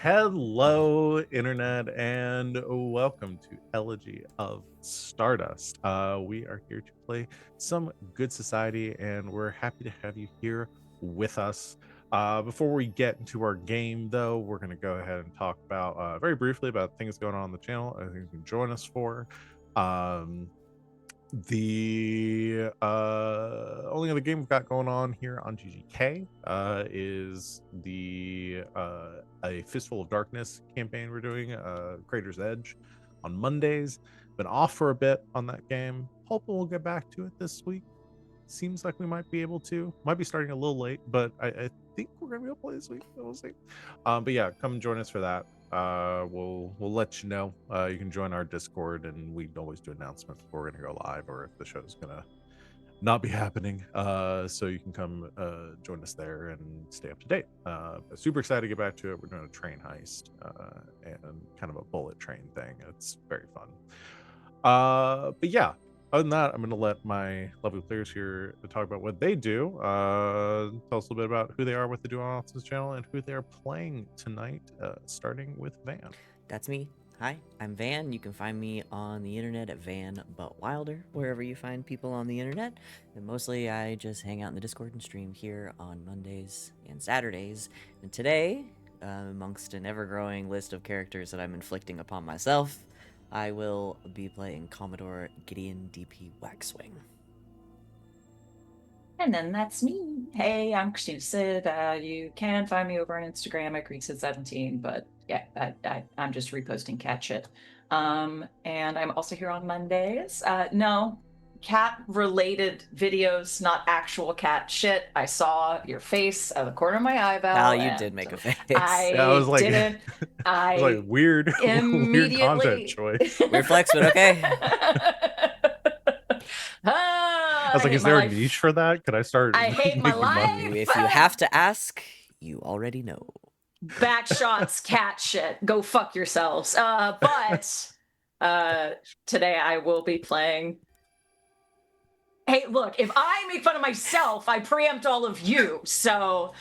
Hello, Internet, and welcome to Elegy of Stardust. We are here to play some Good Society, and we're happy to have you here with us. Before we get into our game, though, we're going to go ahead and talk about very briefly about things going on the channel. I think you can join us for. The only other game we've got going on here on GGK is the a Fistful of Darkness campaign we're doing, Crater's Edge, on Mondays. Been off for a bit on that game. Hoping we'll get back to it this week. Seems like we might be able to. Might be starting a little late, but I think we're gonna be able to play this week. We'll see. But yeah, come join us for that. We'll let you know. You can join our Discord, and we always do announcements before we're gonna go live or if the show's gonna not be happening. So you can come join us there and stay up to date. Super excited to get back to it. We're doing a train heist and kind of a bullet train thing. It's very fun. But yeah, other than that, I'm going to let my lovely players here talk about what they do. Tell us a little bit about who they are, what they do on this channel, and who they're playing tonight, starting with Van. That's me. Hi, I'm Van. You can find me on the internet at Van But Wilder, wherever you find people on the internet. And mostly I just hang out in the Discord and stream here on Mondays and Saturdays. And today, amongst an ever-growing list of characters that I'm inflicting upon myself, I will be playing Commodore Gideon DP Waxwing. And then that's me. Hey, I'm Christina Sid. You can find me over on Instagram at GreekSid17, but yeah, I'm just reposting cat shit. And I'm also here on Mondays. No, cat-related videos, not actual cat shit. I saw your face out of the corner of my eyebrow. Val, you did make a face. I was like, didn't. I was like weird content choice. Weird flex, but okay. I was like, is there a niche for that? Could I start? I hate my life. If you have to ask, you already know. Back shots, cat shit. Go fuck yourselves. But today I will be playing. Hey, look, if I make fun of myself, I preempt all of you. So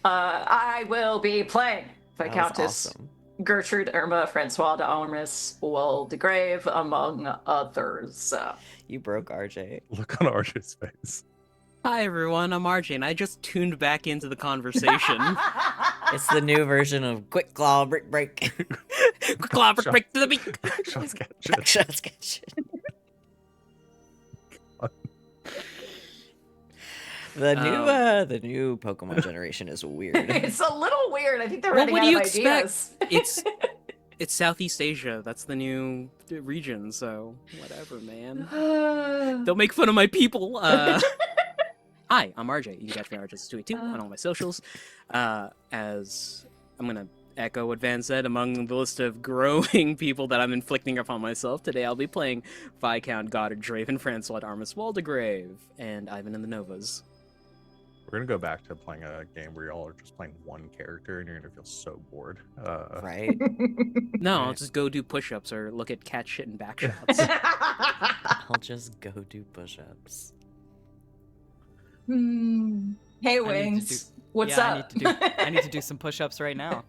I will be playing Viscountess Awesome. Gertrude Irma Francois de Aramis Waldegrave, among others. You broke RJ. Look on RJ's face. Hi everyone, I'm RJ, and I just tuned back into the conversation. It's the new version of Quick Claw Brick Break. Quick Claw Brick Break to the beat. Shots, Shots, The new Pokemon generation is weird. It's a little weird. I think they're Well, running what out do you of expect? ideas. It's Southeast Asia. That's the new region. So whatever, man. Don't make fun of my people. Hi, I'm RJ. You can catch me at RJ282 on all my socials. As I'm gonna echo what Van said, among the list of growing people that I'm inflicting upon myself today, I'll be playing Viscount Goddard Draven Francois Armis Waldegrave and Ivan and the Novas. We're gonna go back to playing a game where y'all are just playing one character and you're gonna feel so bored. Right? No, I'll just go do push-ups or look at cat shit and back shots. I'll just go do push-ups. Hey, Wings. What's up? I need to do some push-ups right now.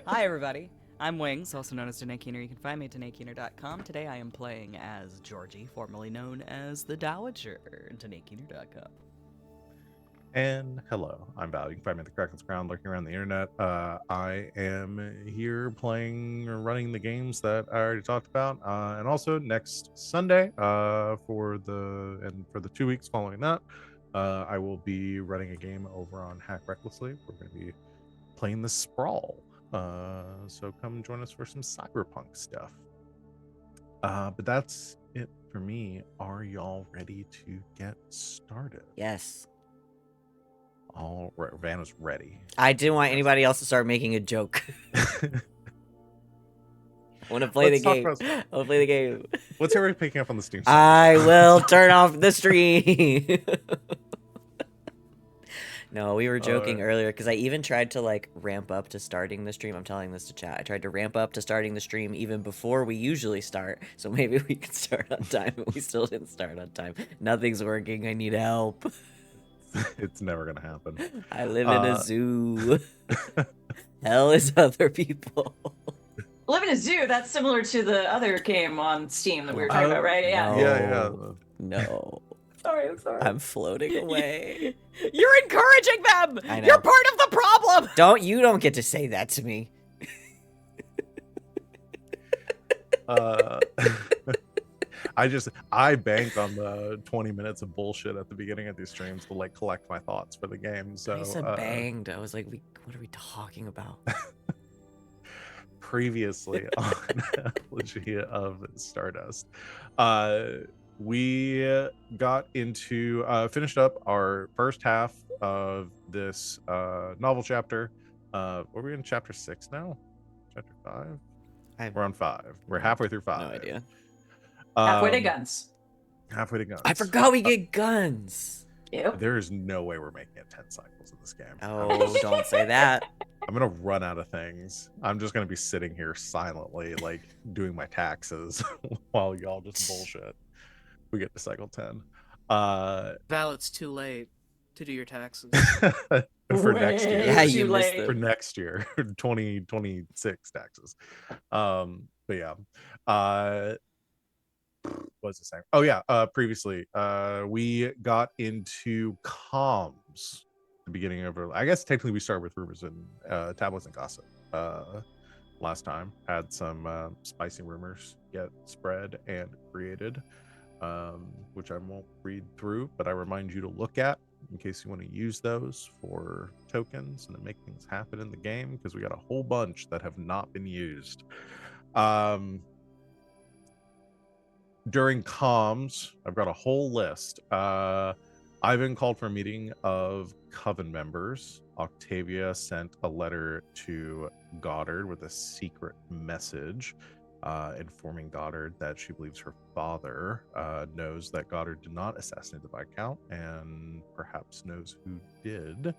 Hi, everybody. I'm Wings, also known as Danae Keener. You can find me at DanaeKeener.com. Today I am playing as Georgie, formerly known as the Dowager, DanaeKeener.com. And hello, I'm Val. You can find me at the Kraken's Crown, lurking around the internet. I am here playing or running the games that I already talked about, and also next Sunday, for the 2 weeks following that, I will be running a game over on Hack Recklessly. We're going to be playing the Sprawl, so come join us for some cyberpunk stuff. But that's it for me. Are y'all ready to get started? Yes. All right, Van was ready. I didn't want anybody else to start making a joke. I want to play the game. I want to play the game. What's everybody picking up on the Steam side? I will turn off the stream. No, we were joking earlier because I even tried to like ramp up to starting the stream. I'm telling this to chat. I tried to ramp up to starting the stream even before we usually start. So maybe we could start on time, but we still didn't start on time. Nothing's working. I need help. It's never gonna happen. I live in a zoo. hell is other people? Live in a Zoo, that's similar to the other game on Steam that we were talking about, right? Yeah. No. Yeah. No. Sorry, I'm sorry. I'm floating away. You're encouraging them. I know. You're part of the problem. You don't get to say that to me. I bank on the 20 minutes of bullshit at the beginning of these streams to like collect my thoughts for the game. So I said banged. I was like, what are we talking about? previously on Elegy of Stardust, we got into finished up our first half of this novel chapter. Are we in chapter 6 now? Chapter 5? We're on 5. We're halfway through 5. No idea. Halfway to guns. Halfway to guns. I forgot we get guns. Yep. There is no way we're making it 10 cycles in this game. Oh, don't say that. I'm gonna run out of things. I'm just gonna be sitting here silently, like doing my taxes while y'all just bullshit. We get to cycle 10. Val, it's too late to do your taxes. For next year. Yeah, Too you missed late. it. For next year, 2026 taxes. But yeah. What's the saying? Oh yeah. Previously, we got into comms. The beginning of I guess technically we started with rumors and tablets and gossip. Last time had some spicy rumors get spread and created, which I won't read through, but I remind you to look at in case you want to use those for tokens and to make things happen in the game, because we got a whole bunch that have not been used. During comms, I've got a whole list. Ivan called for a meeting of Coven members. Octavia sent a letter to Goddard with a secret message informing Goddard that she believes her father knows that Goddard did not assassinate the Viscount and perhaps knows who did.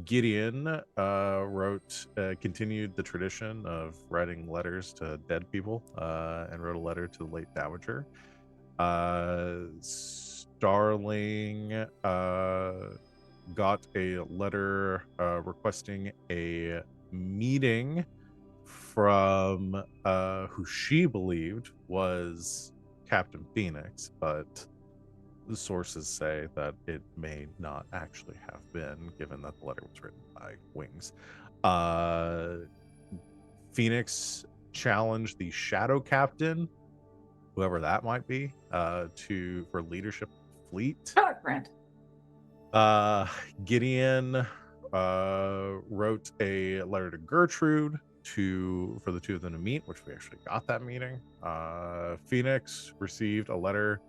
Gideon continued the tradition of writing letters to dead people and wrote a letter to the late Dowager. Starling got a letter requesting a meeting from who she believed was Captain Phoenix, but the sources say that it may not actually have been, given that the letter was written by Wings. Phoenix challenged the Shadow Captain, whoever that might be, for leadership of the fleet. Oh, Grant. Gideon wrote a letter to Gertrude for the two of them to meet, which we actually got that meeting. Phoenix received a letter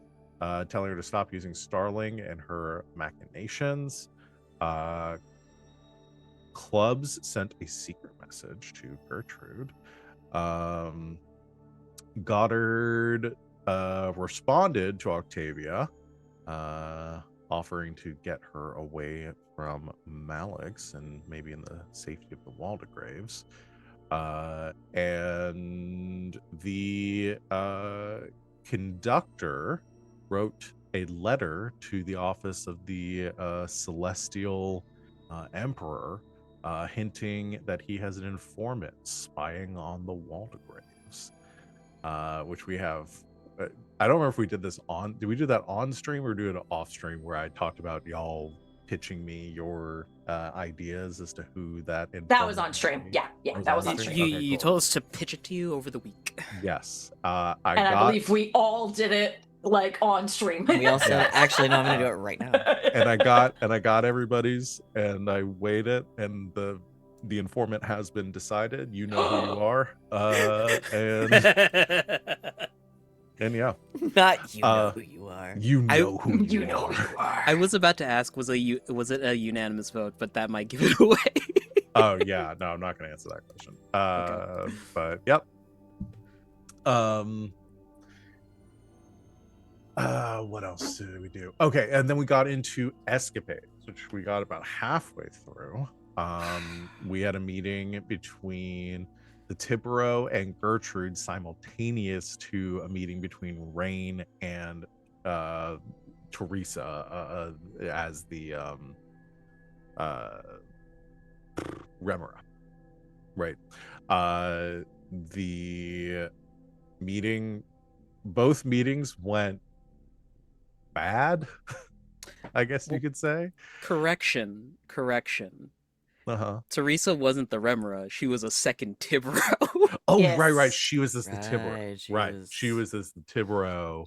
telling her to stop using Starling and her machinations. Clubs sent a secret message to Gertrude. Goddard responded to Octavia, offering to get her away from Malix and maybe in the safety of the Waldegraves. And the conductor wrote a letter to the office of the Celestial Emperor, hinting that he has an informant spying on the Waldegraves, which we have. I don't remember if we did this on. Did we do that on stream or do it off stream, where I talked about y'all pitching me your ideas as to who that informant That was on stream. might be? Yeah, that was on stream. stream. You, Okay, you cool. told us to pitch it to you over the week. Yes, I believe we all did it like on stream. We also Yeah. actually no, I'm gonna do it right now. and I got everybody's, and I weighed it, and the informant has been decided. You know who you are, and yeah, Not you know who you are. you know who you, You know are. who you are. I was about to ask, was it a unanimous vote, but that might give it away. Oh yeah, no, I'm not gonna answer that question. Okay. But yep. What else did we do? Okay, and then we got into escapades, which we got about halfway through. We had a meeting between the Tibero and Gertrude simultaneous to a meeting between Rain and Teresa as the Remora. Right. The both meetings went bad, I guess you could say. Correction. Uh-huh. Teresa wasn't the Remora. She was a second Tibro. Oh, Yes. right. She was as the Tibero. Right, She was as the Tibero,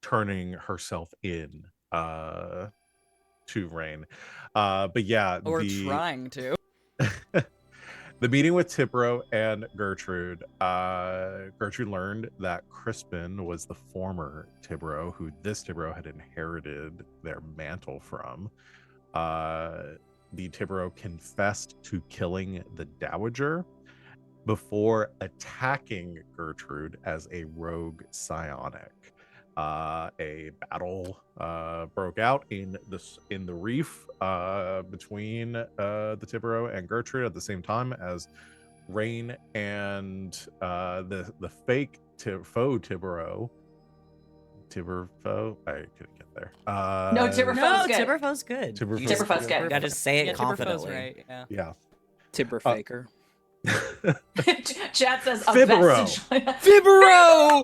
turning herself in to Rain. But yeah, Or trying to. the meeting with Tibero and Gertrude. Gertrude learned that Crispin was the former Tibero, who this Tibero had inherited their mantle from. The Tibero confessed to killing the Dowager before attacking Gertrude as a rogue psionic. A battle broke out in the reef between the Tibero and Gertrude at the same time as Rain and the fake faux Tibero. Tiberfo? I couldn't get there. No, Tiberfo's No, good. Tiberfo's good. Tiberfo's good. You gotta say it Yeah, confidently. Tiberfo's right. Yeah. Yeah. Tibber faker. Chat says a Fibero. vestige. Fibero! Fibero.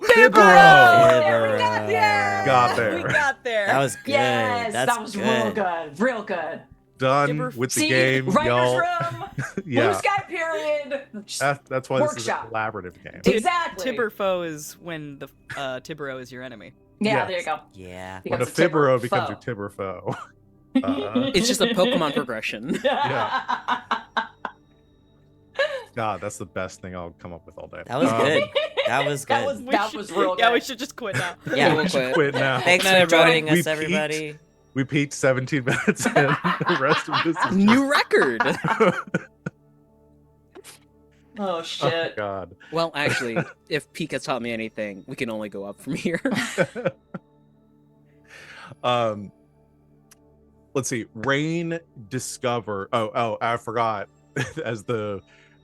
We got there. Got there. We got there. That was good. Yes, That's that was good. real good. Done with the See, game, writer's y'all. room, Yeah. blue sky period. That's why this Workshop. is a collaborative game. Exactly. Tiberfoe is when the Tibero is your enemy. Yeah, Yes. there you go. Yeah. When a Becomes a Fibero Tibber becomes foe. your Tiberfoe. It's just a Pokemon progression. God, that's the best thing I'll come up with all day. That was good. That was good. That was real Yeah, good. we should just quit now. Yeah. We'll We should quit. quit now. Thanks Good for night, everybody. joining us, We peaked. everybody. We peaked 17 minutes in. The rest of this is New record. Oh Oh, shit. God. Well, actually, if Peak has taught me anything, we can only go up from here. Let's see. Rain discover. Oh, I forgot. as the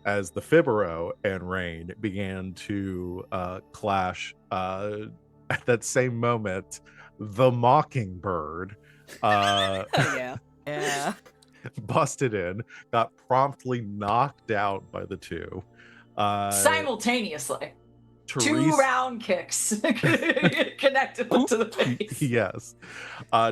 Fibero and Rain began to clash at that same moment, the Mockingbird Yeah. Yeah. busted in, got promptly knocked out by the two. Simultaneously. Two Therese- round kicks connected to the face. Yes.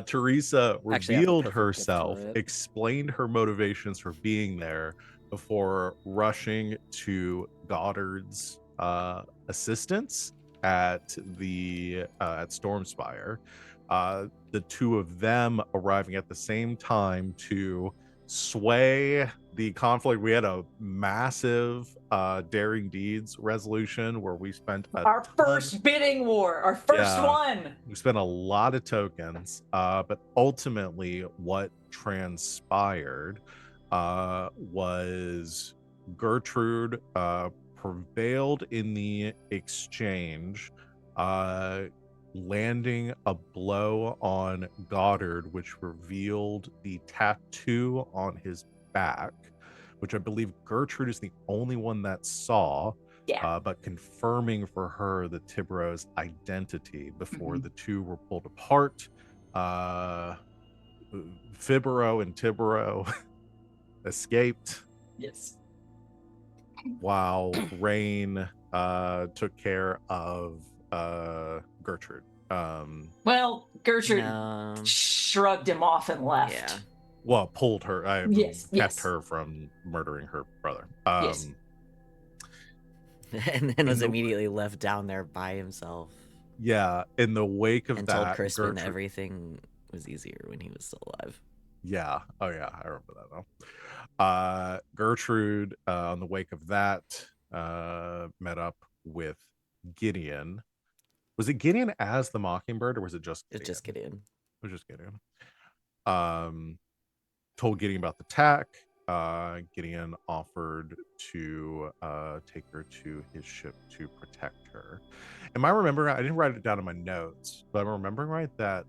Teresa Actually, I have a revealed perfect gift herself, for it. explained her motivations for being there before rushing to Goddard's assistance at the at Stormspire. The two of them arriving at the same time to sway the conflict. We had a massive daring deeds resolution where we spent Our first bidding war, our first Yeah. one. we spent a lot of tokens, but ultimately what transpired was Gertrude prevailed in the exchange, landing a blow on Goddard, which revealed the tattoo on his back, which I believe Gertrude is the only one that saw. Yeah. But confirming for her the Tibero's identity before Mhm. the two were pulled apart. Fibero and Tibero escaped Yes. while Rain took care of Gertrude. Well, Gertrude Um, shrugged him off and left. yeah. Well, pulled her. I Yes, kept yes. her from murdering her brother. Yes. And then was the- immediately left down there by himself Yeah, in the wake of and that, told Crispin Gertrude. everything was easier when he was still alive. Yeah. Oh, yeah. I remember that now. Gertrude, on the wake of that, met up with Gideon. Was it Gideon as the Mockingbird, or was it just Gideon? It's just Gideon. It was just Gideon. Told Gideon about the attack. Gideon offered to take her to his ship to protect her. Am I remembering? I didn't write it down in my notes, but I'm remembering right that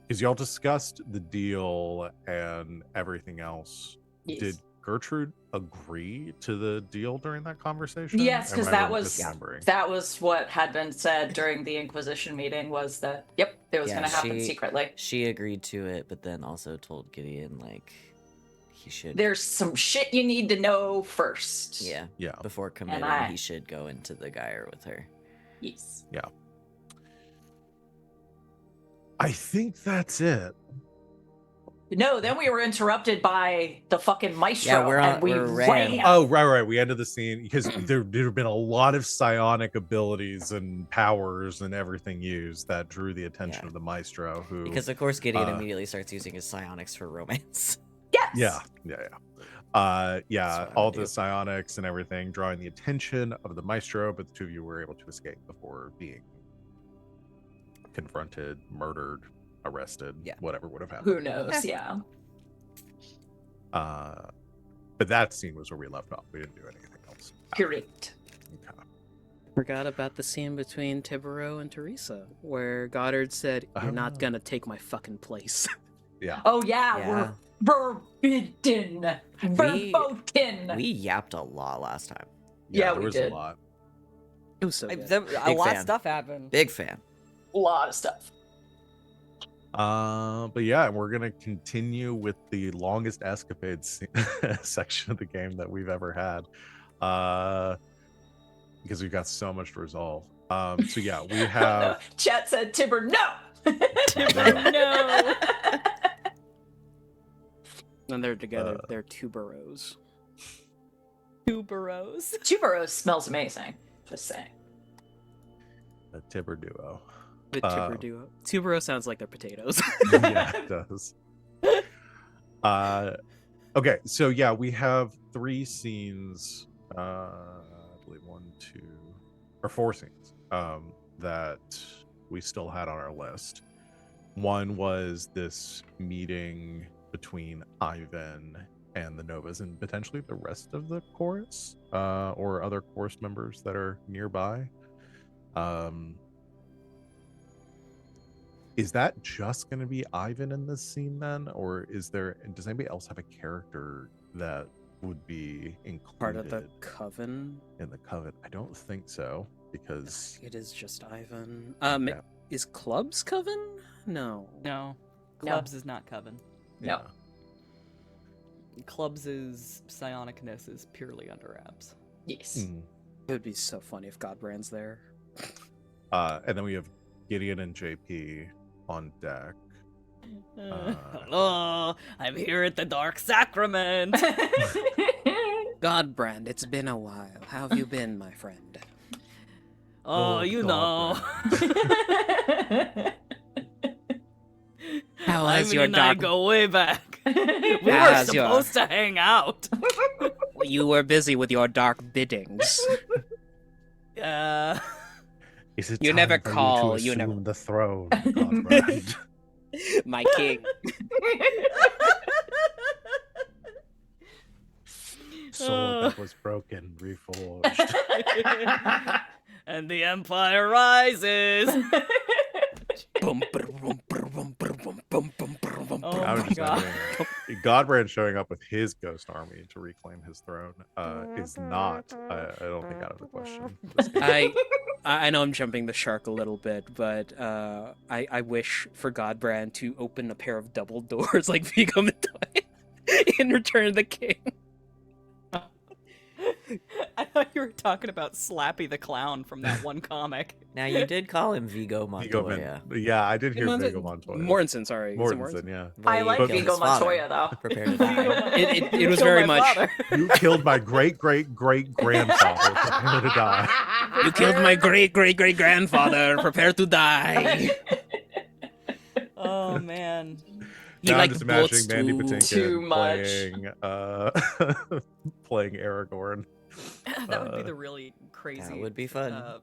because y'all discussed the deal and everything else. Yes. Did Gertrude agree to the deal during that conversation? Yes, Am because I that was misremembering? that was what had been said during the Inquisition meeting. Was that yep, it was Yeah, going to happen she- secretly. She agreed to it, but then also told Gideon like he should. There's some shit you need to know first. Yeah. Yeah. Before committing, he should go into the gyre with her. Yes. Yeah. I think that's it. No, then we were interrupted by the fucking maestro, and we ran. Oh, right. We ended the scene because there have been a lot of psionic abilities and powers and everything used that drew the attention of the maestro. Who, because of course, Gideon immediately starts using his psionics for romance. Yes. Yeah. All the psionics and everything drawing the attention of the maestro, but the two of you were able to escape before being confronted, murdered, arrested, whatever would have happened. Who knows? Yeah. But that scene was where we left off. We didn't do anything else. Great. Okay. Forgot about the scene between Tibero and Teresa, where Goddard said, "You're not gonna take my fucking place." Yeah. Oh yeah. We're forbidden. Verboten. We yapped a lot last time. Yeah, there we was did. a lot. It was so good. A lot of stuff happened. Big fan. A lot of stuff. But yeah, we're gonna continue with the longest escapades section of the game that we've ever had, because we've got so much to resolve. So yeah, we have. No. Chat said Tibber, no. Tibber, no. And they're together. They're tuberos. Tuberos. Tuberos smells amazing. Just saying. The Tibber duo. The Tibber duo. Tubero sounds like they're potatoes. Yeah, it does. Okay, so yeah, we have 3 scenes. I believe 4 scenes that we still had on our list. One was this meeting between Ivan and the Novas and potentially the rest of the chorus, or other chorus members that are nearby. Is that just going to be Ivan in this scene then, or does anybody else have a character that would be included part of the coven? In the coven? I don't think so, because it is just Ivan. Yeah. Is Clubs coven? No. Clubs is not coven. No. Clubs' psionicness is purely under wraps. Yes. It would be so funny if Godbrand's there. And then we have Gideon and JP on deck. Hello, I'm here at the Dark Sacrament. Godbrand, it's been a while. How have you been, my friend? Oh, you know. How has your and dark... I go way back. We were supposed to hang out. You were busy with your dark biddings. Is it you time never for call. You to assume the throne, Godbrand? My king. Soul that was broken, reforged. And the empire rises. Oh I was my just god. saying, Godbrand showing up with his ghost army to reclaim his throne is not, I don't think, out of the question. I know I'm jumping the shark a little bit, but I wish for Godbrand to open a pair of double doors like Vigo Montoya in Return of the King. I thought you were talking about Slappy the Clown from that one comic. Now, you did call him Vigo Montoya. Yeah, I did hear Vigo Montoya. Mortensen, sorry. Mortensen, yeah. I like Vigo Montoya, though. Prepare to die. It was very much... You killed my great-great-great-grandfather. Prepare to die. You killed my great-great-great-grandfather. Prepare to die. Oh, man. Now I'm just imagining Mandy Patinkin Too much. playing Aragorn. That would be the really crazy. That would be fun.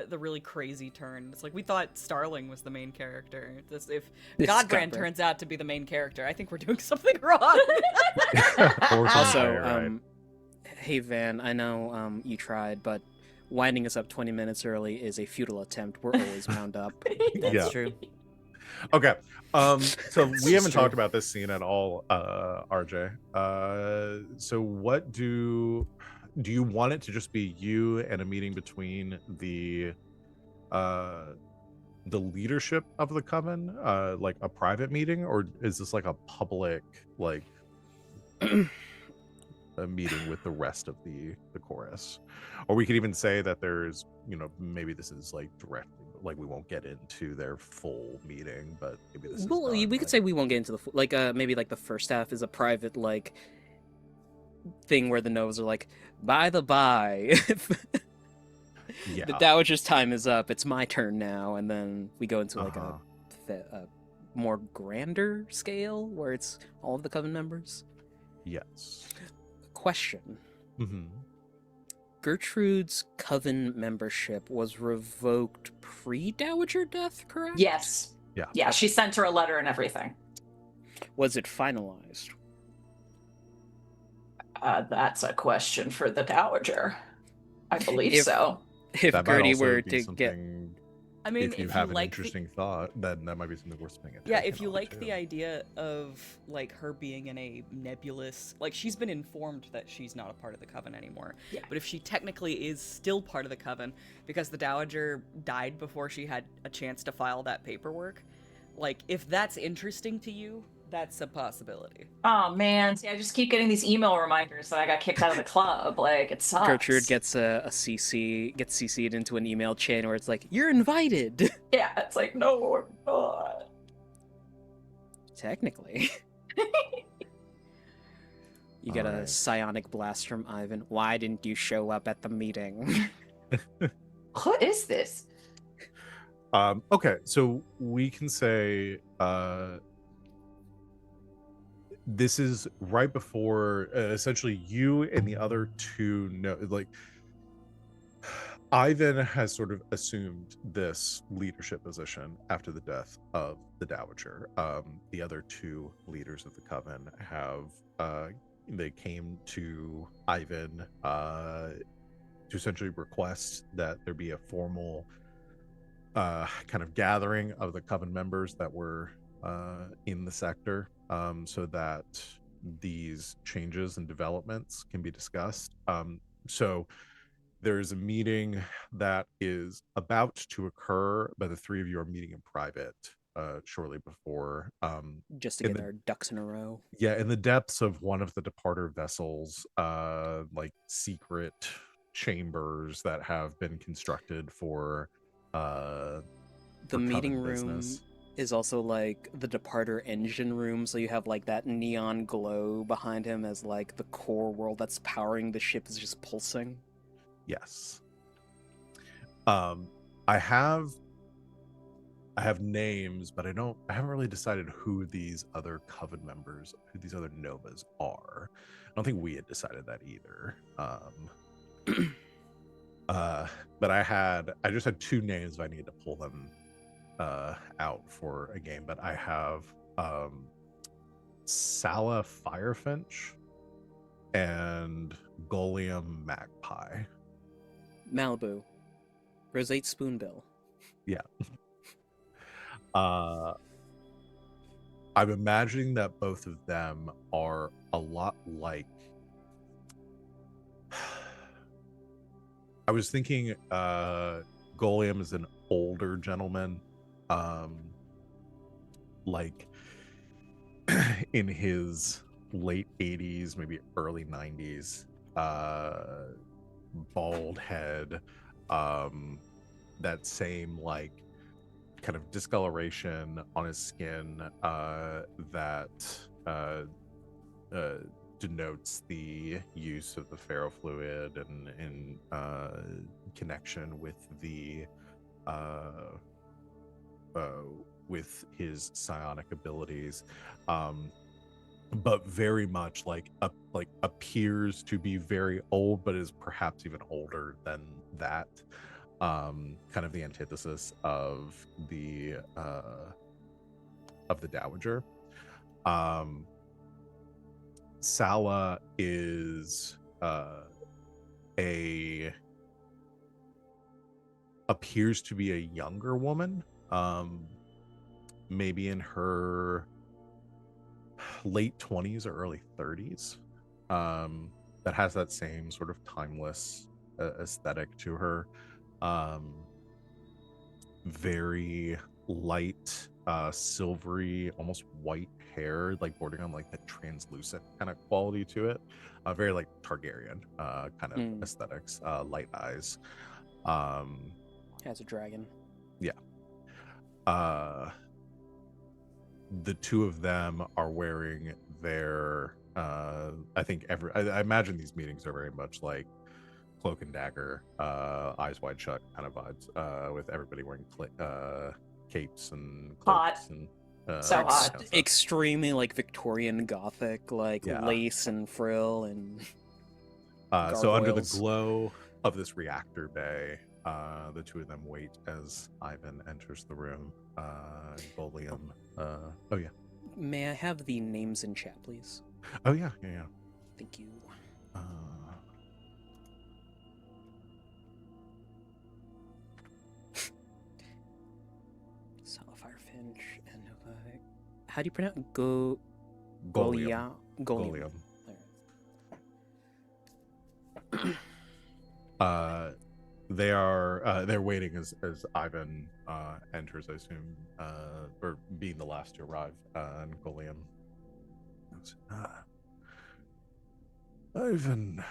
The really crazy turn. It's like we thought Starling was the main character. If This Godbrand Godbrand. turns out to be the main character, I think we're doing something wrong. Also, hey Van, I know you tried, but winding us up 20 minutes early is a futile attempt. We're always wound up. That's true. Okay. So we haven't talked about this scene at all, RJ. So what do you want it to just be you and a meeting between the leadership of the coven, like a private meeting, or is this like a public, like a meeting with the rest of the chorus. Or we could even say that there's, maybe this is like direct, like we won't get into their full meeting, but maybe this is Well, done, we could say we won't get into the like maybe like the first half is a private like thing where the Novas are like, by the by, yeah. the Dowager's time is up. It's my turn now, and then we go into like a more grander scale where it's all of the Coven members. Yes. Question. Mm-hmm. Gertrude's Coven membership was revoked pre-Dowager death, correct? Yes. Yeah. Yeah, she sent her a letter and everything. Was it finalized? That's a question for the Dowager. I believe so. If That Gertie might also were be to something, get... I mean, if you have an interesting thought, then that might be something worth paying attention. Yeah, if you on, like too. the idea of like her being in a nebulous, like she's been informed that she's not a part of the Coven anymore. Yeah. But if she technically is still part of the Coven because the Dowager died before she had a chance to file that paperwork, like if that's interesting to you, that's a possibility. Oh man, see, I just keep getting these email reminders that I got kicked out of the club. Like, it sucks. Gertrude gets a CC, gets CC'd into an email chain where it's like, you're invited. Yeah, it's like, no, I'm not. Technically. You get a psionic blast from Ivan. Why didn't you show up at the meeting? What is this? Okay, so we can say this is right before essentially you and the other two know, like Ivan has sort of assumed this leadership position after the death of the Dowager. The other two leaders of the Coven have they came to Ivan to essentially request that there be a formal kind of gathering of the Coven members that were in the sector, so that these changes and developments can be discussed. So there's a meeting that is about to occur, but the three of you are meeting in private shortly before. Just to get our ducks in a row. Yeah, in the depths of one of the departer vessels, like secret chambers that have been constructed for the Coven meeting room business. Is also like the departer engine room, so you have like that neon glow behind him as like the core world that's powering the ship is just pulsing. Yes. I have names, but I haven't really decided who these other Coven members, who these other Novas are. I don't think we had decided that either. But I just had two names, but I need to pull them out for a game. But I have Sala Firefinch and Golium Magpie. Malibu. Rosate Spoonbill. Yeah. I'm imagining that both of them are a lot like, I was thinking Golium is an older gentleman, like in his late 80s, maybe early 90s, bald head, that same like kind of discoloration on his skin that denotes the use of the ferrofluid and in connection with the with his psionic abilities, but very much like appears to be very old, but is perhaps even older than that. Kind of the antithesis of the Dowager. Sala is appears to be a younger woman, maybe in her late 20s or early 30s, that has that same sort of timeless aesthetic to her. Very light silvery, almost white hair, like bordering on like the translucent kind of quality to it. Very like Targaryen kind of aesthetics. Light eyes. Has a dragon. Yeah. The two of them are wearing their I think I imagine these meetings are very much like cloak and dagger, eyes wide shut kind of vibes, with everybody wearing capes and cloaks Hot. and So all that hot. kind of stuff. Extremely like Victorian Gothic, like Yeah. lace and frill and so under the gargoyles. glow of this reactor bay, the two of them wait as Ivan enters the room. Golium. Oh yeah. May I have the names in chat, please? Oh yeah. Yeah. Thank you. Uh, Sapphire Finch and how do you pronounce Golium. Golium. They're waiting as Ivan enters, I assume, or being the last to arrive, and Golium. Ivan,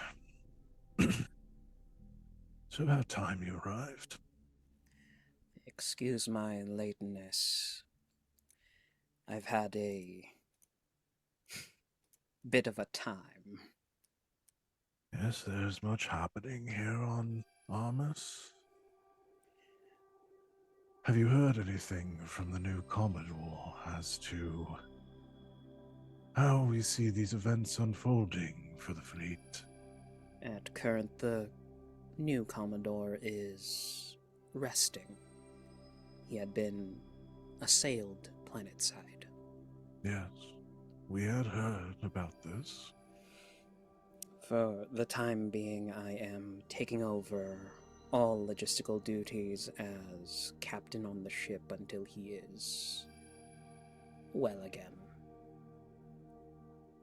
it's about time you arrived. Excuse my lateness. I've had a bit of a time. Yes, there's much happening here on Armus. Have you heard anything from the new Commodore as to how we see these events unfolding for the fleet? At current, the new Commodore is resting. He had been assailed planetside. Yes, we had heard about this. For the time being, I am taking over all logistical duties as captain on the ship until he is well again.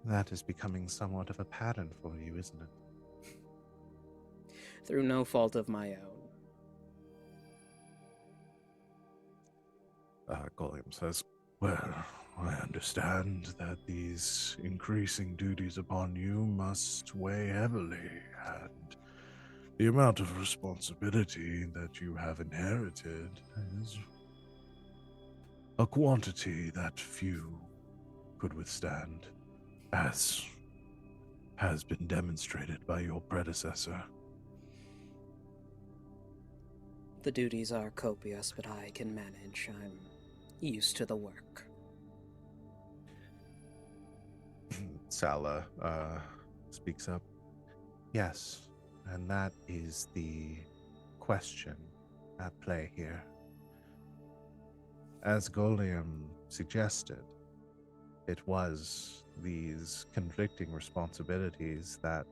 That is becoming somewhat of a pattern for you, isn't it? Through no fault of my own. Golium says, well, I understand that these increasing duties upon you must weigh heavily, and the amount of responsibility that you have inherited is a quantity that few could withstand, as has been demonstrated by your predecessor. The duties are copious, but I can manage. I'm used to the work. Sala speaks up. Yes, and that is the question at play here. As Golium suggested, it was these conflicting responsibilities that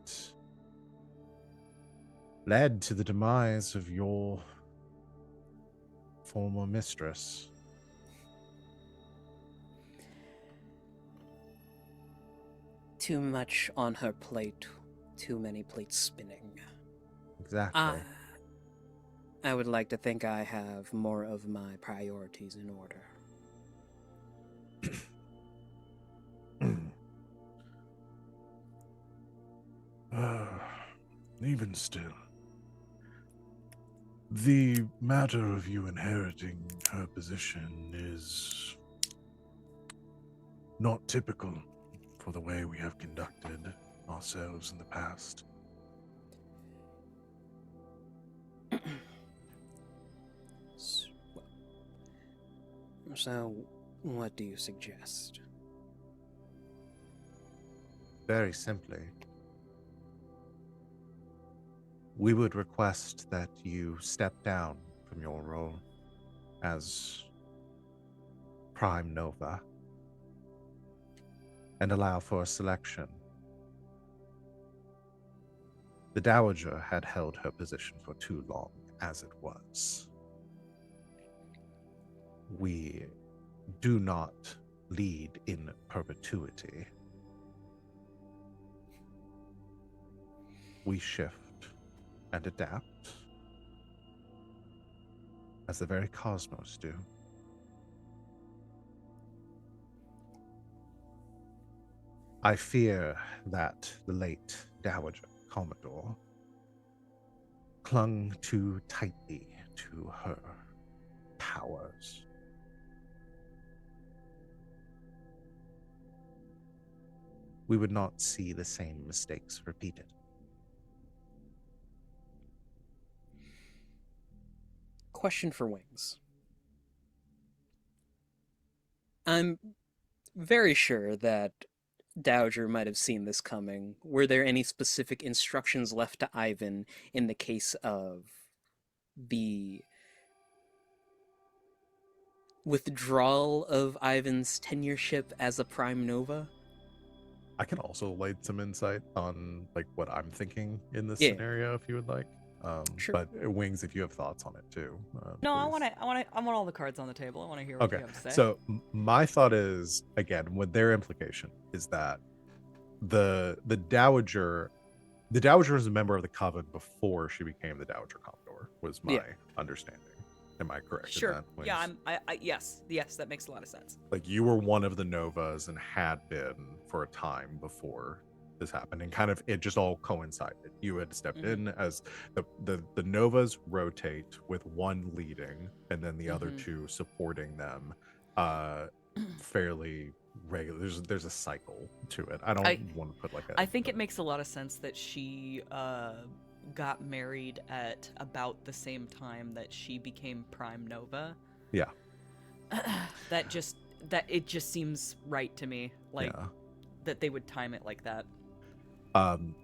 led to the demise of your former mistress. Too much on her plate, too many plates spinning. Exactly. I would like to think I have more of my priorities in order. Even still, the matter of you inheriting her position is not typical for the way we have conducted ourselves in the past. So, what do you suggest? Very simply, we would request that you step down from your role as Prime Nova and allow for a selection. The Dowager had held her position for too long, as it was. We do not lead in perpetuity. We shift and adapt, as the very cosmos do. I fear that the late Dowager Commodore clung too tightly to her powers. We would not see the same mistakes repeated. Question for Wings. I'm very sure that Dowager might have seen this coming. Were there any specific instructions left to Ivan in the case of the withdrawal of Ivan's tenureship as a Prime Nova? I can also light some insight on like what I'm thinking in this Yeah. scenario if you would like. Sure. But Wings, if you have thoughts on it too. No, I please. want all the cards on the table. I want to hear what Okay. you have to say. So my thought is, again, with their implication is that the Dowager was a member of the Coven before she became the Dowager Commodore, was my understanding. Am I correct in Sure. that, Wings? Yeah, yes, that makes a lot of sense. Like you were one of the Novas and had been for a time before this happened, and kind of it just all coincided. You had stepped in as the Novas rotate with one leading and then the other two supporting them fairly regular. There's a cycle to it. I don't want to put like a I think it makes a lot of sense that she got married at about the same time that she became Prime Nova. Yeah. That it just seems right to me, like that they would time it like that. And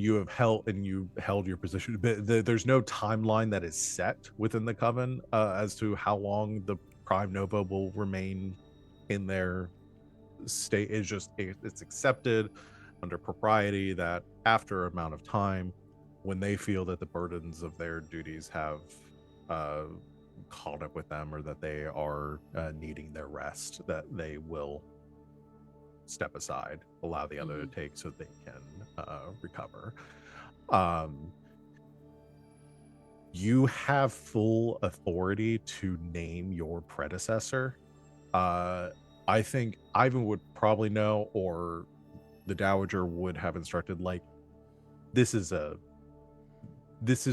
you held your position, but there's no timeline that is set within the Coven as to how long the Prime Nova will remain in their state. It's accepted under propriety that after an amount of time, when they feel that the burdens of their duties have caught up with them, or that they are needing their rest, that they will step aside, allow the other to take so they can recover. You have full authority to name your predecessor. I think Ivan would probably know, or the Dowager would have instructed, like, this is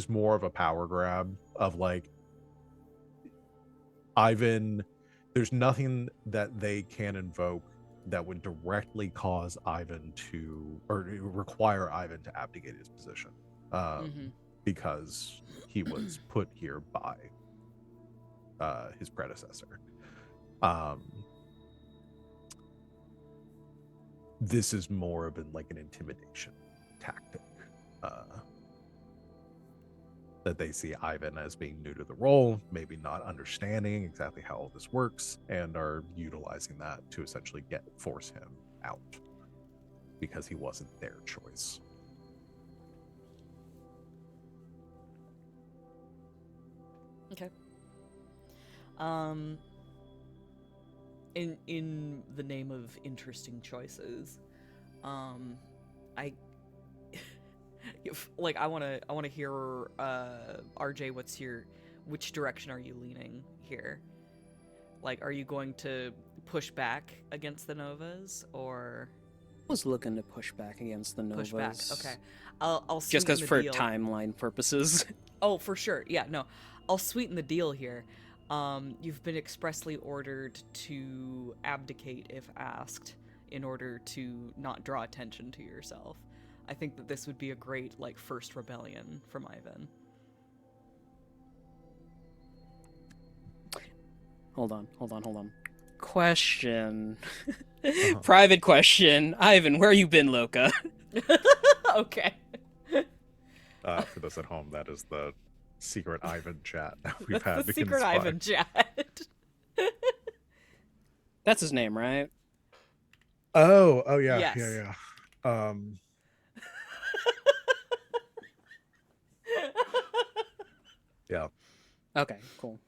more of a power grab of like, Ivan, there's nothing that they can invoke that would directly cause Ivan to, or require Ivan to abdicate his position, because he was put here by his predecessor. This is more of like an intimidation tactic, that they see Ivan as being new to the role, maybe not understanding exactly how all this works, and are utilizing that to essentially force him out because he wasn't their choice. Okay. In the name of interesting choices, I like I want to hear RJ, which direction are you leaning here? Like, are you going to push back against the Novas, or Was looking to push back against the Novas. push back? Okay. I'll Just because sweeten the for deal. timeline purposes. Oh, for sure. Yeah, no. I'll sweeten the deal here. You've been expressly ordered to abdicate if asked in order to not draw attention to yourself. I think that this would be a great, like, first rebellion from Ivan. Hold on. Question. Private question. Ivan, where you been, Loca? Okay. For those at home, that is the secret Ivan chat we've had. The secret Ivan chat. That's his name, right? Oh yeah, Yes. yeah. Yeah. Okay, cool.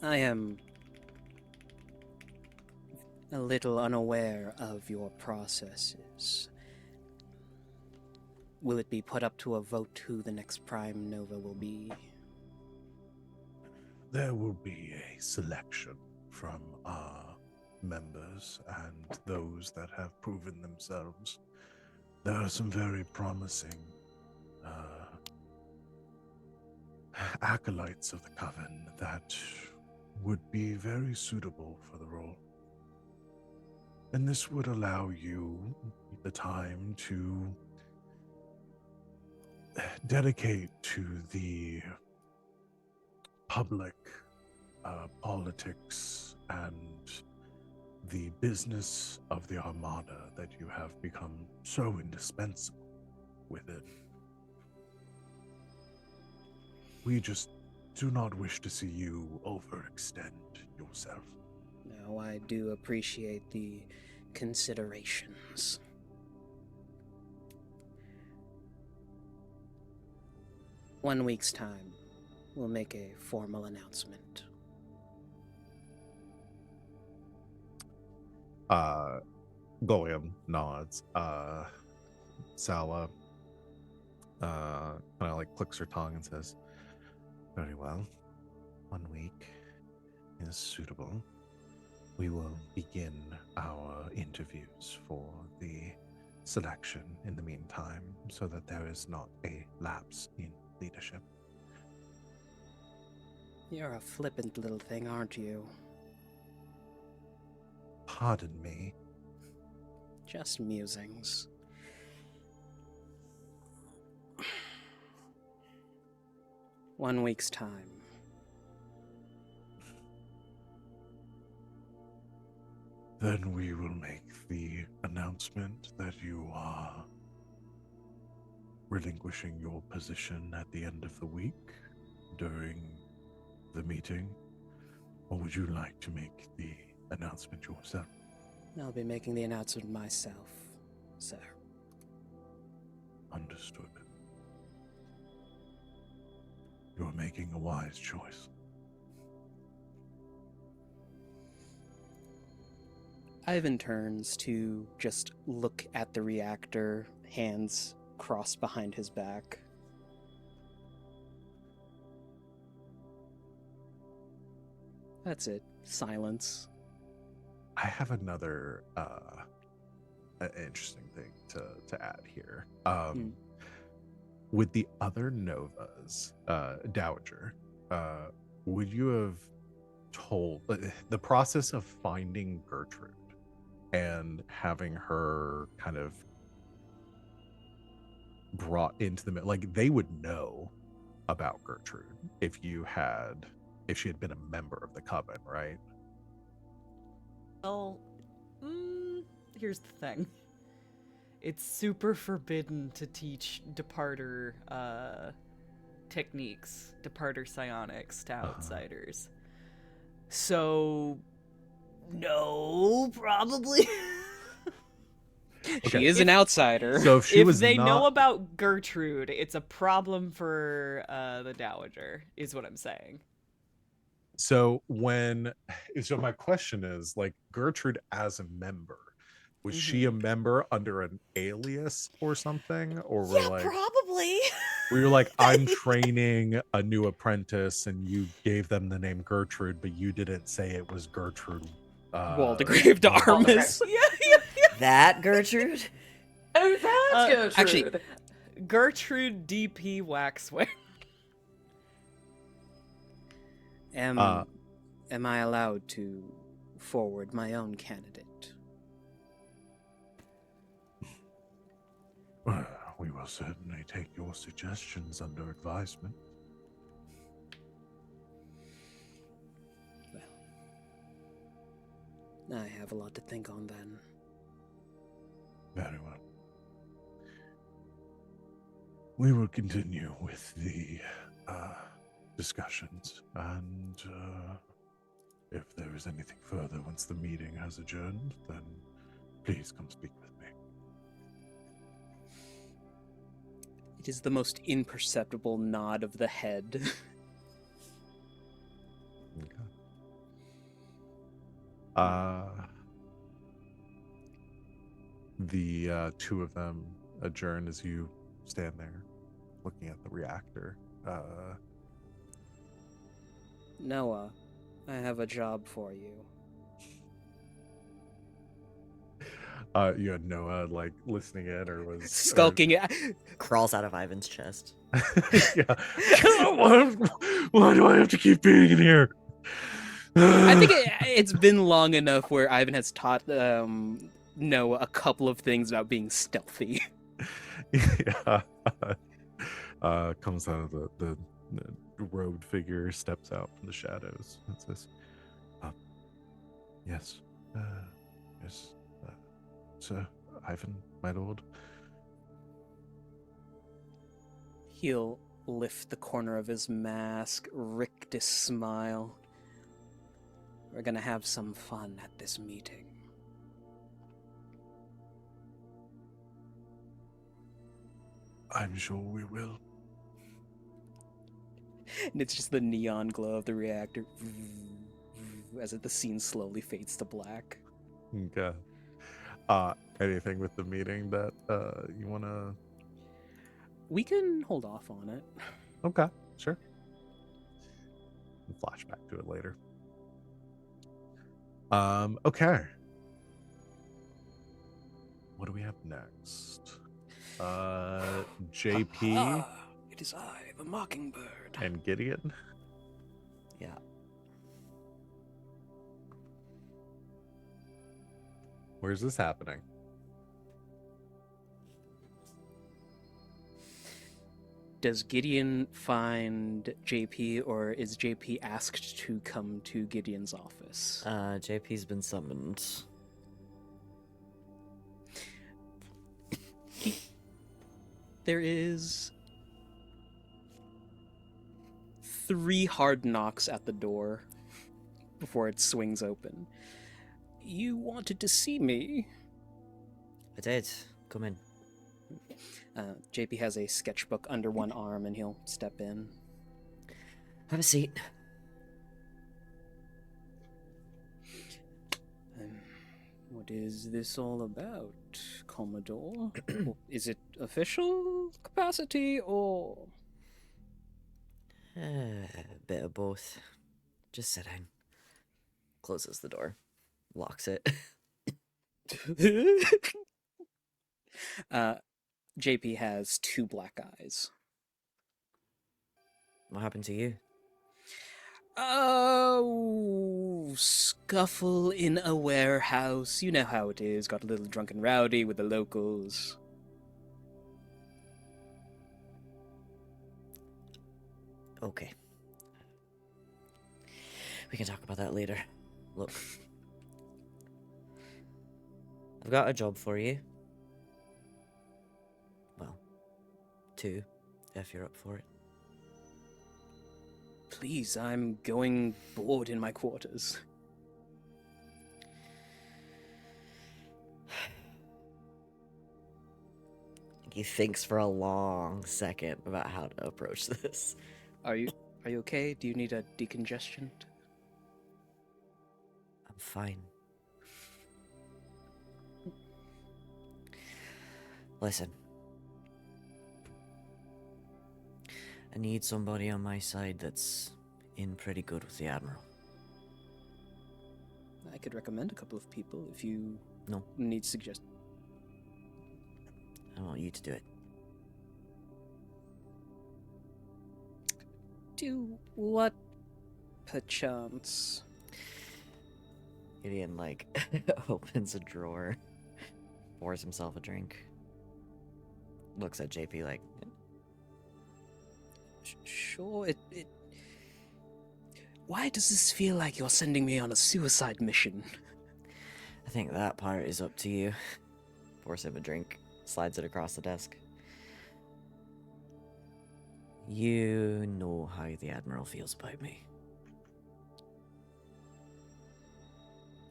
I am a little unaware of your processes. Will it be put up to a vote who the next Prime Nova will be? There will be a selection from our members and those that have proven themselves. There are some very promising acolytes of the Coven that would be very suitable for the role. And this would allow you the time to dedicate to the public politics and the business of the Armada that you have become so indispensable with it. We just do not wish to see you overextend yourself. No, I do appreciate the considerations. One week's time, we'll make a formal announcement. Goliam nods. Sala kind of like clicks her tongue and says, "Very well. 1 week is suitable. We will begin our interviews for the selection in the meantime, so that there is not a lapse in leadership." You're a flippant little thing, aren't you? Pardon me. Just musings. One week's time. Then we will make the announcement that you are relinquishing your position at the end of the week during the meeting. Or would you like to make the announcement yourself? I'll be making the announcement myself, sir. Understood. You're making a wise choice. Ivan turns to just look at the reactor, hands crossed behind his back. That's it. Silence. I have another interesting thing to add here. With the other Novas, Dowager, would you have told the process of finding Gertrude and having her kind of brought into the, like, they would know about Gertrude if she had been a member of the Coven, right? Well, here's the thing. It's super forbidden to teach departer techniques, departer psionics to outsiders. So, no, probably. She is an outsider. So if she if was they not, know about Gertrude, it's a problem for the Dowager, is what I'm saying. so my question is, like, Gertrude as a member, was she a member under an alias or something, or Probably. were you like, I'm training a new apprentice and you gave them the name Gertrude, but you didn't say it was Gertrude Waldegrave to Armus. Yeah. That Gertrude? Oh, that's Gertrude. Actually, Gertrude DP Waxwing. Am I allowed to forward my own candidate? Well, we will certainly take your suggestions under advisement. Well, I have a lot to think on then. Very well. We will continue with the discussions, and if there is anything further once the meeting has adjourned, then please come speak with me. It is the most imperceptible nod of the head. The two of them adjourn as you stand there looking at the reactor. Noah, I have a job for you. You had Noah like listening in, or was Skulking. Crawls out of Ivan's chest. yeah. Why do I have to keep being in here? I think it's been long enough where Ivan has taught Noah a couple of things about being stealthy. Yeah. Comes out of the robed figure, steps out from the shadows, and says, "Yes, yes, sir, Ivan, my lord." He'll lift the corner of his mask, rictus smile. We're gonna have some fun at this meeting. I'm sure we will. And it's just the neon glow of the reactor as the scene slowly fades to black. Okay. Anything with the meeting that you wanna? We can hold off on it. Okay, sure. We'll flash back to it later. Okay. What do we have next? JP Ah, it is I, the Mockingbird. and Gideon. Yeah. Where's this happening? Does Gideon find JP, or is JP asked to come to Gideon's office? JP's been summoned. There is 3 hard knocks at the door before it swings open. You wanted to see me? I did. Come in. JP has a sketchbook under one arm, and he'll step in. Have a seat. What is this all about, Commodore? Is it official capacity, or... A bit of both. Just sit down. Closes the door. Locks it. JP has 2 black eyes. What happened to you? Oh, scuffle in a warehouse. You know how it is. Got a little drunk and rowdy with the locals. Okay. We can talk about that later. Look. I've got a job for you. Well, 2, if you're up for it. Please, I'm going bored in my quarters. He thinks for a long second about how to approach this. Are you okay? Do you need a decongestant? I'm fine. Listen. I need somebody on my side that's in pretty good with the Admiral. I could recommend a couple of people if you No. need suggestions. I want you to do it. Do what, perchance? Gideon, opens a drawer, pours himself a drink, looks at JP like, Sure, it... Why does this feel like you're sending me on a suicide mission? I think that part is up to you. Pours him a drink, slides it across the desk. You know how the Admiral feels about me.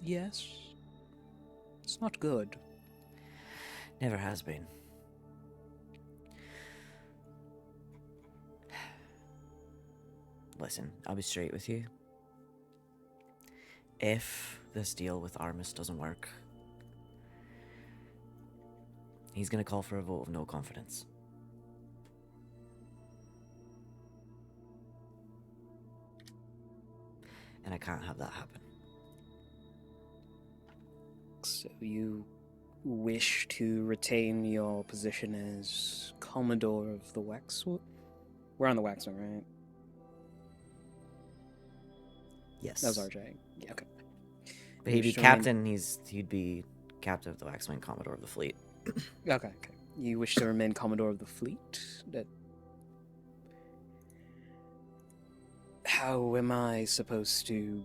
Yes. It's not good. Never has been. Listen, I'll be straight with you. If this deal with Armis doesn't work, he's gonna call for a vote of no confidence. And I can't have that happen. So you wish to retain your position as Commodore of the Waxwood? We're on the Waxwood, right? Yes. That was RJ. Yeah, okay. But You he'd be wish to remain- captain. He'd be captain of the Waxwing, Commodore of the fleet. Okay. You wish to remain Commodore of the fleet? How am I supposed to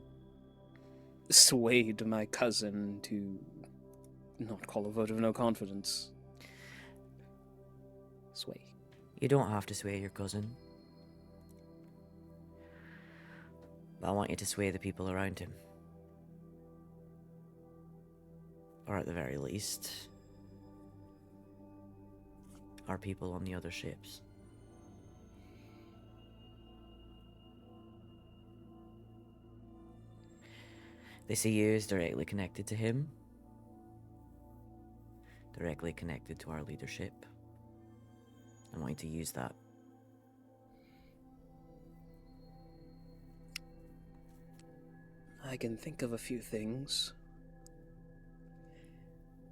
swayed my cousin to not call a vote of no confidence? Sway. You don't have to sway your cousin. But I want you to sway the people around him. Or at the very least, our people on the other ships. They see you as directly connected to him, directly connected to our leadership. I want you to use that. I can think of a few things.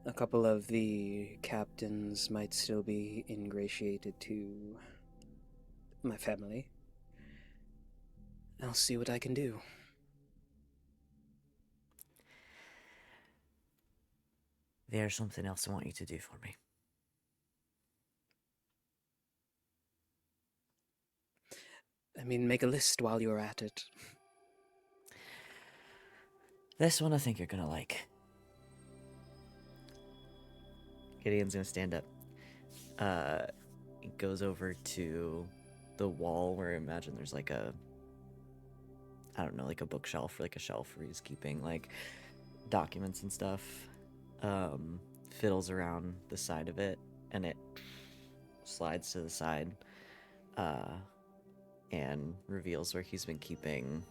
A couple of the captains might still be ingratiated to my family. I'll see what I can do. There's something else I want you to do for me. I mean, make a list while you're at it. This one I think you're gonna like. Gideon's gonna stand up. He goes over to the wall where I imagine there's like a, I don't know, like a bookshelf or like a shelf where he's keeping like documents and stuff. Fiddles around the side of it and it slides to the side and reveals where he's been keeping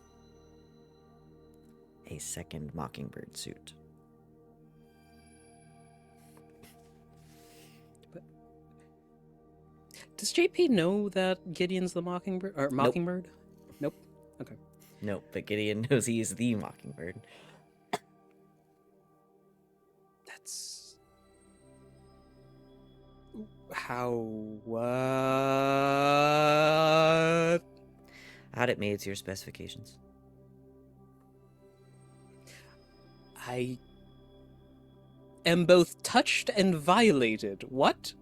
a second Mockingbird suit. Does JP know that Gideon's the Mockingbird? Or Mockingbird? Nope. Okay. Nope, but Gideon knows he is the Mockingbird. That's... How... What? I had it made to your specifications. I am both touched and violated. What?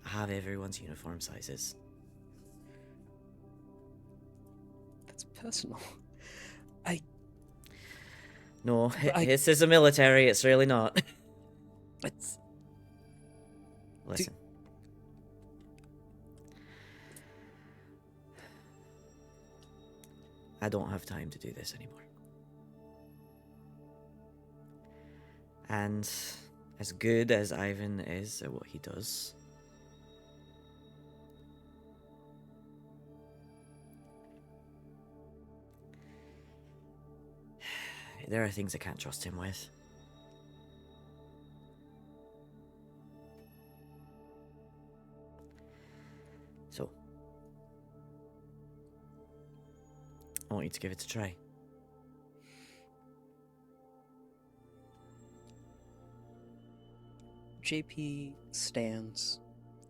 I have everyone's uniform sizes. That's personal. No, I- this is a military, it's really not. It's... Listen. I don't have time to do this anymore. And as good as Ivan is at what he does, there are things I can't trust him with. So, I want you to give it a try. JP stands,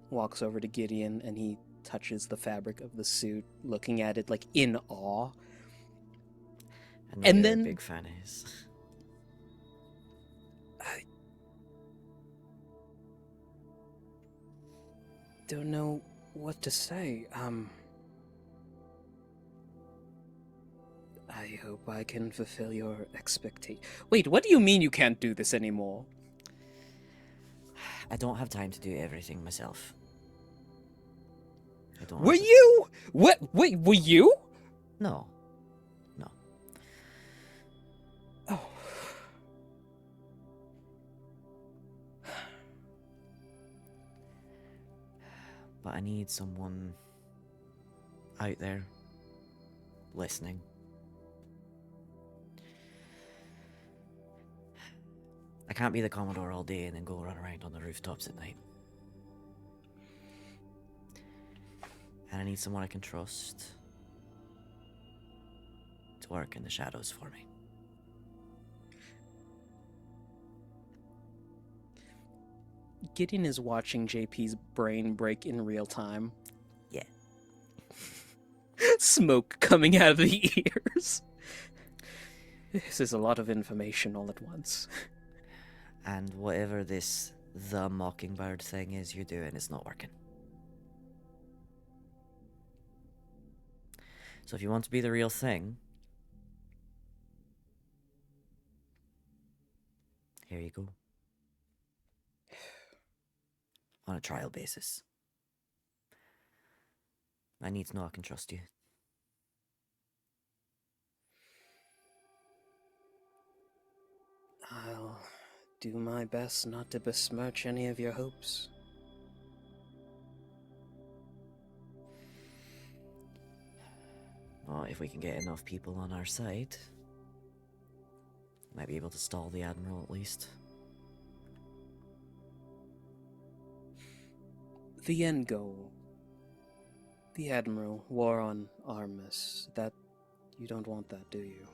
walks over to Gideon, and he touches the fabric of the suit, looking at it like in awe. I know And you're then- a big fan of his. I don't know what to say. I hope I can fulfill your expectation. Wait, what do you mean you can't do this anymore? I don't have time to do everything myself. I don't. Were have the- you? What? Wait, were you? No. No. Oh. But I need someone out there listening. I can't be the Commodore all day and then go run around on the rooftops at night. And I need someone I can trust to work in the shadows for me. Gideon is watching JP's brain break in real time. Yeah. Smoke coming out of the ears. This is a lot of information all at once. And whatever this the Mockingbird thing is you're doing, it's not working. So if you want to be the real thing, here you go. On a trial basis. I need to know I can trust you. I'll do my best not to besmirch any of your hopes. Well, if we can get enough people on our side, might be able to stall the Admiral at least. The end goal. The Admiral, war on Armus. That... you don't want that, do you?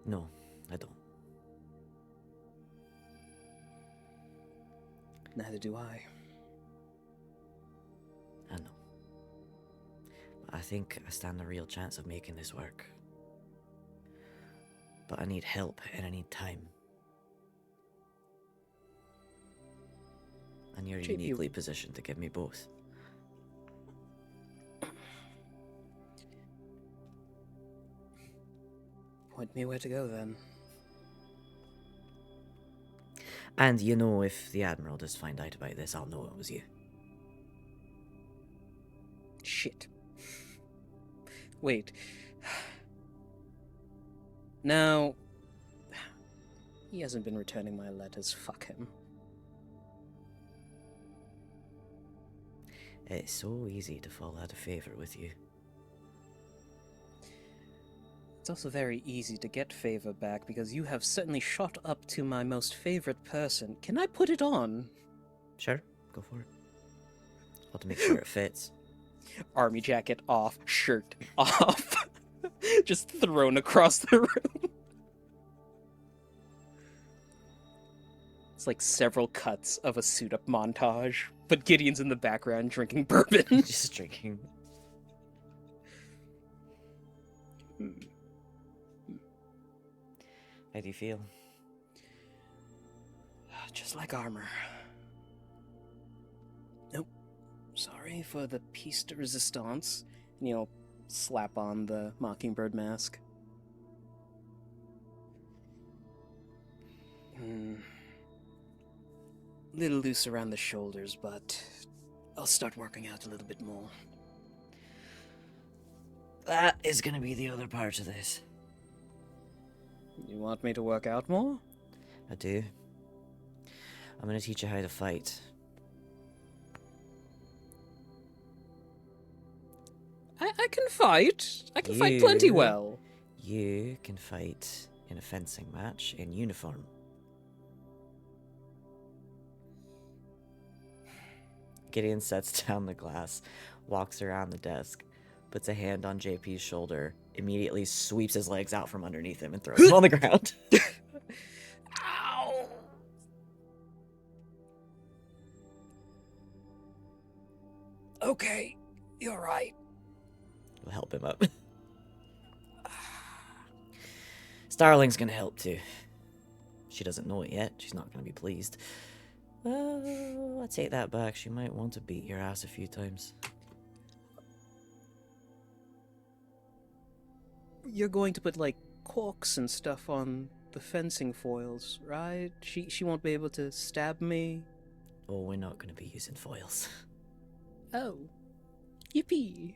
No, I don't. Neither do I. I know. But I think I stand a real chance of making this work. But I need help and I need time. And you're JP, uniquely positioned to give me both. Point me where to go, then. And you know, if the Admiral does find out about this, I'll know it was you. Shit. Wait. Now... he hasn't been returning my letters, fuck him. It's so easy to fall out of favor with you. It's also very easy to get favor back because you have certainly shot up to my most favorite person. Can I put it on? Sure, go for it. I'll have to make sure it fits. Army jacket off, shirt off. Just thrown across the room. It's like several cuts of a suit-up montage, but Gideon's in the background drinking bourbon. Just drinking. How do you feel? Just like armor. Nope. Sorry for the piece de resistance. And you'll slap on the Mockingbird mask. Little loose around the shoulders, but I'll start working out a little bit more. That is gonna be the other part of this. You want me to work out more? I do. I'm gonna teach you how to fight. I can fight. I can fight plenty You- well. You can fight in a fencing match in uniform. Gideon sets down the glass, walks around the desk, puts a hand on JP's shoulder, immediately sweeps his legs out from underneath him and throws him on the ground. Ow! Okay, you're right. We'll help him up. Starling's gonna help too. She doesn't know it yet. She's not gonna be pleased. I take that back. She might want to beat your ass a few times. You're going to put, like, corks and stuff on the fencing foils, right? She won't be able to stab me? Oh, we're not gonna be using foils. Oh. Yippee.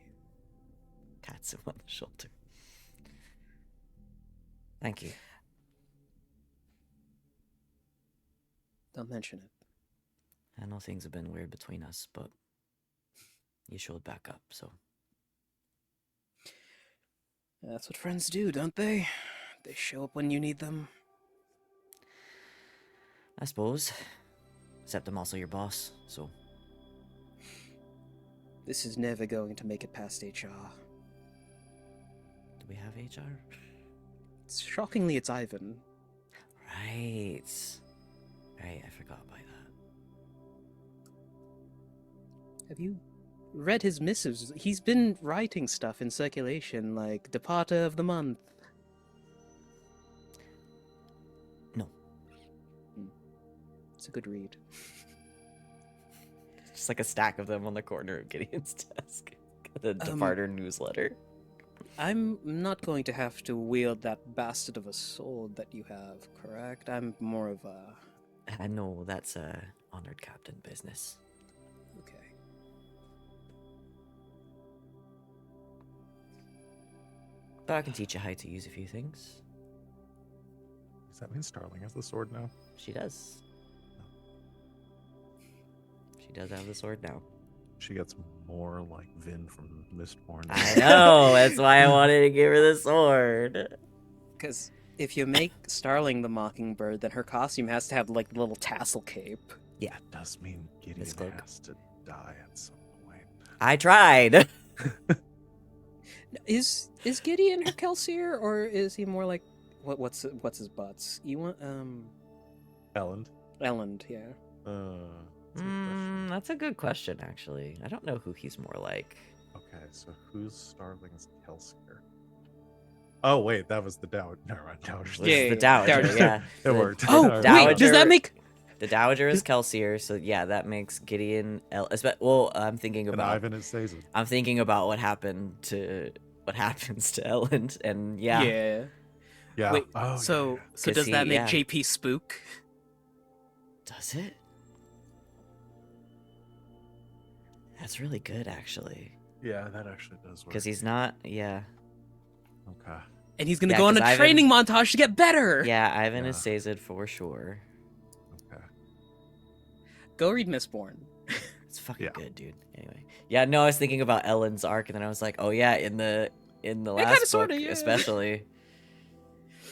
Pats him on the shoulder. Thank you. Don't mention it. I know things have been weird between us, but you showed back up, so. That's what friends do, don't they? They show up when you need them. I suppose. Except I'm also your boss, so. This is never going to make it past HR. Do we have HR? Shockingly, it's Ivan. Right. Right, I forgot about that. Have you read his missives? He's been writing stuff in circulation, like Departer of the Month. No. It's a good read. Just like a stack of them on the corner of Gideon's desk. The Departer newsletter. I'm not going to have to wield that bastard of a sword that you have, correct? I'm more of a... I know that's a honored captain business. Okay. But I can teach you how to use a few things. Does that mean Starling has the sword now? She does. She does have the sword now. She gets more like Vin from Mistborn. I know. That's why I wanted to give her the sword. Because if you make Starling the Mockingbird, then her costume has to have, like, the little tassel cape. Yeah. Does mean Gideon Miss Cloak. has to die at some point. I tried. Is Gideon her Kelsier, or is he more like... What's his butts? You want, Elend. Elend, yeah. That's a good question. That's a good question, actually. I don't know who he's more like. Okay, so who's Starling's Kelsier? Oh wait, that was the Dowager. Never mind, Dowager's This Yeah, is the yeah, Dowager, Dowager. yeah. It worked. Oh, Alright. wait, does that make... The Dowager is Kelsier, so yeah, that makes Gideon. Well, I'm thinking And about. Ivan is Sazin. I'm thinking about what happens to Elend, and yeah. Yeah. Wait, Oh, so yeah. so 'Cause does that he- make yeah. JP Spook? Does it? That's really good, actually, Yeah, that actually does work. because he's not. Yeah, Okay. And he's gonna Yeah, go on a 'cause Ivan- training montage to get better! yeah. Ivan Yeah. is Sazed for sure. Okay. Go read Mistborn. It's fucking Yeah. good, dude. Anyway, yeah. No, I was thinking about Ellen's arc, and then I was like, oh yeah, in the last book, sorta, yeah. especially,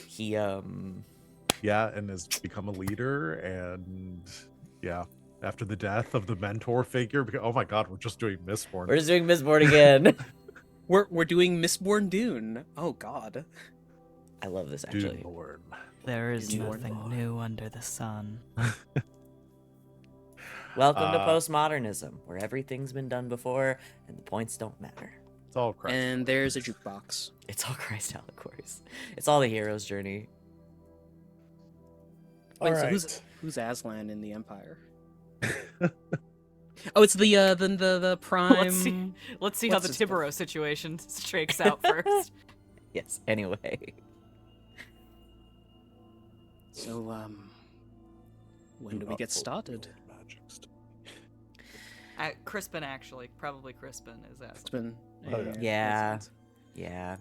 he Yeah, and has become a leader, and yeah, after the death of the mentor figure, oh my god, we're just doing Mistborn. We're just doing Mistborn again. We're doing Mistborn Dune. Oh god. I love this actually. Duneborn. There is Dune nothing Lord. new under the sun. Welcome to Uh, postmodernism, where everything's been done before and the points don't matter. It's all Christ. And there's a jukebox. It's all Christ allegories. It's all the hero's journey. Wait, so Alright. who's Aslan in the Empire? Oh, it's the prime. Let's see how What's the his name? Tibero situation shakes out first. Yes. Anyway, So when do we get started? Crispin, actually, probably Crispin is It's Aslan. been Oh, yeah. Yeah. makes sense. yeah.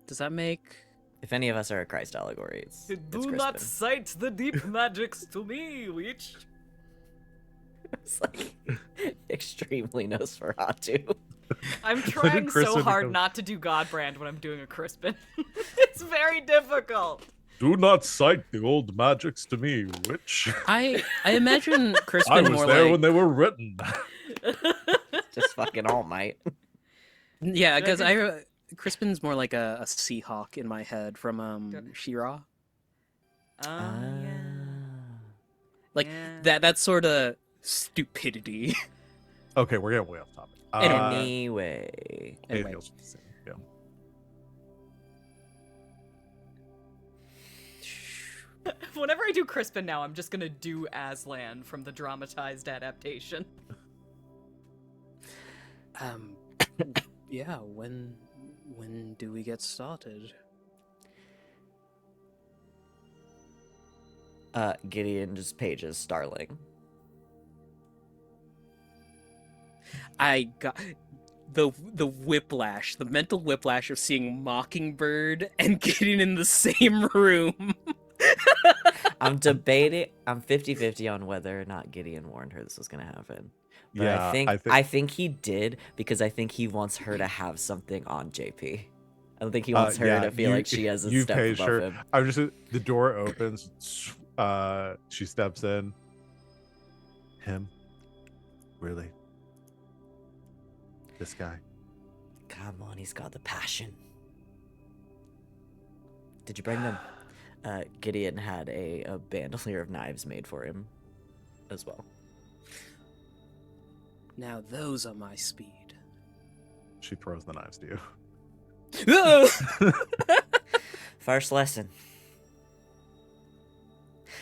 Does that make? If any of us are a Christ allegory, it's Do not Crispin. cite the deep magics to me, witch. It's like extremely Nosferatu. I'm trying so Crispin hard becomes- not to do Godbrand when I'm doing a Crispin. It's very difficult. Do not cite the old magics to me, witch. I imagine I Crispin was more there like when they were written. Just fucking All Might. yeah, because Crispin's more like a Seahawk in my head from She-Ra. Yeah. Like Yeah. that sort of stupidity. Okay, we're getting way off topic. Anyway. It Anyway. feels the same, yeah. Whenever I do Crispin now, I'm just gonna do Aslan from the dramatized adaptation. Yeah, when do we get started? Gideon just pages Starling. I got the whiplash, the mental whiplash of seeing Mockingbird and getting in the same room. I'm debating. I'm 50-50 on whether or not Gideon warned her this was gonna happen. But Yeah, I think he did because I think he wants her to have something on JP. I don't think he wants her yeah, to feel like she has a you step paged above her. him. I'm just the door opens. She steps in. Him? Really? This guy? Come on, he's got the passion. Did you bring them? Gideon had a bandolier of knives made for him as well. Now those are my speed. She throws the knives to you. First lesson.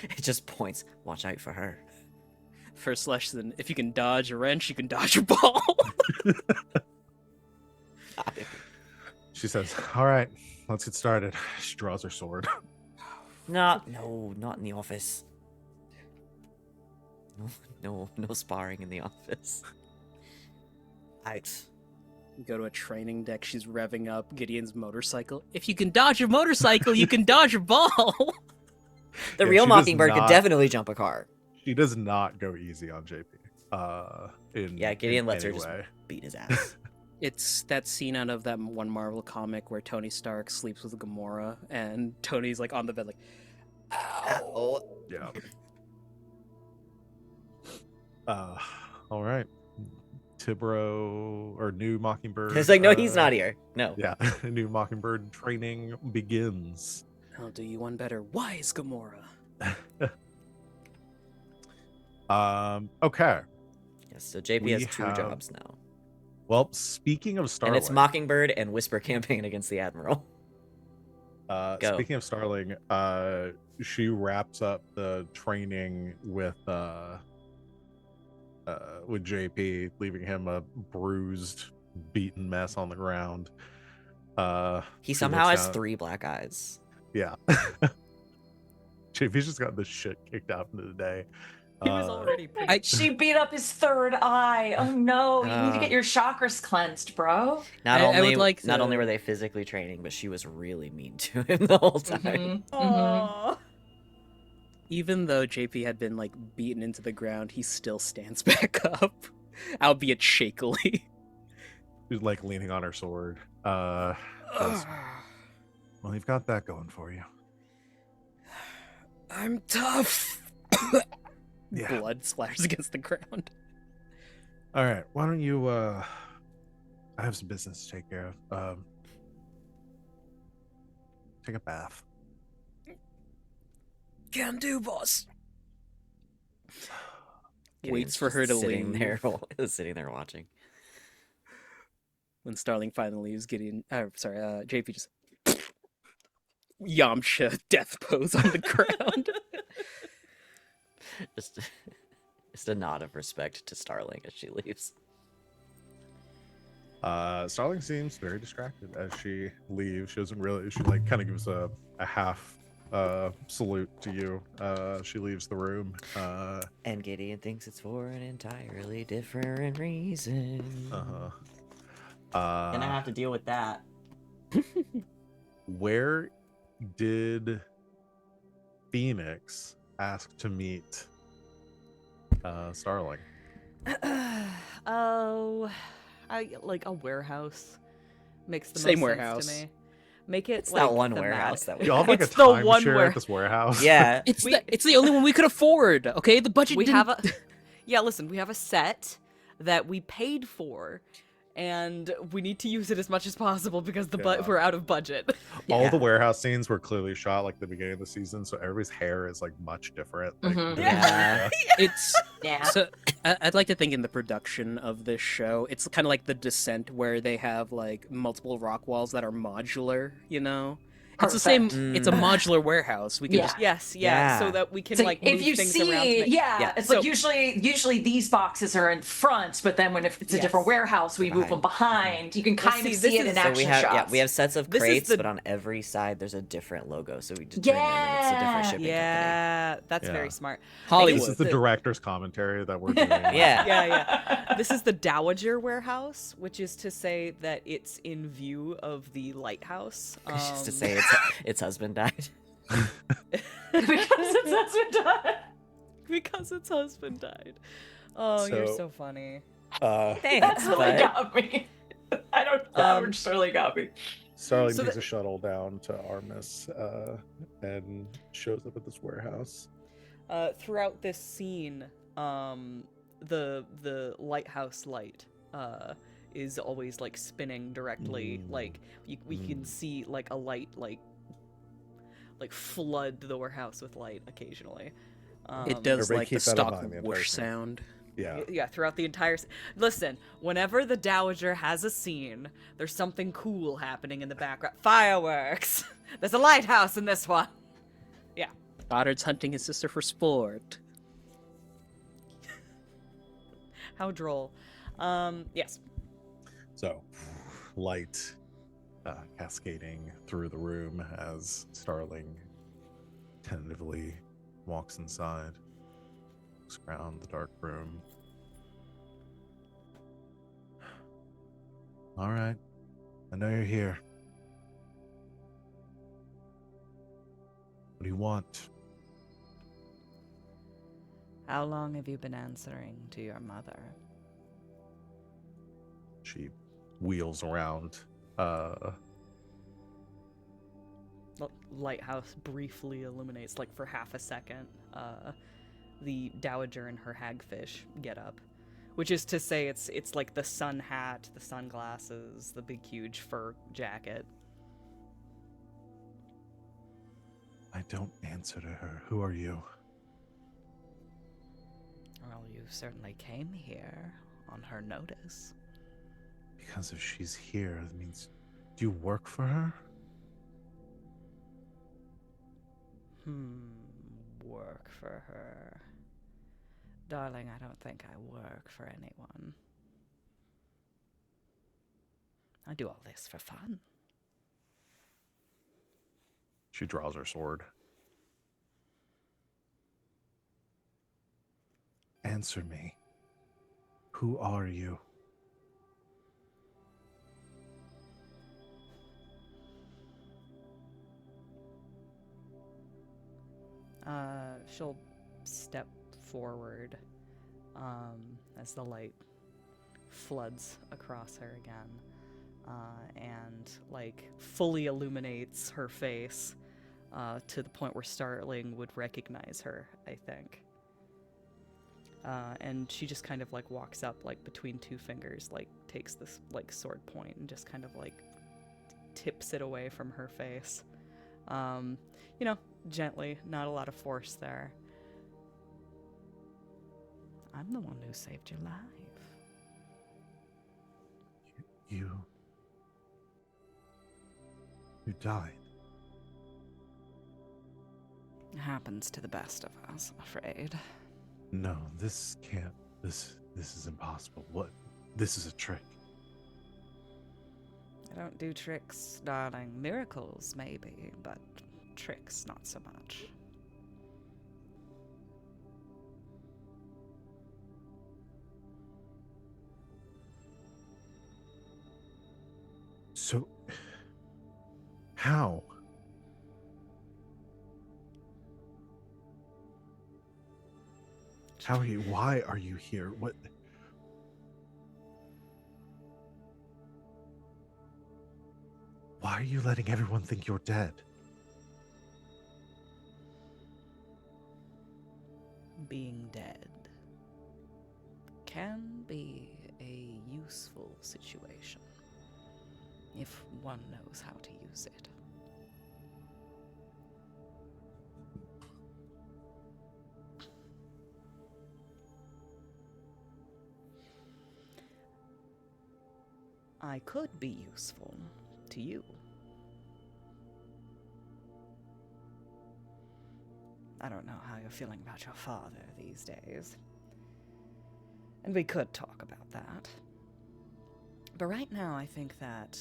It just points. Watch out for her. First lesson: if you can dodge a wrench, you can dodge a ball. She says, "All right, let's get started." She draws her sword. No, not in the office. No sparring in the office. Out. You go to a training deck. She's revving up Gideon's motorcycle. If you can dodge a motorcycle, you can dodge a ball. The Yeah, real she does Mockingbird could not- definitely jump a car. She does not go easy on JP. Gideon in lets her any just way. beat his ass. It's that scene out of that one Marvel comic where Tony Stark sleeps with Gamora, and Tony's like on the bed, like, Ow. Yeah. All right. Tibro or new Mockingbird. It's like, no, he's not here. No. Yeah, new Mockingbird training begins. I'll do you one better. Wise Gamora. Okay. Yes, so JP We has two have- jobs now. Well, speaking of Starling, And it's Mockingbird and Whisper campaign against the Admiral. Go. speaking of Starling, she wraps up the training with JP, leaving him a bruised, beaten mess on the ground. He she somehow looks has down- 3 black eyes. Yeah. JP's just got the shit kicked out into the day. He was already pretty. She beat up his third eye. Oh no, you need to Uh. get your chakras cleansed, bro. Not I only would like not to- only were they physically training, but she was really mean to him the whole time. Mhm, mhm. Aw. Even though JP had been like beaten into the ground, he still stands back up, albeit shakily. She's like leaning on her sword. Says, well, you've got that going for you. I'm tough. Yeah. Blood splashes against the ground. All right. Why don't you? I have some business to take care of. Take a bath. Can do, boss. Gideon's Waits for just her to sitting leave. there, sitting there watching. When Starling finally leaves, JP just Yamcha death pose on the ground. Just a nod of respect to Starling as she leaves. Starling seems very distracted as she leaves. She doesn't really. She like kind of gives a half salute to you. She leaves the room. And Gideon thinks it's for an entirely different reason. Gonna have to deal with that. Where did Phoenix ask to meet Starling? Oh, like a warehouse makes the Same most warehouse. sense to me. Make it It's like that one the warehouse Mad- that we Y'all have like It's a the one timeshare where- at this warehouse. Yeah. It's the only one we could afford. Okay, the budget. we didn't... have a yeah. Listen, we have a set that we paid for, and we need to use it as much as possible because Yeah. we're out of budget. All Yeah. the warehouse scenes were clearly shot like the beginning of the season, so everybody's hair is like much different. Like, Mhm. than Yeah. It's Yeah. so. I'd like to think in the production of this show, it's kind of like The Descent, where they have like multiple rock walls that are modular. You know, it's the same. Perfect. It's a Mm. modular warehouse. We can Yeah. just Yes, Yeah. so that we can So like if move you things see, around. To make... Yeah, it's so- like usually these boxes are in front, but then when if it's a different Yes. warehouse, we move them behind. You can Well, kind see, of this see it is- in So So action we have shots. we have sets of This is crates, the- but on every side there's a different logo, so we determine that it's a different Yeah. shipping Yeah, that's Yeah. very smart. Hollywood. This is the The- director's commentary that we're doing. company. Yeah. Yeah. This is the Dowager Warehouse, which is to say that it's in view of the lighthouse. Just to say its husband died. Because it's husband died. because its husband died. Oh, you're So- so funny. Thanks, That's really but got me. I don't. That one really got me. Starling So takes the- a shuttle down to Armis and shows up at this warehouse. Throughout this scene, the lighthouse light is always like spinning directly. Mm. Like we can Mm. see like a light like like flood the warehouse with light occasionally. It does Everybody like the keep that in stock mind the entire whoosh time. sound. Yeah. Yeah, throughout the entire. Listen, whenever the Dowager has a scene, there's something cool happening in the background. Fireworks. There's a lighthouse in this one. Yeah. Goddard's hunting his sister for sport. How droll. Yes. So, light cascading through the room as Starling tentatively walks inside, looks around the dark room. All right, I know you're here. What do you want? How long have you been answering to your mother? She wheels around. The lighthouse briefly illuminates, like for half a second. The Dowager and her hagfish get up, which is to say, it's like the sun hat, the sunglasses, the big huge fur jacket. I don't answer to her. Who are you? Well, you certainly came here on her notice. Because if she's here, that means, do you work for her? Work for her. Darling, I don't think I work for anyone. I do all this for fun. She draws her sword. Answer me. Who are you? She'll step forward as the light floods across her again and like fully illuminates her face to the point where Starling would recognize her, I think. And she just kind of like walks up like between two fingers, like takes this like sword point and just kind of like tips it away from her face. You know, gently, not a lot of force there. I'm the one who saved your life. You died. It happens to the best of us, I'm afraid. No, this can't. This is impossible. What? This is a trick. I don't do tricks, darling. Miracles, maybe, but tricks, not so much. So, how? How are you? Why are you here? What? Why are you letting everyone think you're dead? Being dead can be a useful situation if one knows how to use it. I could be useful to you. I don't know how you're feeling about your father these days. And we could talk about that. But right now, I think that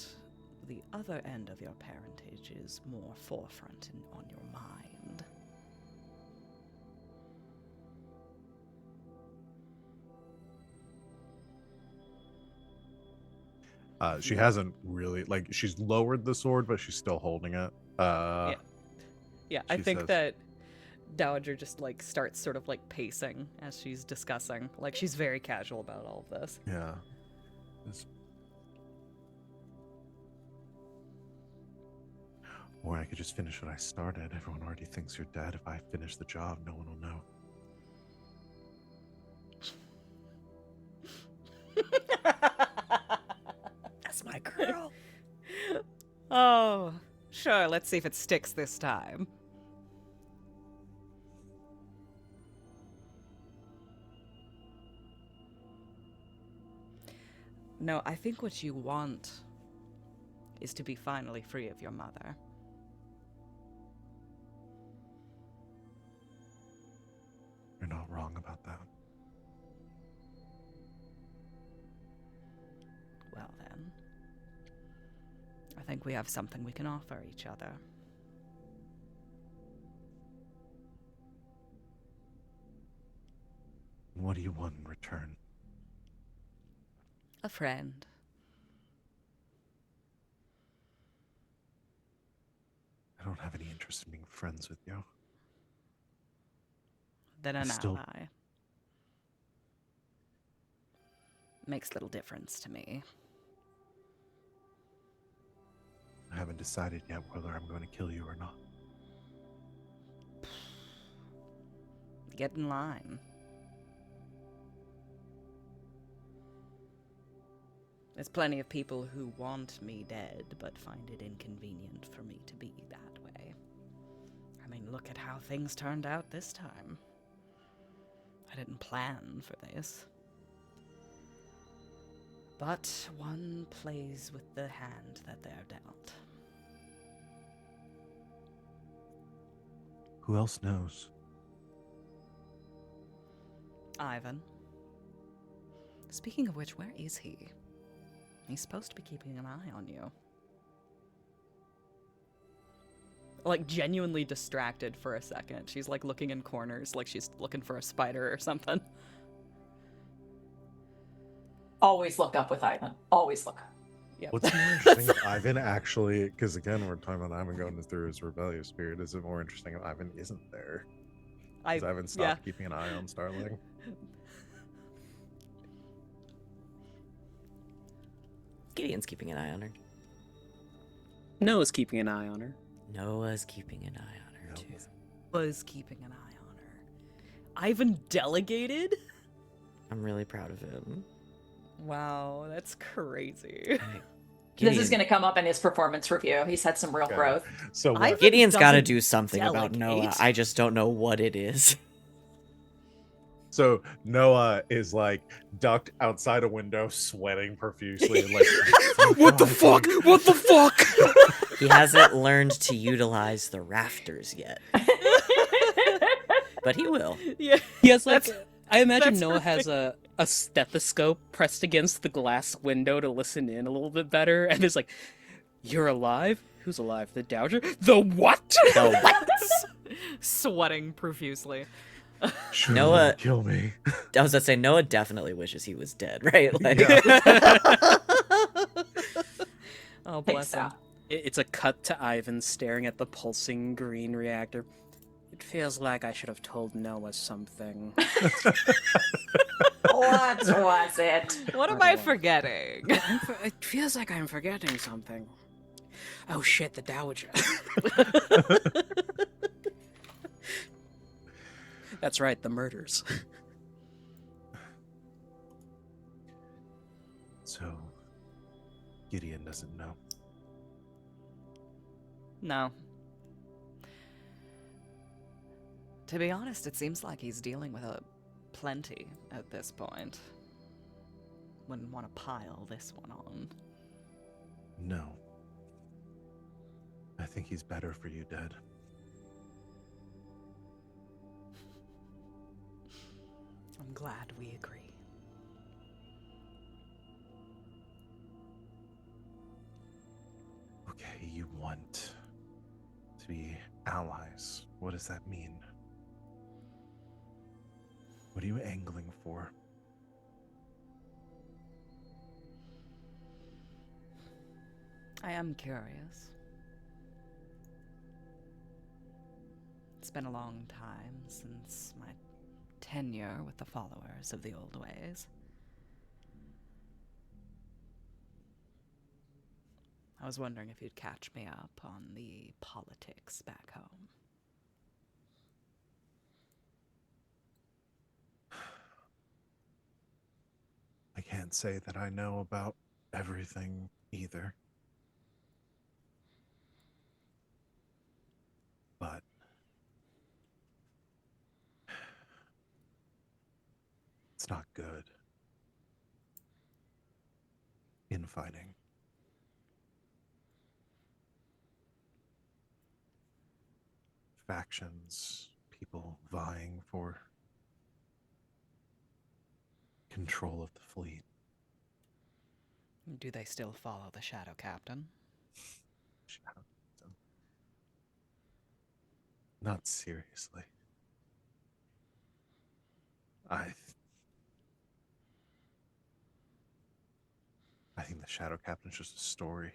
the other end of your parentage is more forefront on your mind. She hasn't really, like, she's lowered the sword, but she's still holding it. Yeah, I she think says- that Dowager just like starts sort of like pacing as she's discussing. Like she's very casual about all of this. Yeah. Or I could just finish what I started. Everyone already thinks you're dead. If I finish the job, no one will know. That's my girl. Oh, sure. Let's see if it sticks this time. No, I think what you want is to be finally free of your mother. You're not wrong about that. Well then, I think we have something we can offer each other. What do you want in return? A friend. I don't have any interest in being friends with you. Then an Still- ally. Makes little difference to me. I haven't decided yet whether I'm going to kill you or not. Get in line. There's plenty of people who want me dead, but find it inconvenient for me to be that way. I mean, look at how things turned out this time. I didn't plan for this. But one plays with the hand that they're dealt. Who else knows? Ivan. Speaking of which, where is he? He's supposed to be keeping an eye on you. Like, genuinely distracted for a second. She's, like, looking in corners like she's looking for a spider or something. Always look up with Ivan. Always look up. Yep. What's more interesting if Ivan actually, because again, we're talking about Ivan going through his rebellious period. Is it more interesting if Ivan isn't there? Because Ivan stopped keeping an eye on Starling. Gideon's keeping an eye on her. Noah's keeping an eye on her. Noah's keeping an eye on her, too. Was keeping an eye on her. Ivan delegated? I'm really proud of him. Wow, that's crazy. This Gideon- is going to come up in his performance review. He's had some real Okay. growth. So what? Ivan Gideon's got to doesn't do something about Noah. delegate. I just don't know what it is. So Noah is like ducked outside a window, sweating profusely, and like, What the fuck? What the fuck? He hasn't learned to utilize the rafters yet, but he will. Yeah. He has like, That's- I imagine that's Noah has a stethoscope pressed against the glass window to listen in a little bit better, and is like, "You're alive? Who's alive? The Dowager? The what?" The what? Sweating profusely. Sure, Noah- kill me. I was gonna say Noah definitely wishes he was dead, right? Like, Oh, Think bless so. him. It's a cut to Ivan staring at the pulsing green reactor. It feels like I should have told Noah something. What was it? What am I forgetting? It feels like I'm forgetting something. Oh shit, the Dowager. That's right, the murders. So Gideon doesn't know. No. To be honest, it seems like he's dealing with a plenty at this point. Wouldn't want to pile this one on. No. I think he's better for you dead. I'm glad we agree. Okay, you want to be allies. What does that mean? What are you angling for? I am curious. It's been a long time since my tenure with the followers of the old ways. I was wondering if you'd catch me up on the politics back home. I can't say that I know about everything either. But it's not good. Infighting. Factions, people vying for control of the fleet. Do they still follow the Shadow Captain? Shadow Captain. Not seriously. I think the Shadow Captain's just a story.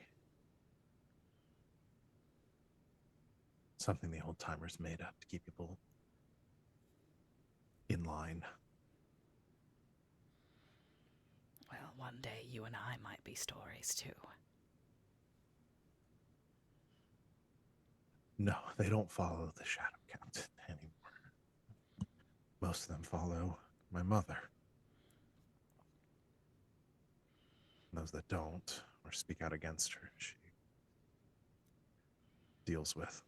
Something the old timers made up to keep people in line. Well, one day you and I might be stories too. No, they don't follow the Shadow Captain anymore. Most of them follow my mother. And those that don't, or speak out against her, she deals with.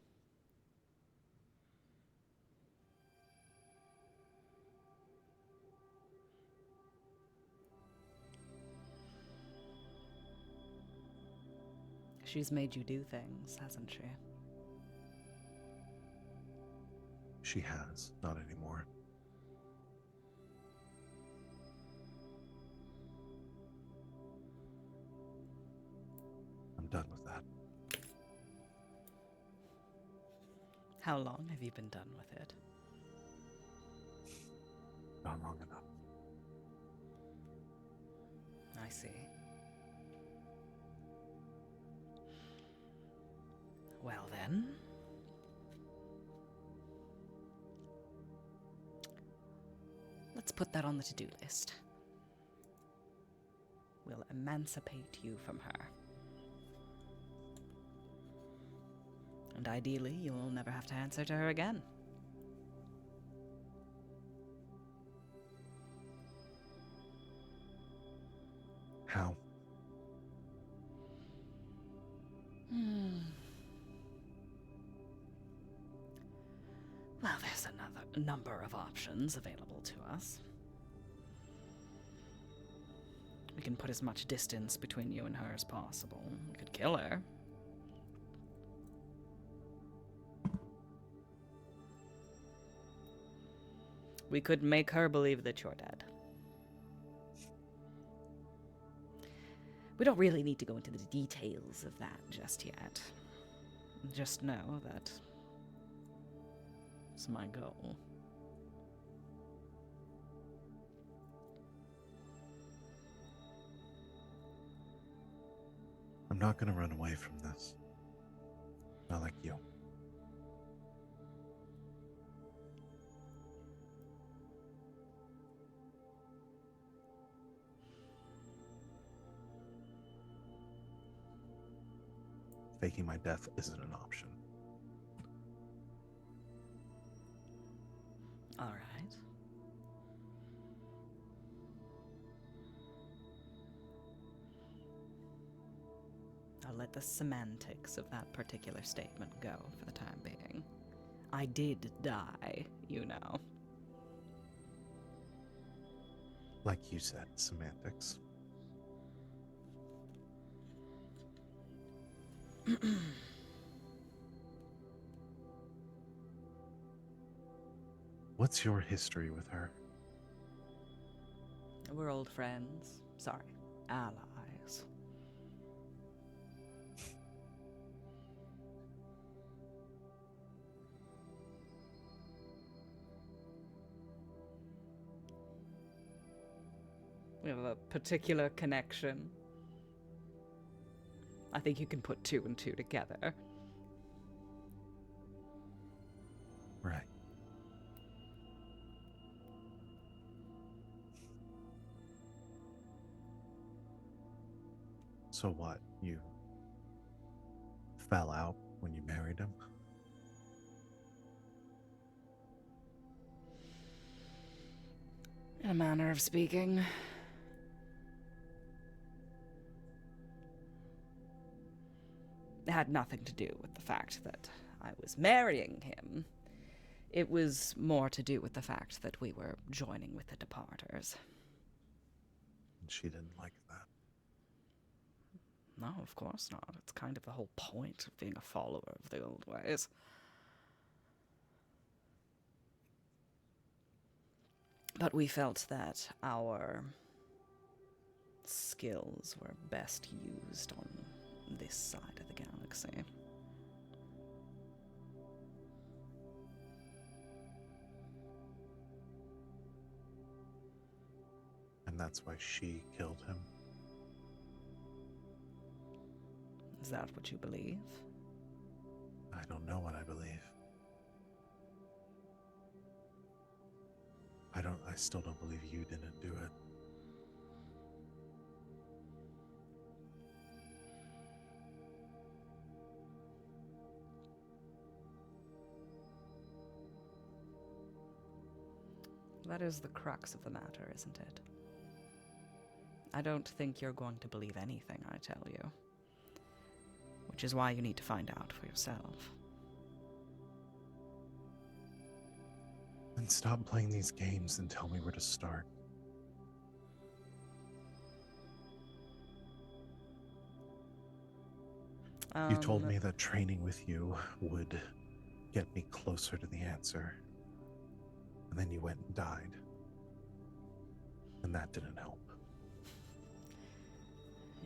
She's made you do things, hasn't she? She has, not anymore. I'm done with that. How long have you been done with it? Not long enough. I see. Well then. Let's put that on the to-do list. We'll emancipate you from her. And ideally, you'll never have to answer to her again. How? Well, there's a number of options available to us. We can put as much distance between you and her as possible. We could kill her. We could make her believe that you're dead. We don't really need to go into the details of that just yet. Just know that it's my goal. I'm not going to run away from this. Not like you. Faking my death isn't an option. All right. I'll let the semantics of that particular statement go for the time being. I did die, you know. Like you said, semantics. What's your history with her? We're old friends. Sorry, allies. We have a particular connection. I think you can put two and two together. Right. So what? You fell out when you married him? In a manner of speaking. It had nothing to do with the fact that I was marrying him. It was more to do with the fact that we were joining with the Departers. And she didn't like that. No, of course not. It's kind of the whole point of being a follower of the old ways. But we felt that our skills were best used on this side of the galaxy. And that's why she killed him. Is that what you believe? I don't know what I believe. I still don't believe you didn't do it. That is the crux of the matter, isn't it? I don't think you're going to believe anything I tell you. Which is why you need to find out for yourself. Then stop playing these games and tell me where to start. You told me that training with you would get me closer to the answer. And then you went and died. And that didn't help.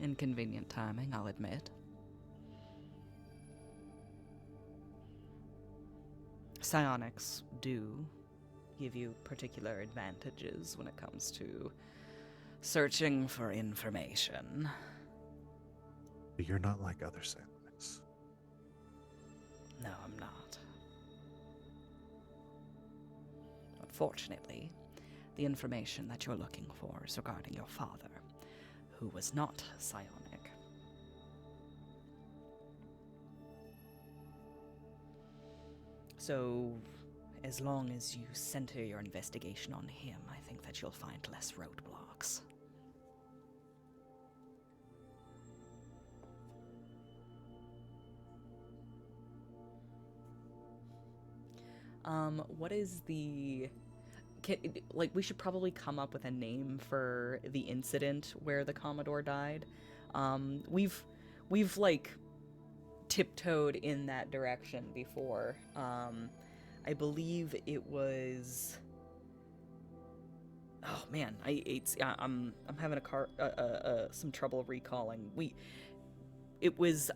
Inconvenient timing, I'll admit. Psionics do give you particular advantages when it comes to searching for information. But you're not like other psionics. No, I'm not. Unfortunately, the information that you're looking for is regarding your father, who was not psionic. So, as long as you center your investigation on him, I think that you'll find less roadblocks. What is the... we should probably come up with a name for the incident where the Commodore died. We've tiptoed in that direction before. I believe it was... Oh man, I'm having some trouble recalling. It was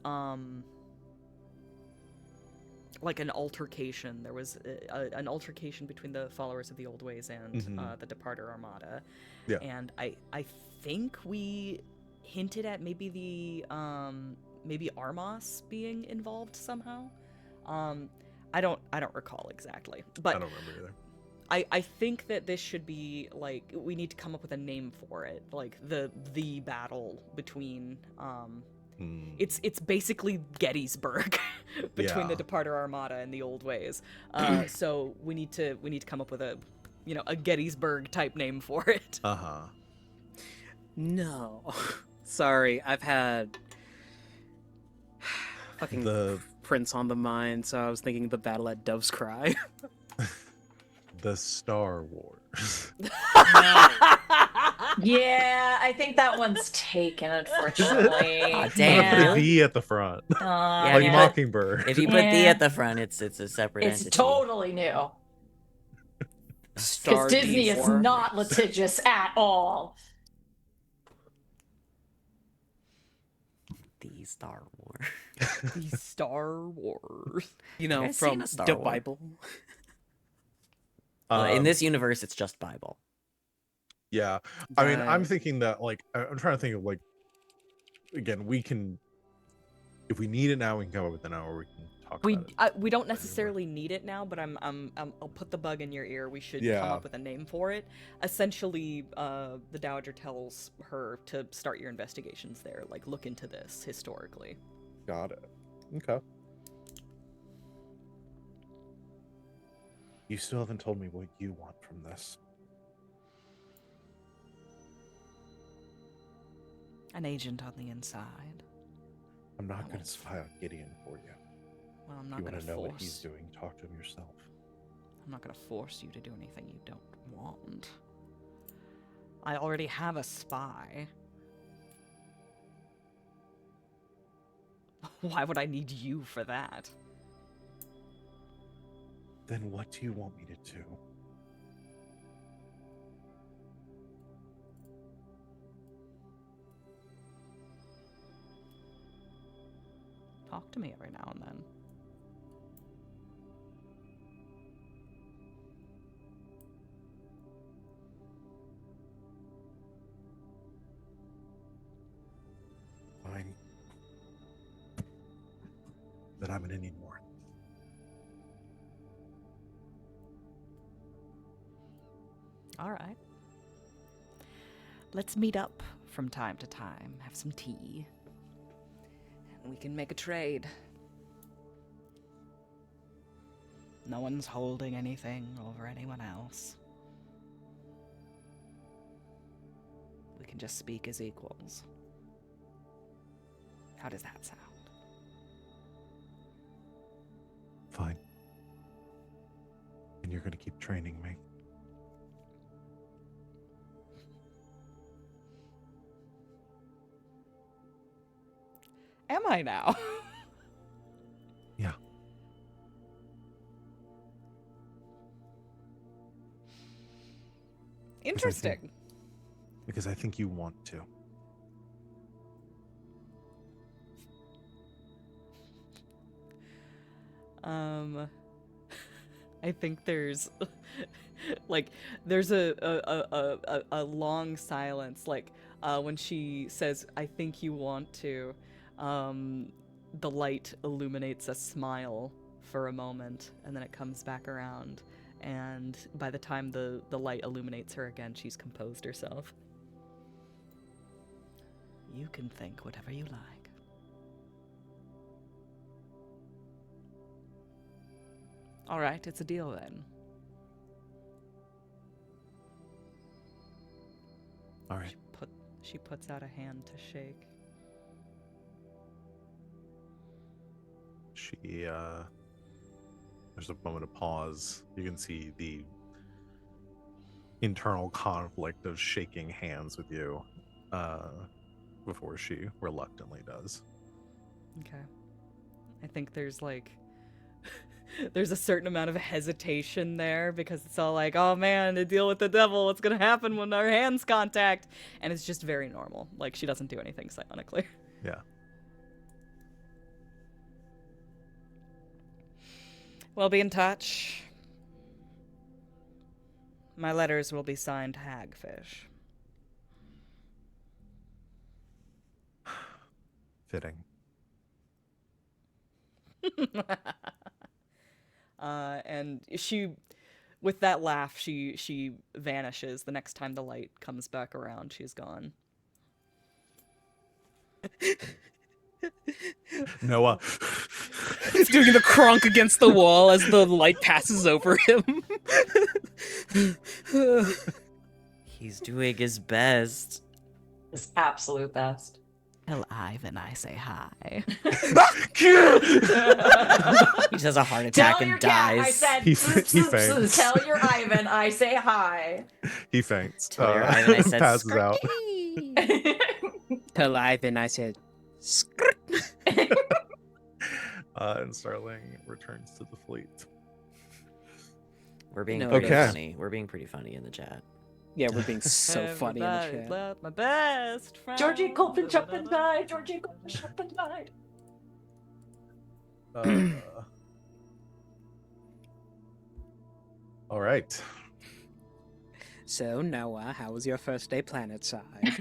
like an altercation. There was an altercation between the followers of the old ways and the Departer Armada. Yeah. And I think we hinted at maybe Armos being involved somehow. I don't recall exactly, but I don't remember either. I think that this should be we need to come up with a name for it, like the battle between It's basically Gettysburg between the Departer Armada and the old ways. So we need to come up with a Gettysburg type name for it. No. Sorry, I've had fucking Prince on the mind, so I was thinking the battle at Dove's Cry. The Star Wars. Yeah, I think that one's taken, unfortunately. Aw, Put damn. a D at the front. Yeah, Like if you Mockingbird. If you put the at the front, it's a separate It's entity. totally new. Because Star Disney is D4. not litigious at all. The Star Wars. The Star Wars. You know, guys from seen a Star the Wars? Bible. In this universe, it's just Bible. Yeah. I mean, I'm Right. thinking that, I'm trying to think of, again, we can, if we need it now, we can come up with an hour, we can talk about it. We don't necessarily need it now, but I'll put the bug in your ear. We should come up with a name for it. Essentially, the Dowager tells her to start your investigations there. Look into this historically. Got it. Okay. You still haven't told me what you want from this. An agent on the inside. I'm not going to spy on Gideon for you. Well, I'm If not you going want to to know what he's force. doing, talk to him yourself. I'm not going to force you to do anything you don't want. I already have a spy. Why would I need you for that? Then what do you want me to do? Talk to me every now and then. Fine. But I'm gonna need more. All right. Let's meet up from time to time, have some tea, and we can make a trade. No one's holding anything over anyone else. We can just speak as equals. How does that sound? Fine. And you're gonna keep training me. Am I now? Yeah. Interesting. Because I think you want to. I think there's like there's a long silence, like when she says I think you want to, the light illuminates a smile for a moment and then it comes back around, and by the time the light illuminates her again, she's composed herself. You can think whatever you like. All right, it's a deal then. All right. She puts out a hand to shake. There's a moment of pause. You can see the internal conflict of shaking hands with you before she reluctantly does. Okay. I think there's like there's a certain amount of hesitation there because it's all like, oh man, to deal with the devil, what's gonna happen when our hands contact? And it's just very normal. Like, she doesn't do anything psionically. Yeah. We'll be in touch. My letters will be signed Hagfish. Fitting. And she, with that laugh, she vanishes. The next time the light comes back around, she's gone. Noah. He's doing the cronk against the wall as the light passes over him. He's doing his best. His absolute best. Tell Ivan I say hi. He just has a heart attack Tell your and cat I dies. said He "Zzz, zzz, faints. zzz." Tell your Ivan I say hi. He faints. Tell your Ivan I said passes out. Tell Ivan I said, "Skirt." And Starling returns to the fleet. We're being No, pretty Okay. funny. We're being pretty funny in the chat. Yeah, we're being so funny in the Everybody chat. left my best friend. Georgie Colpin up and died. Georgie Colpin up and died. All right. So, Noah, how was your first day planetside?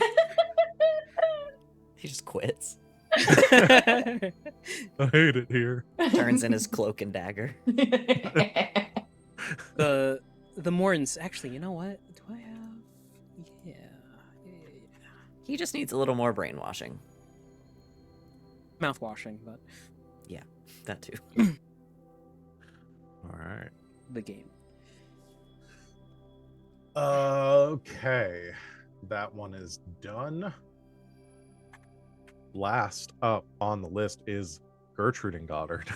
He just quits. I hate it here. Turns in his cloak and dagger. the Morns, actually, you know what? Do I have? Yeah. He just needs a little more brainwashing. Mouth washing, but That too. All right. the game. Okay. That one is done. Last up on the list is Gertrude and Goddard.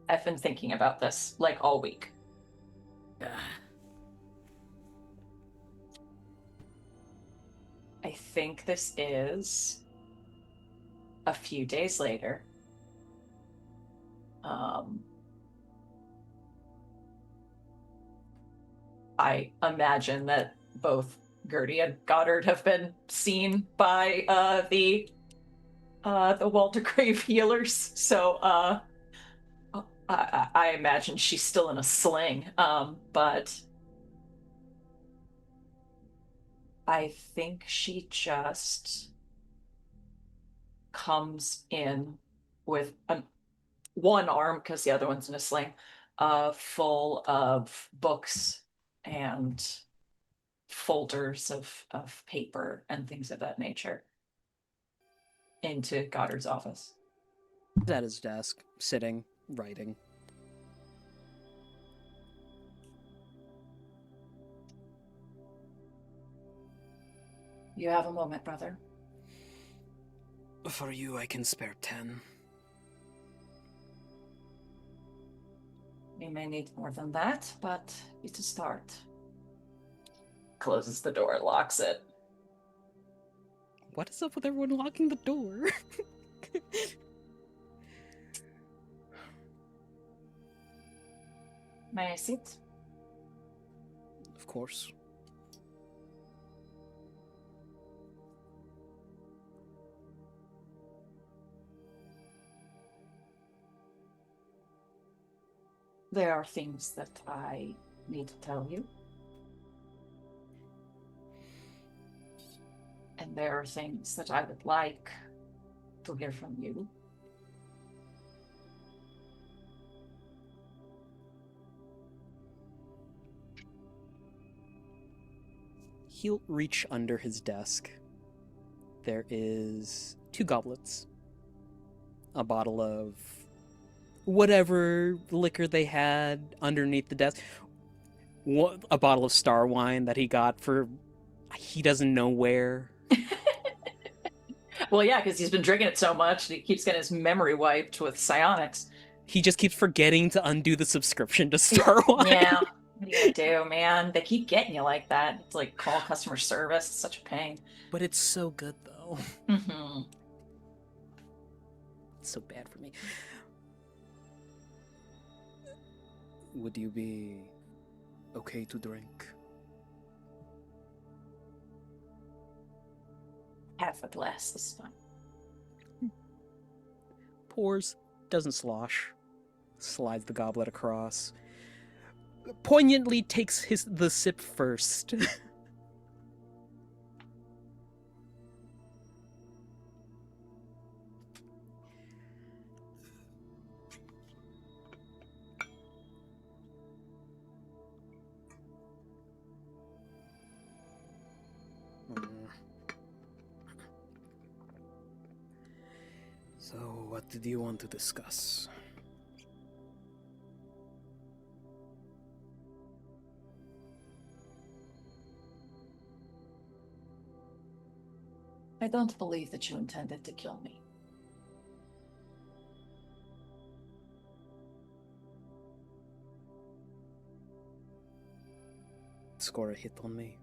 I've been thinking about this like all week. think this is a few days later. I imagine that both Gertie and Goddard have been seen by the Walter Grave healers, so I imagine she's still in a sling. But I think she just comes in with one arm, because the other one's in a sling, full of books and folders of paper and things of that nature into Goddard's office. He's at his desk, sitting, writing. You have a moment, brother. For you, I can spare 10. We may need more than that, but it's a start. Closes the door, locks it. What is up with everyone locking the door? May I sit? Of course. There are things that I need to tell you. And there are things that I would like to hear from you. He'll reach under his desk. There is 2 goblets, a bottle of whatever liquor they had underneath the desk, a bottle of star wine that he got for he doesn't know where. Well, yeah, because he's been drinking it so much, he keeps getting his memory wiped with psionics. He just keeps forgetting to undo the subscription to Star Wine. Yeah, what are you gonna do, man? They keep getting you like that. It's like call customer service. It's such a pain. But it's so good, though. Mm-hmm. It's so bad for me. Would you be okay to drink? Half a glass this time. Pours, doesn't slosh, slides the goblet across, poignantly takes the sip first. So, what did you want to discuss? I don't believe that you intended to kill me. Score a hit on me.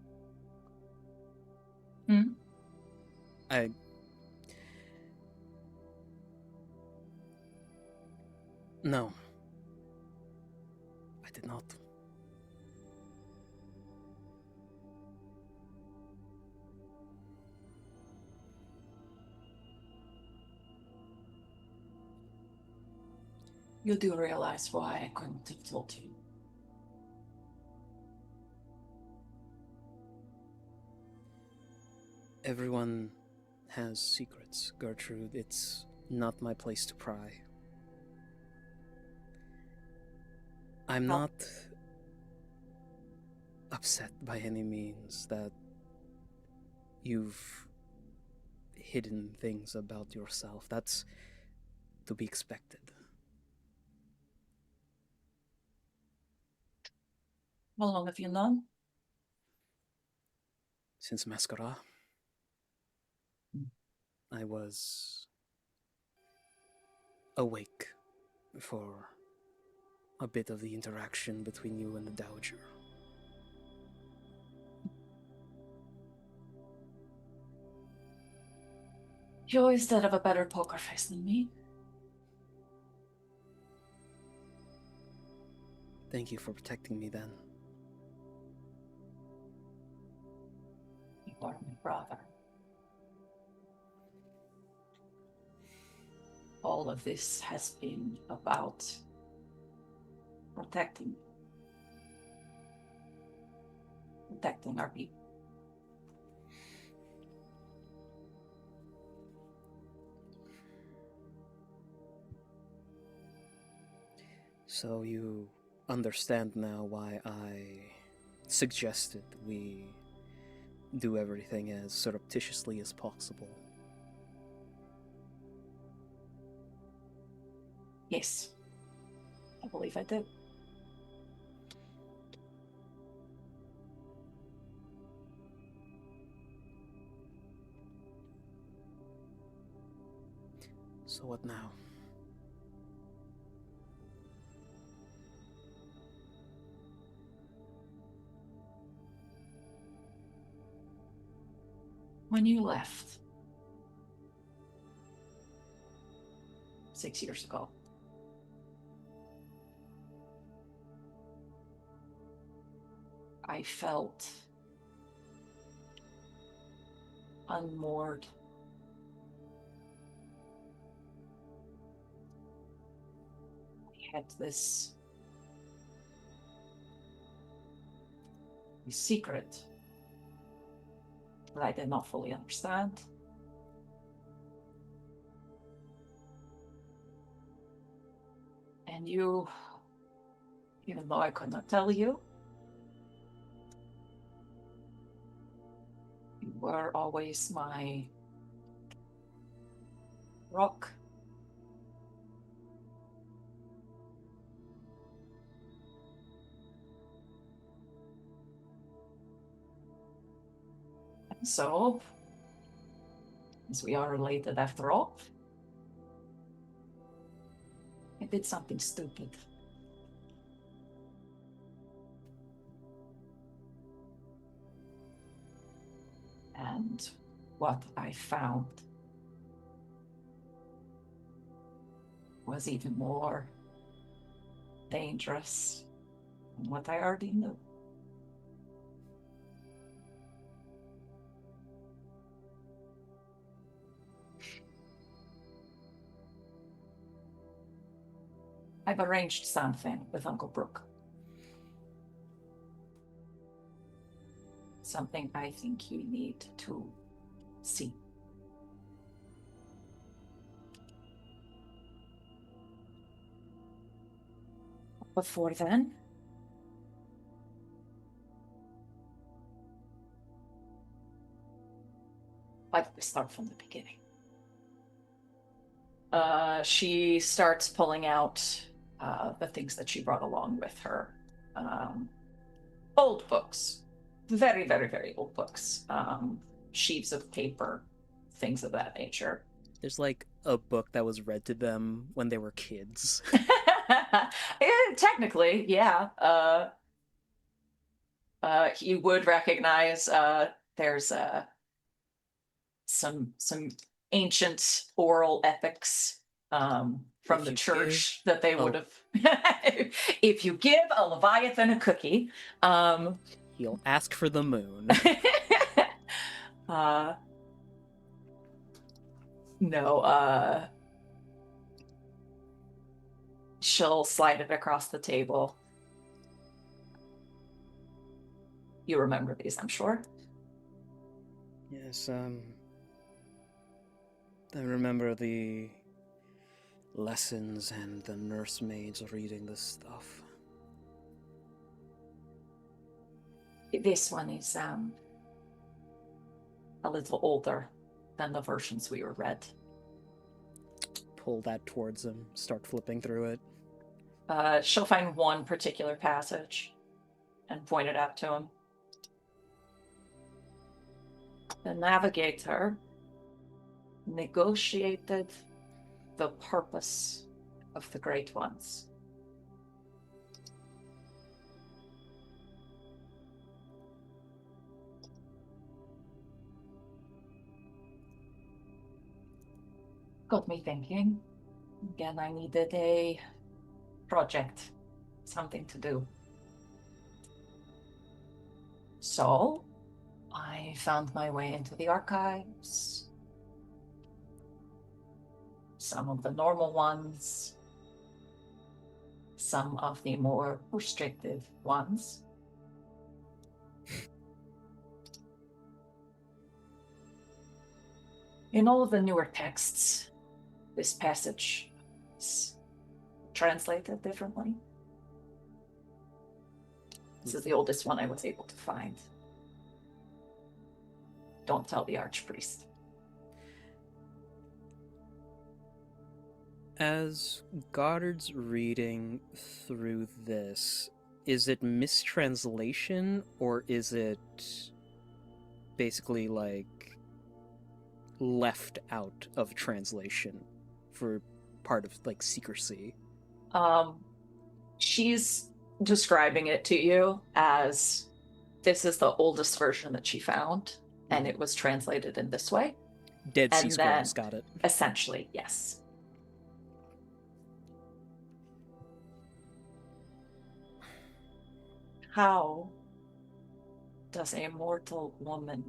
Hmm? No. I did not. You do realize why I couldn't have told you. Everyone has secrets, Gertrude. It's not my place to pry. I'm not upset by any means that you've hidden things about yourself. That's to be expected. How long have you known? Since Mascara, I was awake for a bit of the interaction between you and the Dowager. You always did have a better poker face than me. Thank you for protecting me then. You are my brother. All of this has been about protecting our people. So you understand now why I suggested we do everything as surreptitiously as possible. Yes, I believe I do. So what now? When you left 6 years ago, I felt unmoored. I had this secret that I did not fully understand. And you, even though I could not tell you, you were always my rock. And so, as we are related after all, I did something stupid. And what I found was even more dangerous than what I already knew. I've arranged something with Uncle Brooke. Something I think you need to see. Before then, why don't we start from the beginning? She starts pulling out the things that she brought along with her. Old books. Very, very, very old books. Sheets of paper, things of that nature. There's like a book that was read to them when they were kids. Technically, yeah. You would recognize there's some ancient oral epics from If the you church give- that they would oh. have. If you give a Leviathan a cookie, He'll ask for the moon. no, she'll slide it across the table. You remember these, I'm sure. Yes, I remember the lessons and the nursemaids reading this stuff. This one is a little older than the versions we were read. Pull that towards him, start flipping through it. She'll find one particular passage and point it out to him. The navigator negotiated the purpose of the Great Ones. Got me thinking. Again, I needed a project, something to do. So, I found my way into the archives. Some of the normal ones, some of the more restrictive ones. In all of the newer texts, this passage is translated differently. This is the oldest one I was able to find. Don't tell the archpriest. As Goddard's reading through this, is it mistranslation or is it basically like left out of translation for part of like secrecy? She's describing it to you as this is the oldest version that she found, and it was translated in this way. Dead Sea And Scrolls, then, got it. essentially, yes. How does a mortal woman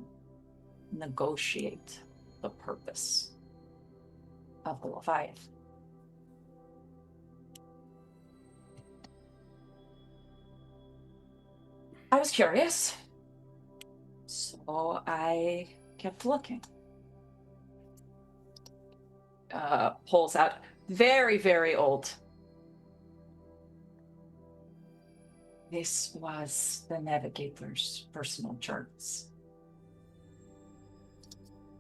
negotiate the purpose of the Leviathan? I was curious, so I kept looking. Pulls out very, very old. This was the navigator's personal journals.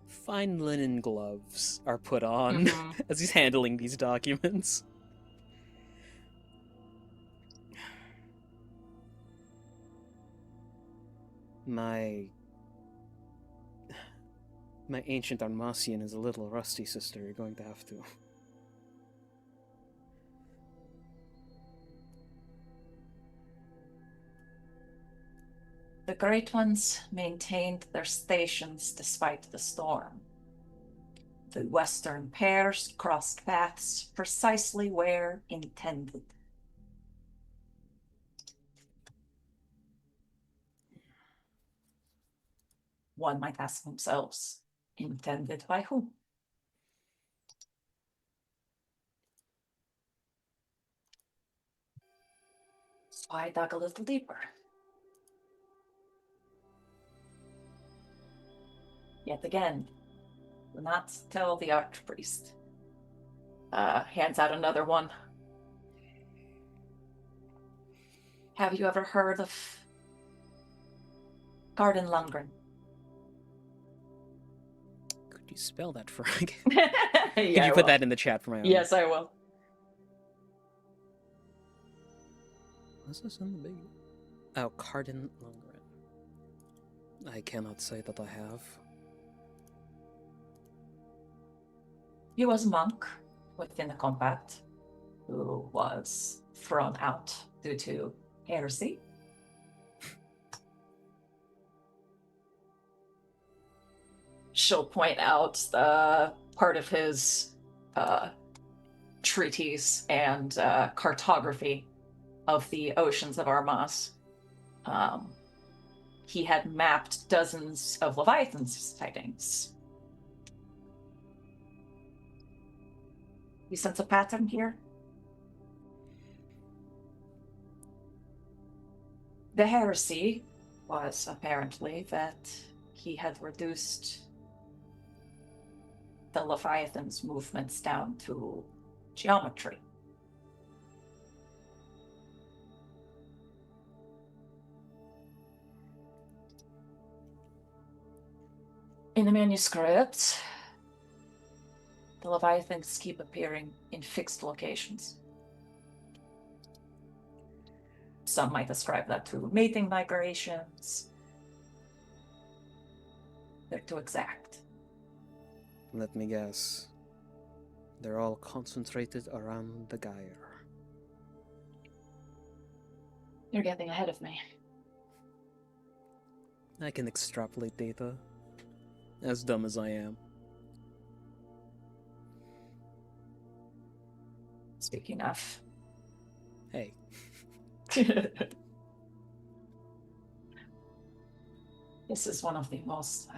Fine linen gloves are put on as he's handling these documents. My ancient Armasian is a little rusty, sister. You're going to have to. The Great Ones maintained their stations despite the storm. The Western pairs crossed paths precisely where intended. One might ask themselves, intended by whom? So I dug a little deeper. Yet again, do not tell the archpriest. Hands out another one. Have you ever heard of Garden Lundgren? Could you spell that for me? Yeah, Could you put that in the chat for my own? Yes, I will. What's this in the big? Oh, Cardin Lundgren. I cannot say that I have. He was a monk within the combat who was thrown out due to heresy. She'll point out the part of his treatise and cartography of the oceans of Armas. He had mapped dozens of Leviathan sightings. You sense a pattern here? The heresy was apparently that he had reduced the Leviathan's movements down to geometry. In the manuscript, the Leviathans keep appearing in fixed locations. Some might ascribe that to mating migrations. They're too exact. Let me guess. They're all concentrated around the gyre. You're getting ahead of me. I can extrapolate data. As dumb as I am. speak enough. Hey, This is one of the most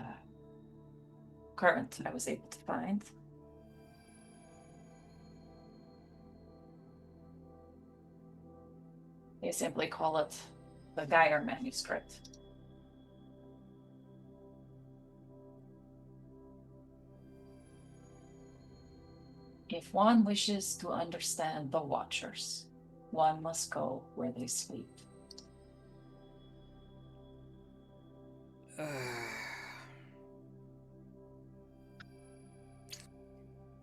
current I was able to find. They simply call it the Geyer manuscript. If one wishes to understand the Watchers, one must go where they sleep.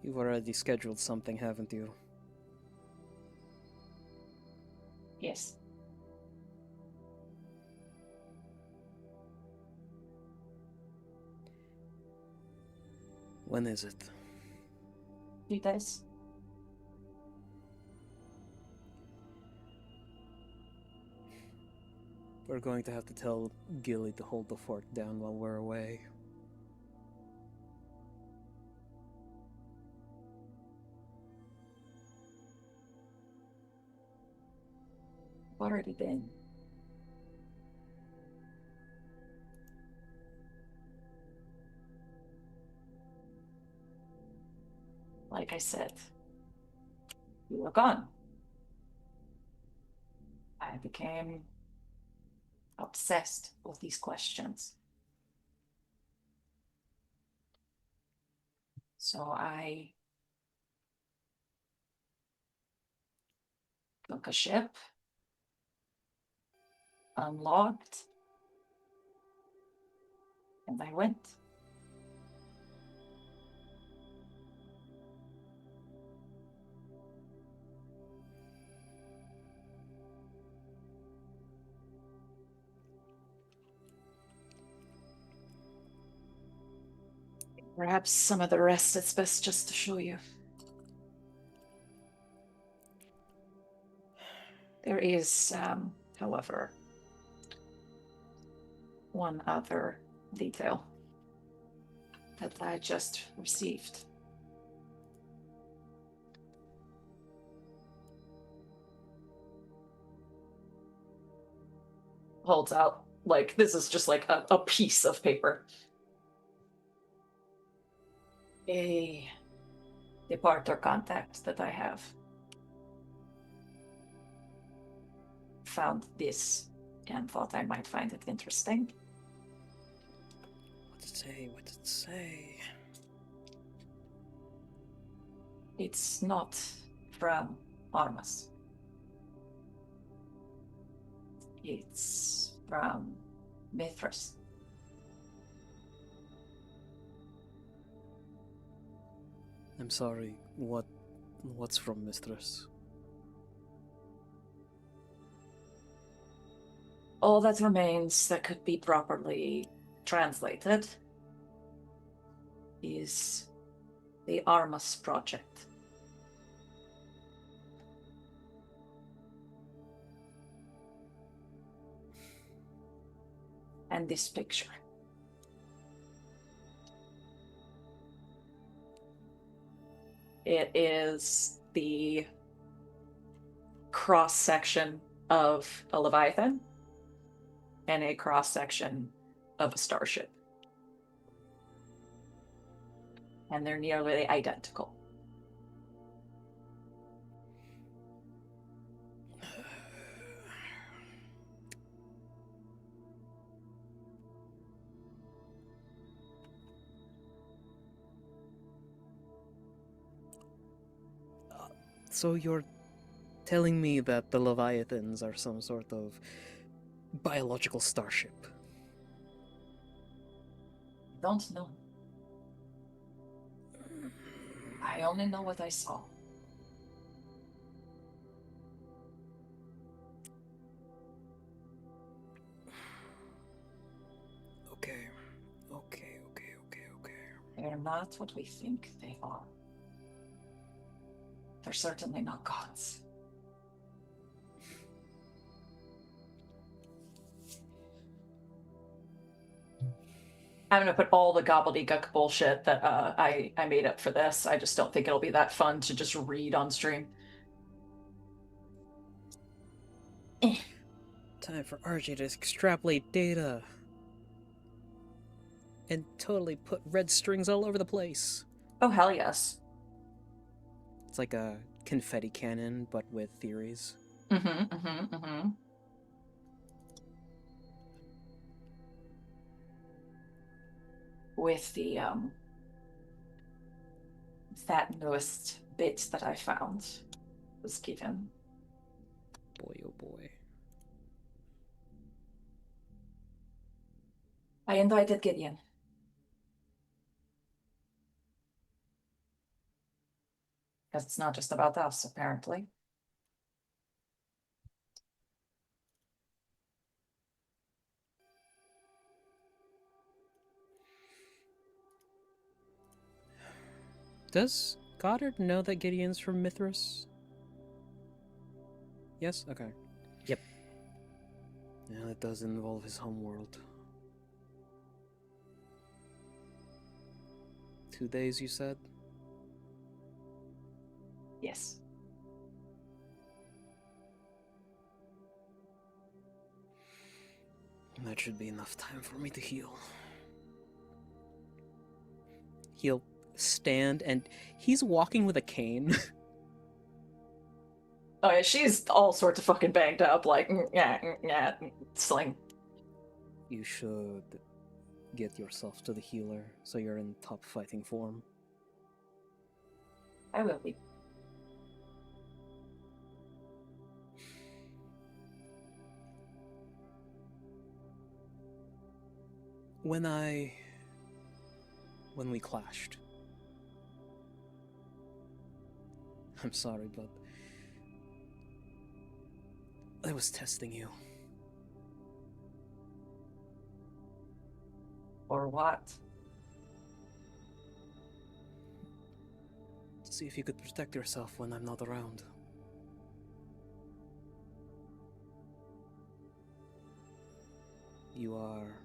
you've already scheduled something, haven't you? Yes. When is it? 3 days. We're going to have to tell Gilly to hold the fort down while we're away. I've already been. Like I said, you were gone. I became obsessed with these questions. So I took a ship, unlocked, and I went. Perhaps some of the rest it's best just to show you. There is, however, one other detail that I just received. Holds out, like, this is just like a piece of paper. A departure contact that I have found this and thought I might find it interesting. What did it say? What did it say? It's not from Armas. It's from Mithras. I'm sorry. What's from Mistress? All that remains that could be properly translated is the Armas project. And this picture. It is the cross section of a Leviathan and a cross section of a starship. And they're nearly identical. So you're telling me that the Leviathans are some sort of biological starship? Don't know. I only know what I saw. Okay. They're not what we think they are. They're certainly not gods. I'm gonna put all the gobbledygook bullshit that I made up for this. I just don't think it'll be that fun to just read on stream. Time for RJ to extrapolate data. And totally put red strings all over the place. Oh, hell yes. It's like a confetti cannon, but with theories. With the that newest bit that I found was given. Boy, oh boy. I invited Gideon. Because it's not just about us, apparently. Does Goddard know that Gideon's from Mithras? Yes? Okay. Yep. Yeah, that does involve his homeworld. 2 days, you said? Yes. That should be enough time for me to heal. He'll stand and he's walking with a cane. Oh yeah, she's all sorts of fucking banged up, like sling. You should get yourself to the healer so you're in top fighting form. I will be. When we clashed, I'm sorry, but I was testing you. Or what? To see if you could protect yourself when I'm not around. You are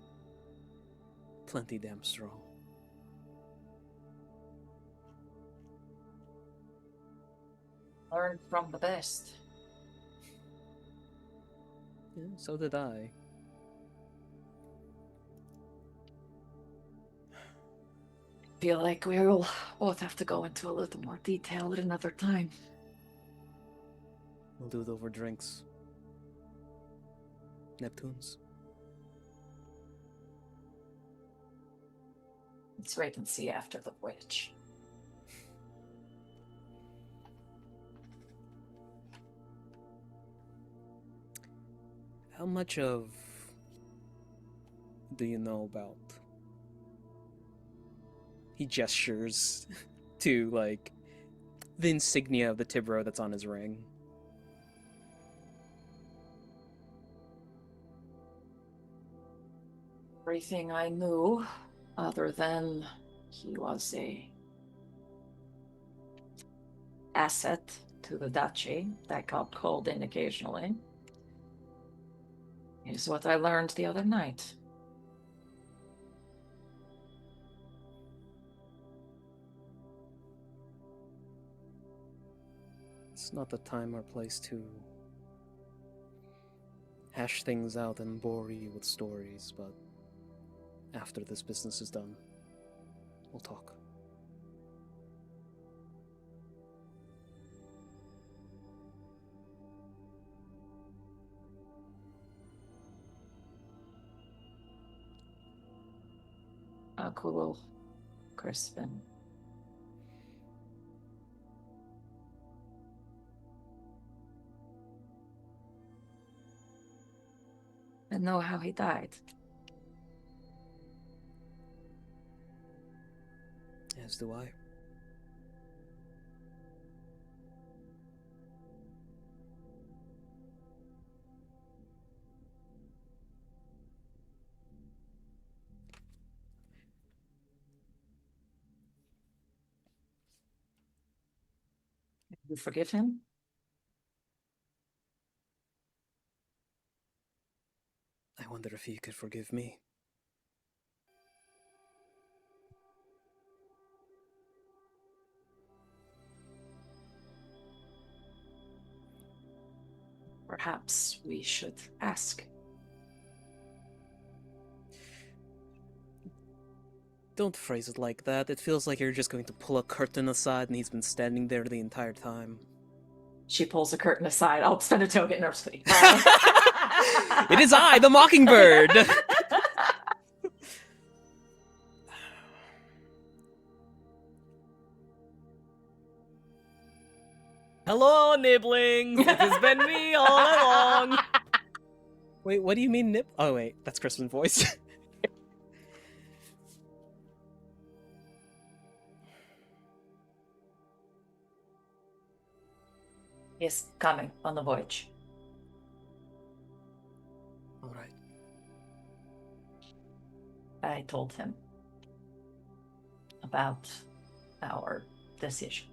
plenty damn strong. Learn from the best. Yeah, so did I. Feel like we'll both have to go into a little more detail at another time. We'll do it over drinks. Neptunes. Let's wait and see after the voyage. How much of do you know about? He gestures to, like, the insignia of the Tibro that's on his ring. Everything I knew, other than he was a asset to the duchy that got called in occasionally, is what I learned the other night. It's not the time or place to hash things out and bore you with stories, but after this business is done, we'll talk. Cool, Crispin. I know how he died. As do I. You forgive him? I wonder if he could forgive me. Perhaps we should ask. Don't phrase it like that. It feels like you're just going to pull a curtain aside and he's been standing there the entire time. She pulls the curtain aside. I'll spend a token nervously. It is I, the Mockingbird! Hello, nibblings! It has been me all along! Wait, what do you mean nip? Oh wait, that's Crispin's voice. He's coming on the voyage. Alright. I told him about our decision.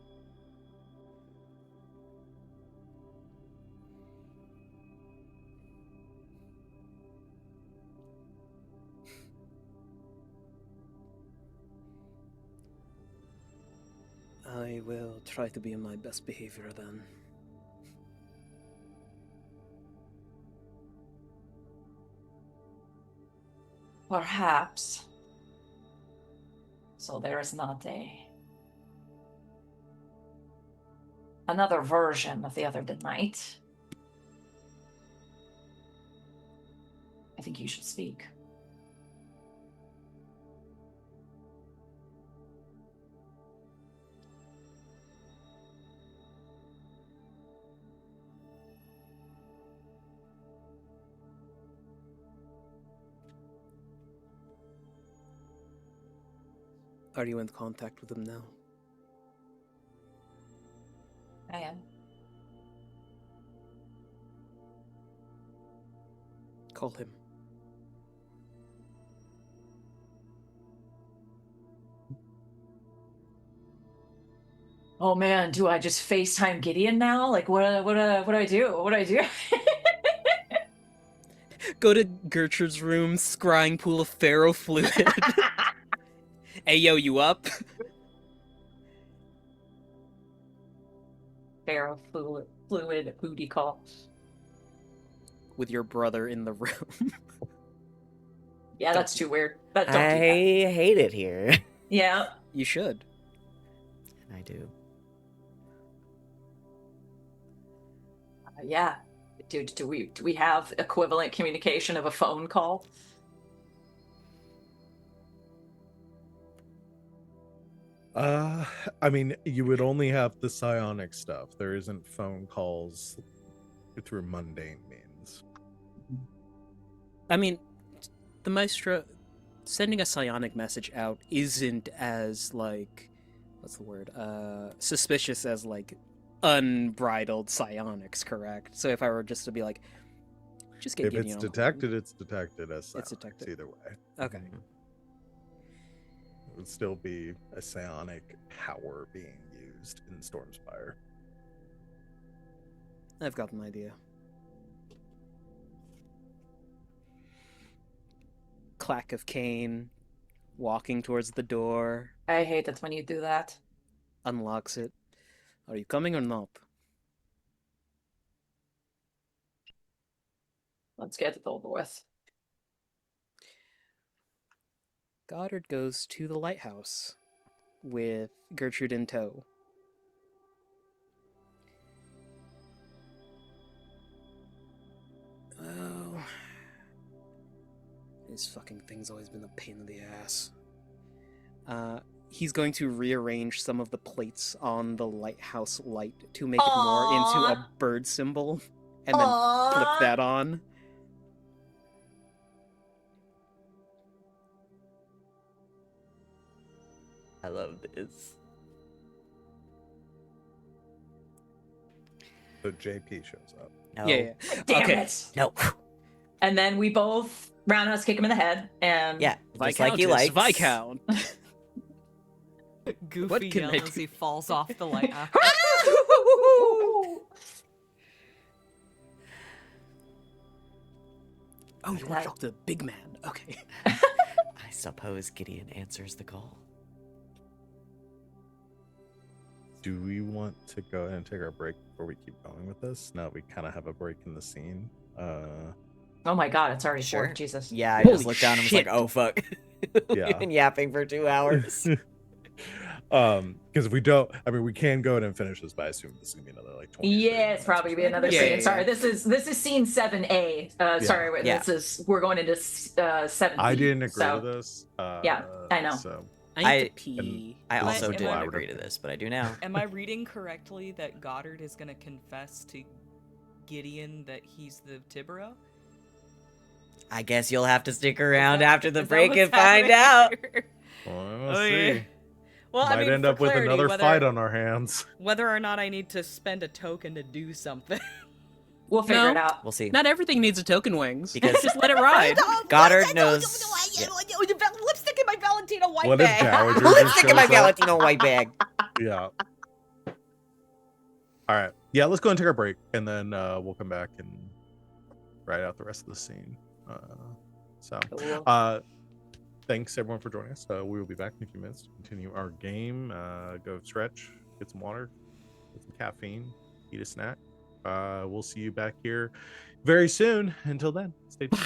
I will try to be in my best behavior then. Perhaps. So there is not another version of the other night. I think you should speak. Are you in contact with him now? I am. Call him. Oh man, do I just FaceTime Gideon now? Like, what do I do? What do I do? Go to Gertrude's room, scrying pool of pharaoh fluid. Hey yo, you up? Pharaoh fluid booty call. With your brother in the room. Yeah, that's too weird. But don't I do that. hate it here. Yeah. You should. I do. Yeah. Dude, do we have equivalent communication of a phone call? I mean, you would only have the psionic stuff. There isn't phone calls through mundane means. I mean, the Maestro sending a psionic message out isn't as, like, what's the word? Suspicious as, like, unbridled psionics, correct? So if I were just to be like, just get If it's detected, it's detected as psionics, It's detected. either way. Okay. It would still be a psionic power being used in Stormspire. I've got an idea. Clack of cane, walking towards the door, I hate it when you do that. unlocks it. Are you coming or not? Let's get it over with. Goddard goes to the lighthouse with Gertrude in tow. Oh. This fucking thing's always been a pain in the ass. He's going to rearrange some of the plates on the lighthouse light to make it more into a bird symbol, and then flip that on. I love this. So JP shows up. No. Yeah. Damn Okay. it! No. And then we both roundhouse kick him in the head, and Yeah. Just like you like. Viscount. Goofy What can I yells as do? he falls off the lighthouse. Oh, you want to talk to the big man? Okay. I suppose Gideon answers the call. do we want to go ahead and take our break before we keep going with this? Now that we kind of have a break in the scene. Oh my god, it's already Sure. 4. Jesus. Yeah, I Holy just looked down and was shit. like, oh fuck. We've Yeah. been yapping for 2 hours. Because if we don't, I mean, we can go ahead and finish this, but I assume this is gonna be another like 20. Yeah, it's probably be another Yeah, scene. yeah, Sorry, yeah. this is scene 7A. Sorry, Yeah. we're going into 7B. I didn't agree so, to this. Yeah, I know. So I need I- to pee. I Am I- also am didn't I- agree to this, but I do now. Am I reading correctly that Goddard is going to confess to Gideon that he's the Tibero? I guess you'll have to stick around that- after the is that break what's and find happening out. here? we'll Okay. see. Well, Might I mean, end for up with clarity, another whether, fight on our hands. whether or not I need to spend a token to do something. We'll figure No. it out. We'll see. Not everything needs a token, Wings. Because- Just let it ride. Goddard knows. Yeah. Lipstick in my Valentino white What if bag. Dowager just Lipstick in my shows up? Valentino white bag. Yeah. All right. Yeah, let's go and take our break, and then we'll come back and write out the rest of the scene. Cool. Thanks everyone for joining us. We will be back in a few minutes to continue our game. Go stretch, get some water, get some caffeine, eat a snack. We'll see you back here very soon. Until then, stay tuned.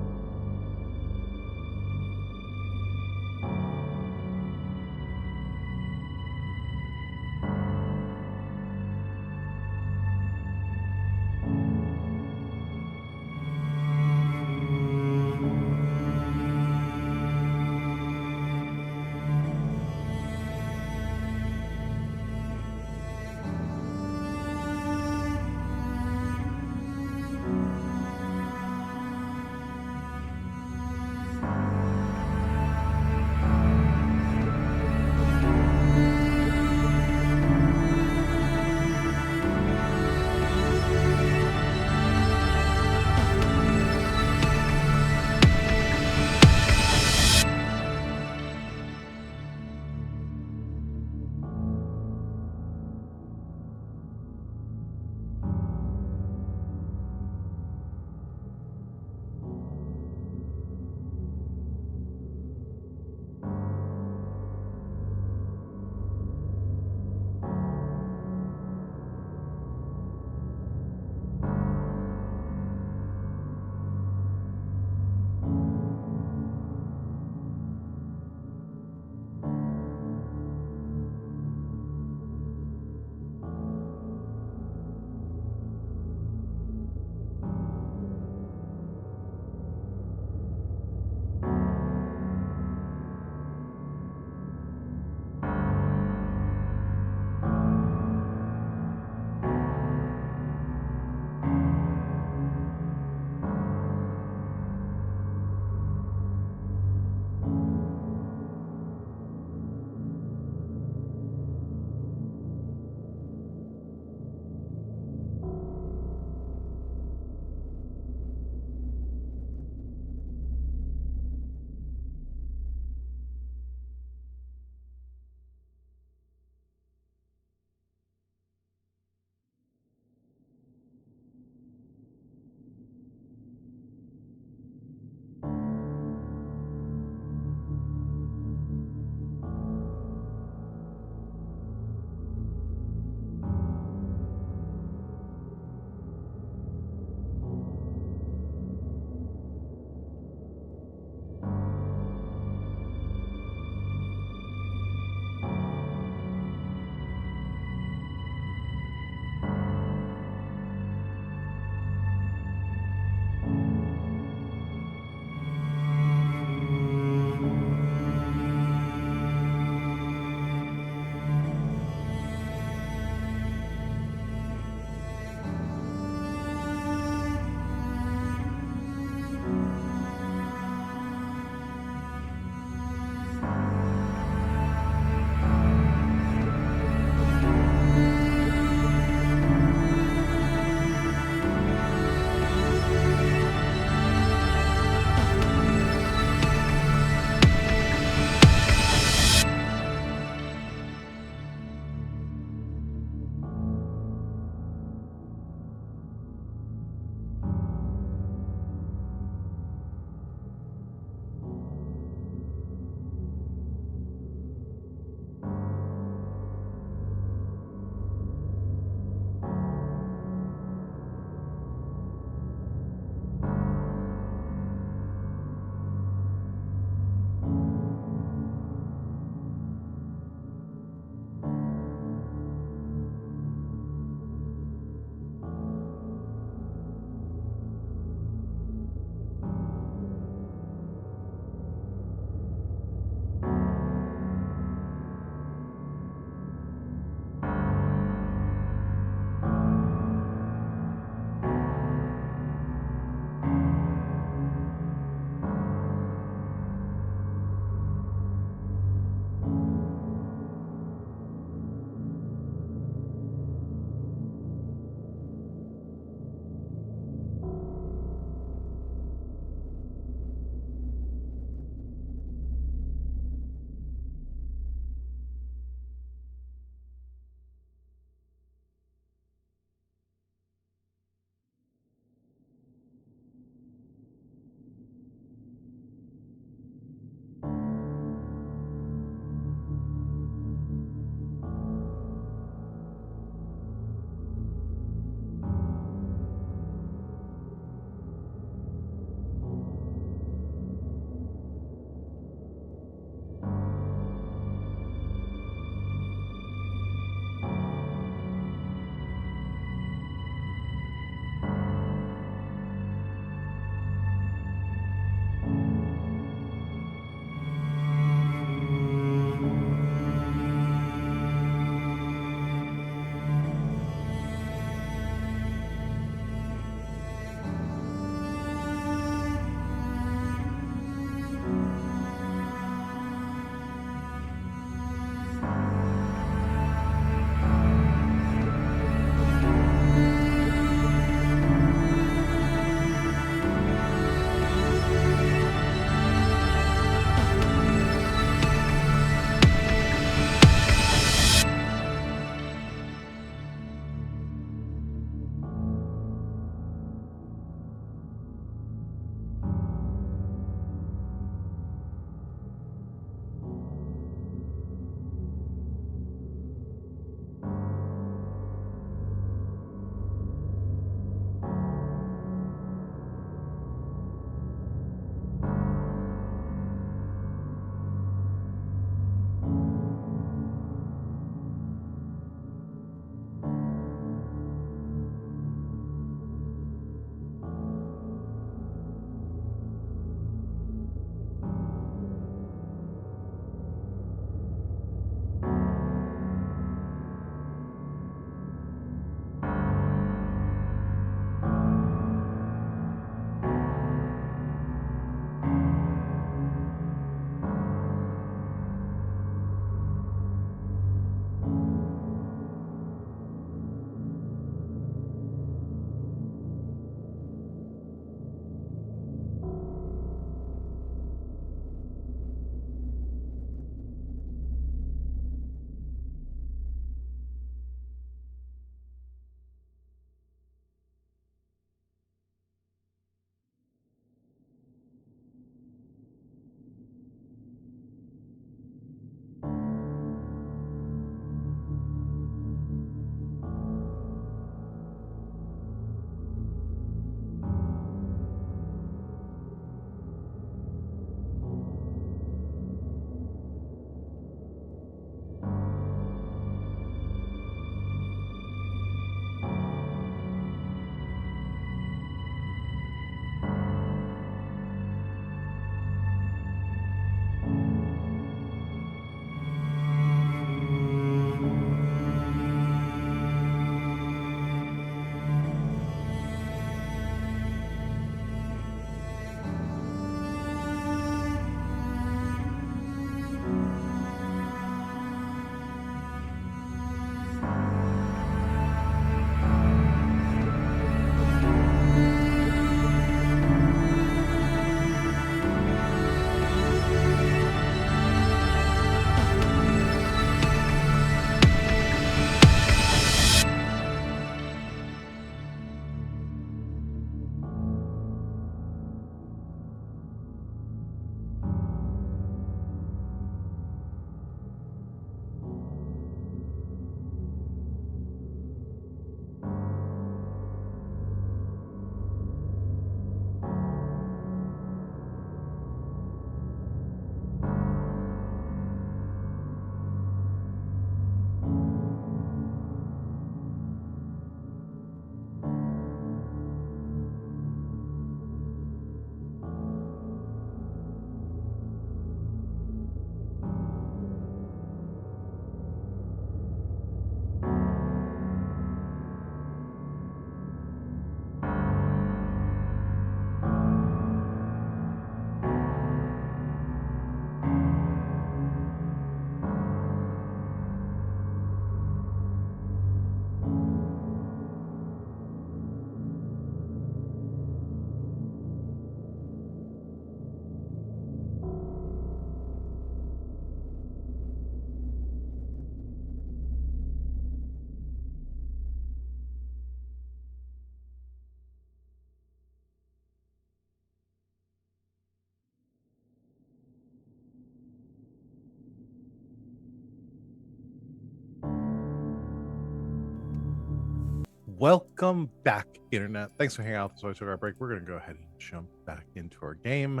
Welcome back, Internet. Thanks for hanging out with us while we took our break. We're going to go ahead and jump back into our game,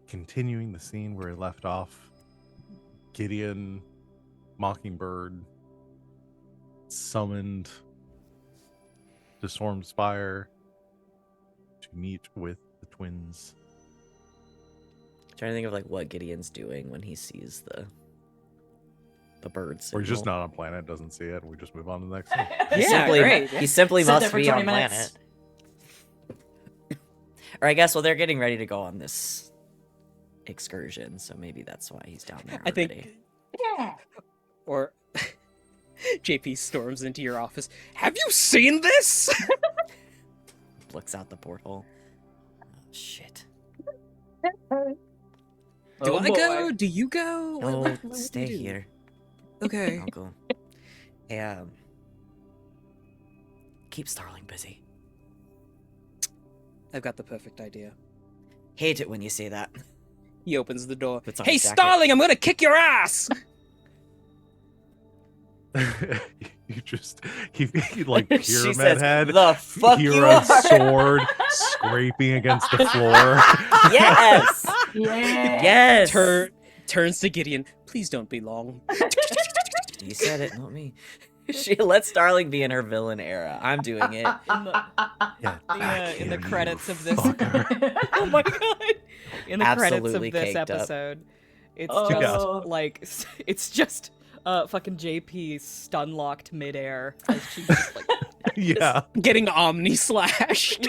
continuing the scene where we left off. Gideon, Mockingbird, summoned to Stormspire to meet with the twins. Trying to think of like what Gideon's doing when he sees the birds. Or he's just not on planet, doesn't see it, and we just move on to the next thing. He simply Sit there must for be 20 on minutes. planet. Or I guess, well, they're getting ready to go on this excursion, so maybe that's why he's down there I already. think. Yeah. Or JP storms into your office. Have you seen this? Looks out the porthole. Oh, shit. Do I boy. go? Do you go? No, What do stay we do? here. Okay. I'll go. Hey, keep Starling busy. I've got the perfect idea. Hate it when you say that. He opens the door. Puts on Hey, his jacket. Starling, I'm gonna kick your ass! he like She pyramid says, head, "The fuck you hero are." sword scraping against the floor. Yes! Yeah. Yes! Turns to Gideon. Please don't be long. You said it, not me. She let Starling be in her villain era. I'm doing it. Get back In the here, credits you of this. fucker. Oh my god! In the credits of Absolutely this caked up. episode, it's Oh. just like it's just fucking JP stun locked midair as she's just like Yeah, Getting Omni slashed.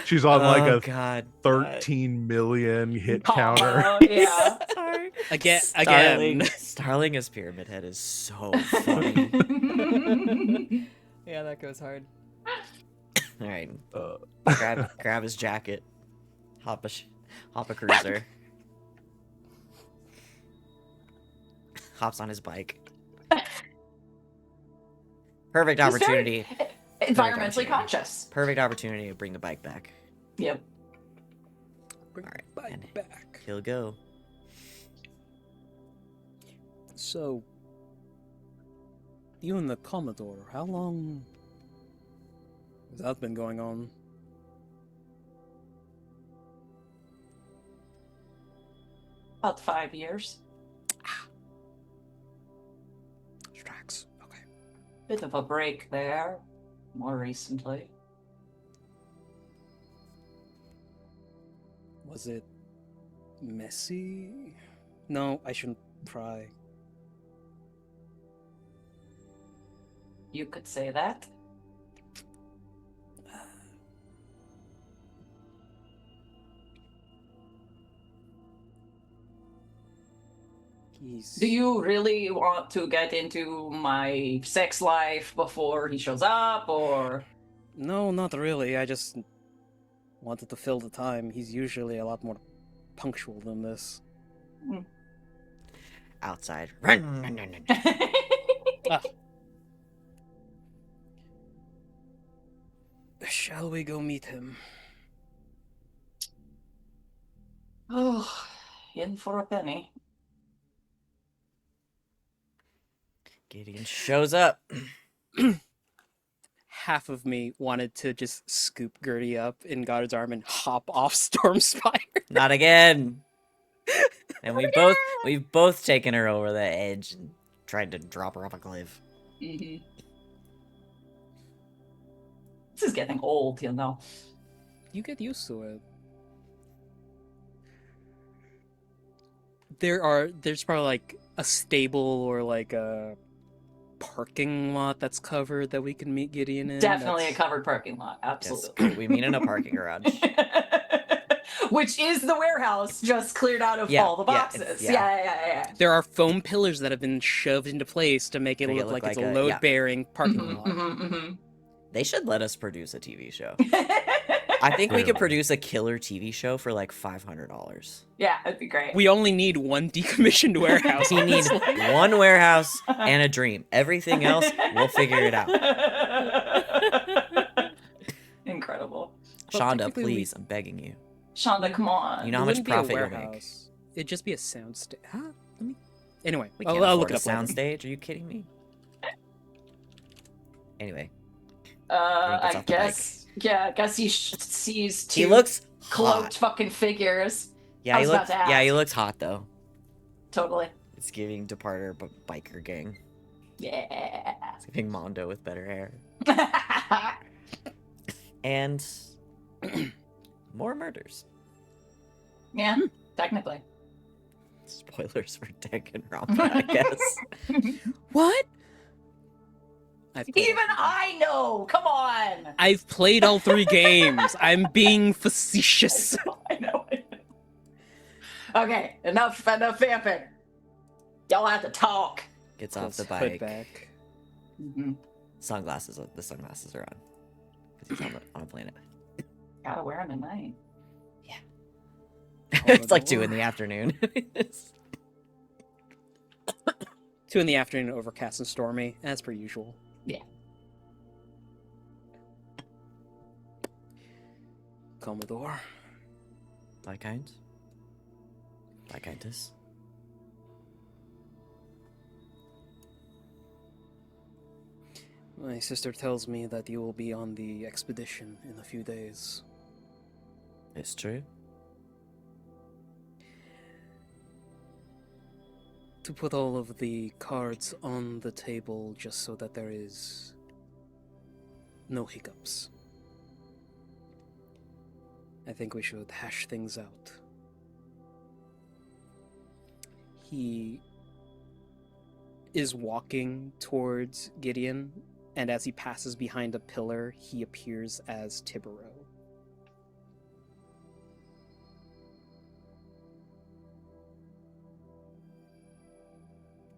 she's on like Oh, a God. 13 million hit Oh, counter. yeah. Sorry. Again. Starling as Pyramid Head is so funny. yeah, that goes hard. All right, Uh, grab his jacket, hop a cruiser, hops on his bike. Perfect He's very opportunity. environmentally conscious. Perfect opportunity to bring the bike back. Yep. Bring Alright, the bike and- back. He'll go. So, you and the Commodore, how long has that been going on? About 5 years. Tracks. Okay. Bit of a break there. More recently. Was it messy? No, I shouldn't pry. You could say that. He's... Do you really want to get into my sex life before he shows up, or? No, not really. I just wanted to fill the time. He's usually a lot more punctual than this. Outside. Run. Shall we go meet him? Oh, in for a penny. Gideon shows up. Half of me wanted to just scoop Gertie up in Goddard's arm and hop off Stormspire. Not again. And we've both taken her over the edge and tried to drop her off a cliff. Mm-hmm. This is getting old, you know. You get used to it. There's probably like a stable or like a parking lot that's covered that we can meet Gideon in. Definitely a That's- covered parking lot. Yes, Absolutely. we mean in a parking garage. Which is the warehouse just cleared out of Yeah, all the yeah, it's- boxes. yeah. Yeah. There are foam pillars that have been shoved into place to make it Make it look look like it's like a a- load-bearing parking Mhm, lot. They should let us produce a TV show. mhm. I think we could Really? produce a killer TV show for like $500. Yeah, that'd be great. We only need one decommissioned warehouse. He needs honestly. one warehouse and a dream. Everything else, we'll figure it out. Incredible. Well, Shonda, technically we- please, I'm begging you. Shonda, come on. You know It how much wouldn't be a profit you'll make. warehouse. It'd just be a sound stage. Huh? Let me. Anyway, We I'll can't look afford it a up later. soundstage. Are you kidding me? Anyway, When he gets I off the bike. guess he sees two He looks cloaked hot. fucking figures. Yeah, I he was looks. about to Yeah, he ask. looks hot though. Totally. It's giving Departer biker gang. Yeah. It's giving Mondo with better hair. And more murders. Yeah, technically. Spoilers for Danganronpa, I guess. What? I've played Even all three games. I know. Come on. I've played all 3 games. I'm being facetious. I know. Okay, enough vamping. Y'all have to talk. Gets off the Pulls hood bike. back. Sunglasses. The sunglasses are on. Because he's on a planet. Gotta wear them at night. It's like 2 in the afternoon. 2 in the afternoon, overcast and stormy, as per usual. Yeah. Commodore. Viscount? Viscountess? My sister tells me that you will be on the expedition in a few days. It's true. To put all of the cards on the table just so that there is no hiccups. I think we should hash things out. He is walking towards Gideon, and as he passes behind a pillar, he appears as Tibero.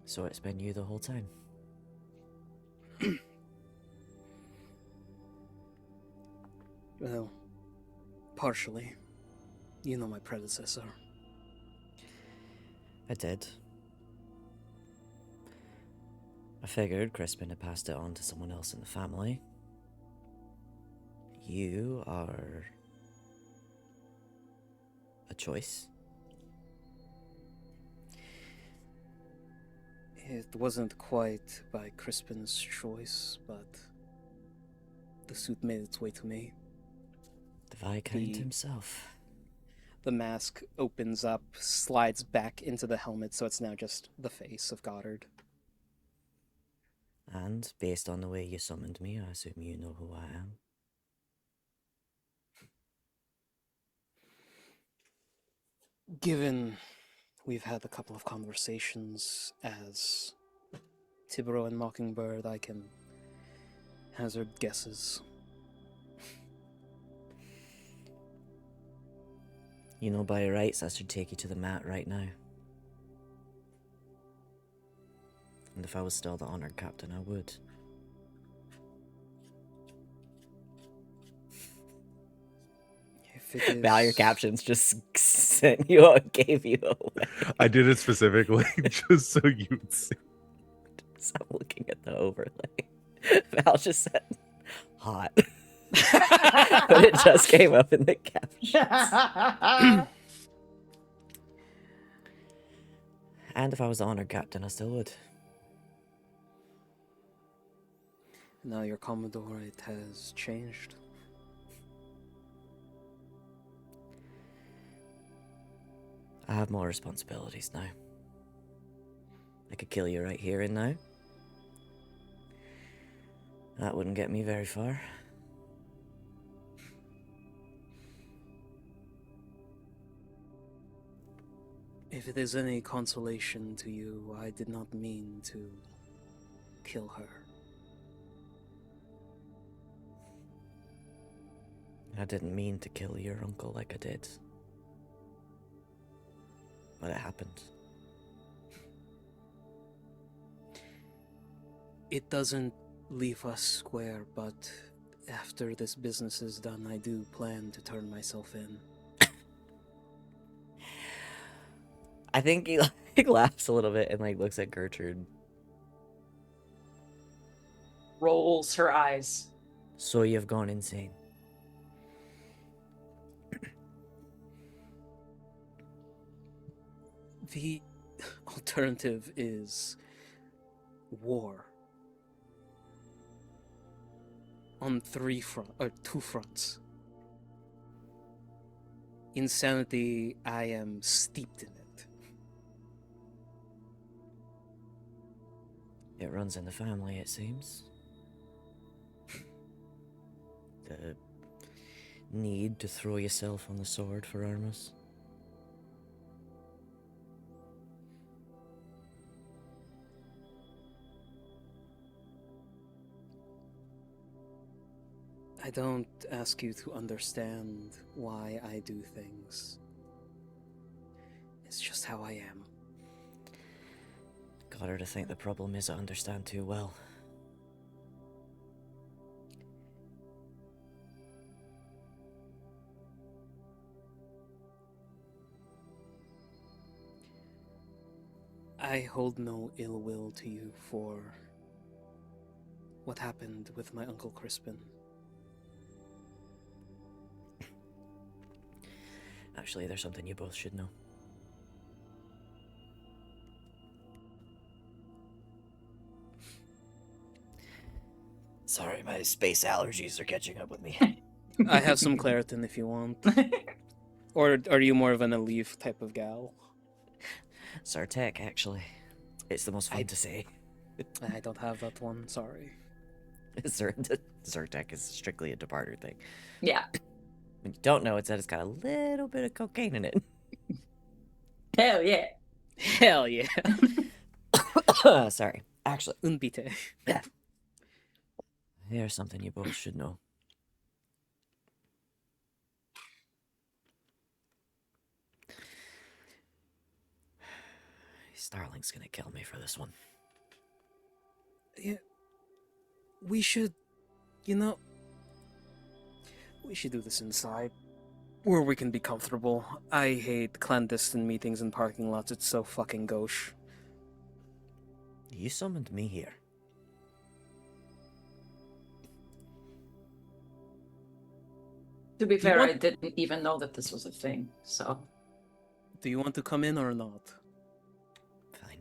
So it's been you the whole time. Well, partially. You know my predecessor. I did. I figured Crispin had passed it on to someone else in the family. You are a choice. It wasn't quite by Crispin's choice, but the suit made its way to me. The Viscount himself. The mask opens up, slides back into the helmet, so it's now just the face of Goddard. And based on the way you summoned me, I assume you know who I am. Given we've had a couple of conversations as Tibero and Mockingbird, I can hazard guesses. You know, by rights, I should take you to the mat right now. And if I was still the honored captain, I would. If it is... Now your captions just sent you out, gave you away. I did it specifically just so you'd see. So I'm looking at the overlay. Val just said hot. But it just came up in the captions. And if I was the honored captain, I still would. Now your Commodore, it has changed. I have more responsibilities now. I could kill you right here and now. That wouldn't get me very far. If it is any consolation to you, I did not mean to kill her. I didn't mean to kill your uncle like I did. But it happened. It doesn't leave us square, but after this business is done, I do plan to turn myself in. I think he like laughs a little bit and like looks at Gertrude. Rolls her eyes. So you've gone insane. The alternative is war. on two fronts. Insanity, I am steeped in it. It runs in the family, it seems. The need to throw yourself on the sword for Armus. I don't ask you to understand why I do things. It's just how I am. Got her to think the problem is I understand too well. I hold no ill will to you for what happened with my Uncle Crispin. Actually, there's something you both should know. Sorry, my space allergies are catching up with me. I have some Claritin if you want. Or are you more of an Aleve type of gal? Sartek, actually. It's the most fun to say. I don't have that one, sorry. Zyrtec is strictly a departer thing. Yeah. When you don't know, it's that it's got a little bit of cocaine in it. Hell yeah. Hell yeah. Sorry. Actually, Unbite. here's something you both should know. Starling's gonna kill me for this one. Yeah. We should, we should do this inside. Where we can be comfortable. I hate clandestine meetings in parking lots. It's so fucking gauche. You summoned me here. To be fair, want- I didn't even know that this was a thing, so. Do you want to come in or not? Fine.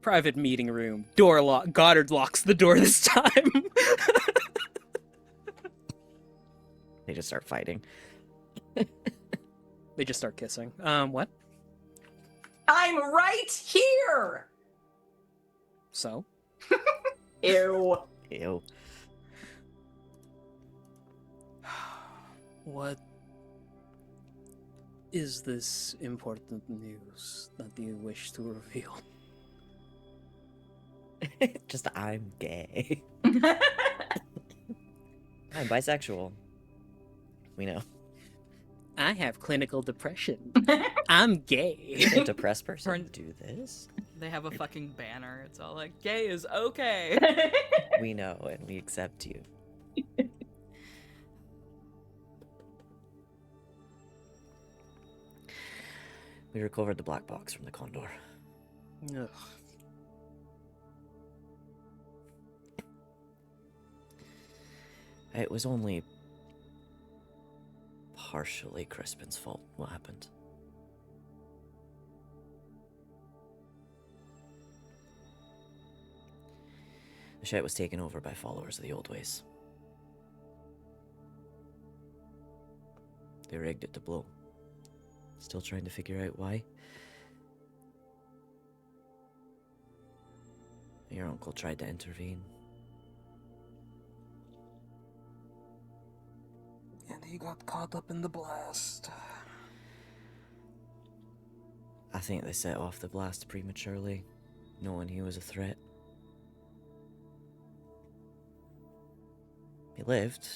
Private meeting room. Door lock. Goddard locks the door this time. They just start fighting. They just start kissing. What? I'm right here! So? Ew. Ew. What is this important news that you wish to reveal? Just I'm gay. I'm bisexual. We know. I have clinical depression. I'm gay. A depressed person Turn- do this? They have a fucking banner. It's all like, gay is okay. We know and we accept you. We recovered the black box from the Condor. Ugh. It was only partially Crispin's fault what happened. The shit was taken over by followers of the old ways. They rigged it to blow. Still trying to figure out why. Your uncle tried to intervene. And he got caught up in the blast. I think they set off the blast prematurely, knowing he was a threat. He lived,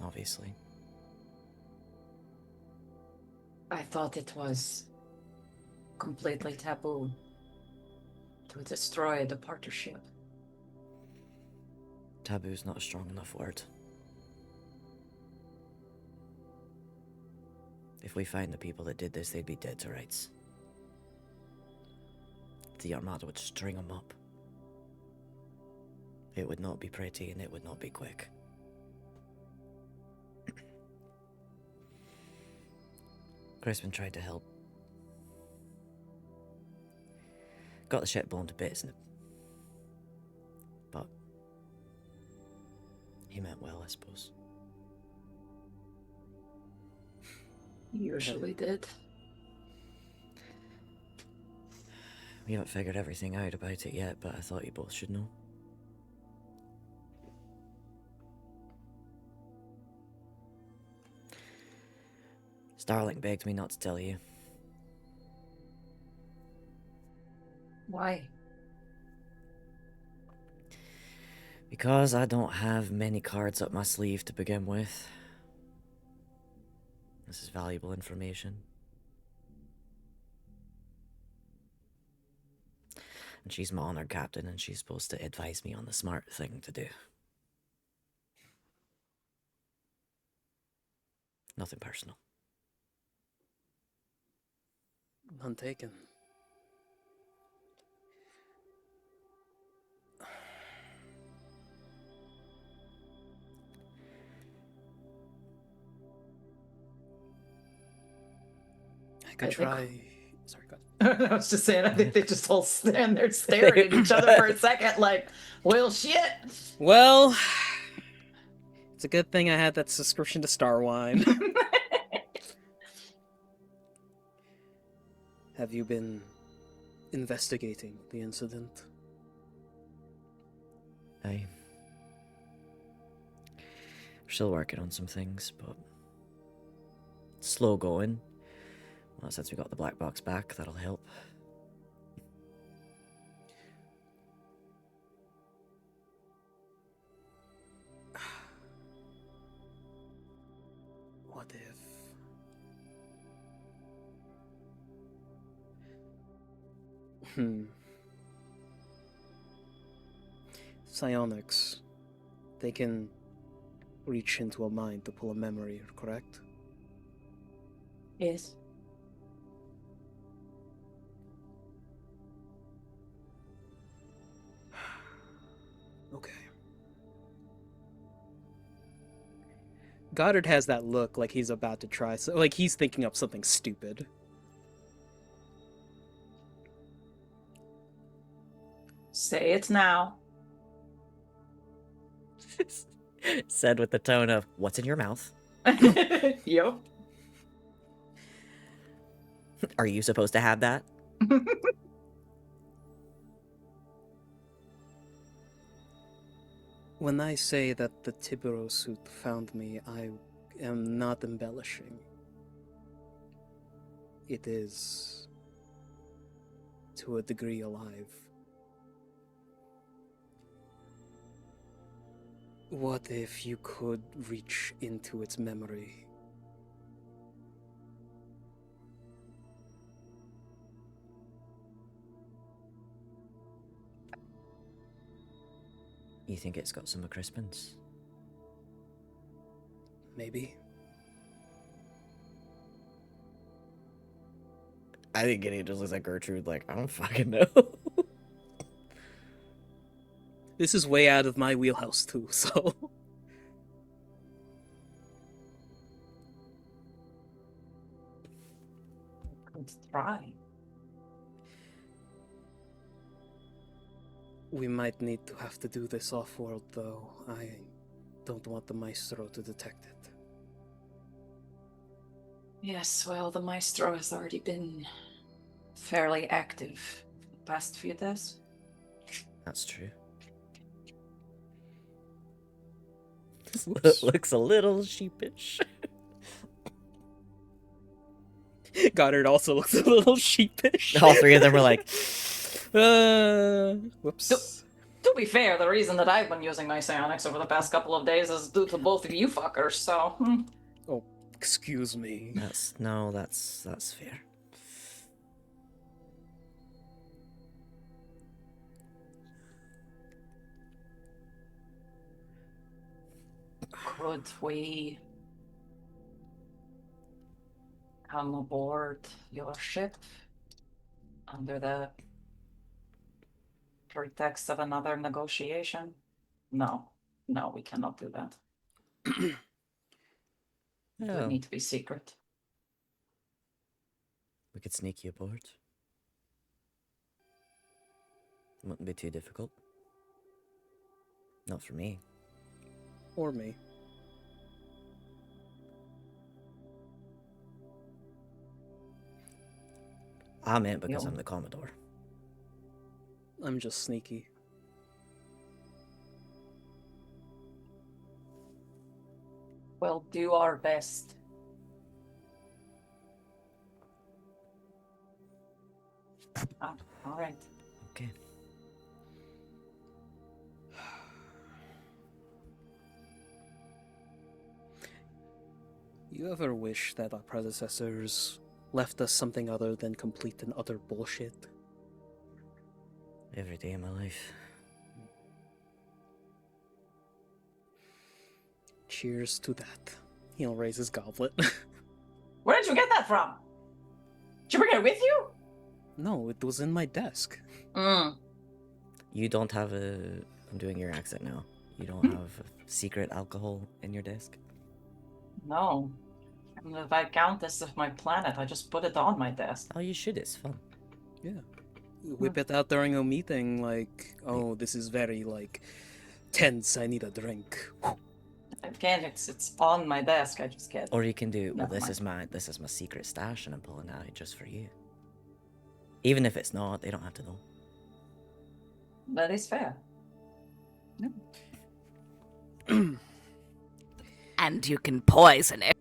obviously. I thought it was completely taboo to destroy the partnership. Taboo's not a strong enough word. If we find the people that did this, they'd be dead to rights. The Armada would string them up. It would not be pretty and it would not be quick. Crispin tried to help. Got the ship blown to bits and He meant well, I suppose. He usually did. We haven't figured everything out about it yet, but I thought you both should know. Starling begged me not to tell you. Why? Because I don't have many cards up my sleeve to begin with. This is valuable information. And she's my honored captain, and she's supposed to advise me on the smart thing to do. Nothing personal. None taken. I could try. Sorry, go ahead. I was just saying, I think they just all stand there staring at each other for a second, like, well, shit. Well, it's a good thing I had that subscription to Starwine. Have you been investigating the incident? We're still working on some things, but it's slow going. Well, since we got the black box back, that'll help. What if... Psionics. They can reach into a mind to pull a memory, correct? Yes. Okay. Goddard has that look like he's about to try, like he's thinking up something stupid. Say it now. Said with the tone of, what's in your mouth? Yep. Are you supposed to have that? When I say that the Tibero suit found me, I am not embellishing. It is, to a degree, alive. What if you could reach into its memory? You think it's got some of Crispin's? Maybe. I think Gideon just looks like Gertrude, like, I don't fucking know. This is way out of my wheelhouse too, so... Let's try. We might need to have to do this off-world, though. I don't want the Maestro to detect it. Yes, well, the Maestro has already been fairly active the past few days. That's true. Oops. Looks a little sheepish. Goddard also looks a little sheepish. All three of them were like, whoops. To be fair, the reason that I've been using my psionics over the past couple of days is due to both of you fuckers, so... Oh, excuse me. that's fair. Could we come aboard your ship under the pretext of another negotiation? No, we cannot do that. It would Oh, need to be secret. we could sneak you aboard. Wouldn't be too difficult. Not for me. Or me. I'm in because Yo. I'm the Commodore. I'm just sneaky. We'll do our best. Ah, all right. Okay. You ever wish that our predecessors left us something other than complete and utter bullshit? Every day of my life. Cheers to that. He'll raise his goblet. Where did you get that from? Did you bring it with you? No, it was in my desk. You don't have a... I'm doing your accent now. You don't have secret alcohol in your desk? No. I'm the Viscountess of my planet. I just put it on my desk. Oh, you should. It's fun. Yeah. Whip it out during a meeting, like, oh, this is very, like, tense, I need a drink. Again, it's on my desk. I just can't. Or you can do, well, Never this is my secret stash and I'm pulling it out just for you. Even if it's not, they don't have to know. That is fair. And you can poison it.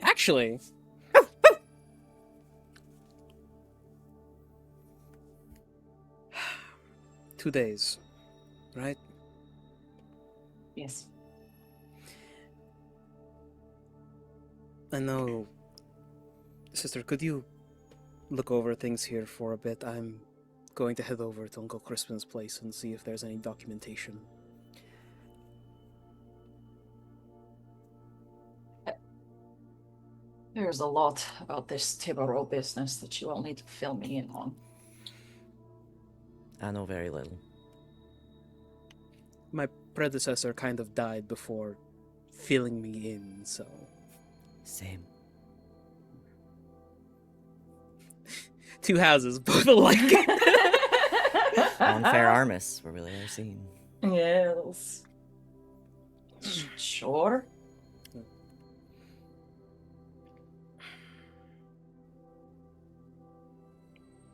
Actually... 2 days, right? Yes. I know. Sister, could you look over things here for a bit? I'm going to head over to Uncle Crispin's place and see if there's any documentation. There's a lot about this Tibero business that you all need to fill me in on. I know very little. My predecessor kind of died before filling me in, so... Same. 2 houses, both alike. Unfair Armis, we're really are seen. Yes. Sure.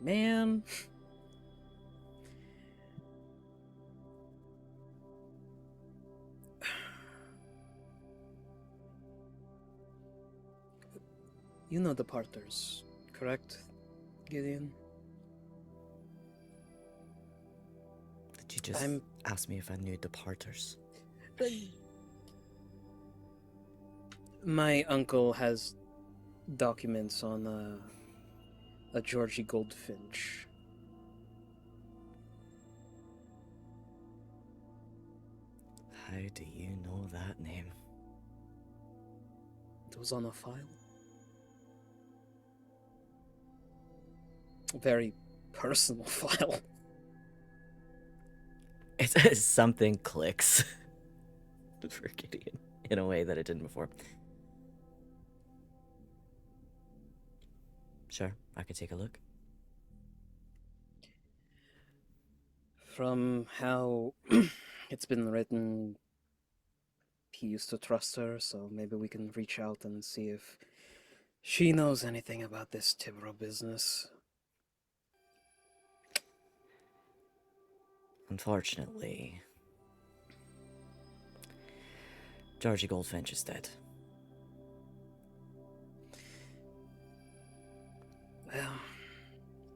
Man. You know the Parters, correct, Gideon? Did you just ask me if I knew the Parters? My uncle has documents on a Georgie Goldfinch. How do you know that name? It was on a file. A very personal file. It's something clicks for Gideon in a way that it didn't before. Sure, I could take a look. From how it's been written, he used to trust her, so maybe we can reach out and see if she knows anything about this Tibro business. Unfortunately, Georgie Goldfinch is dead. Well,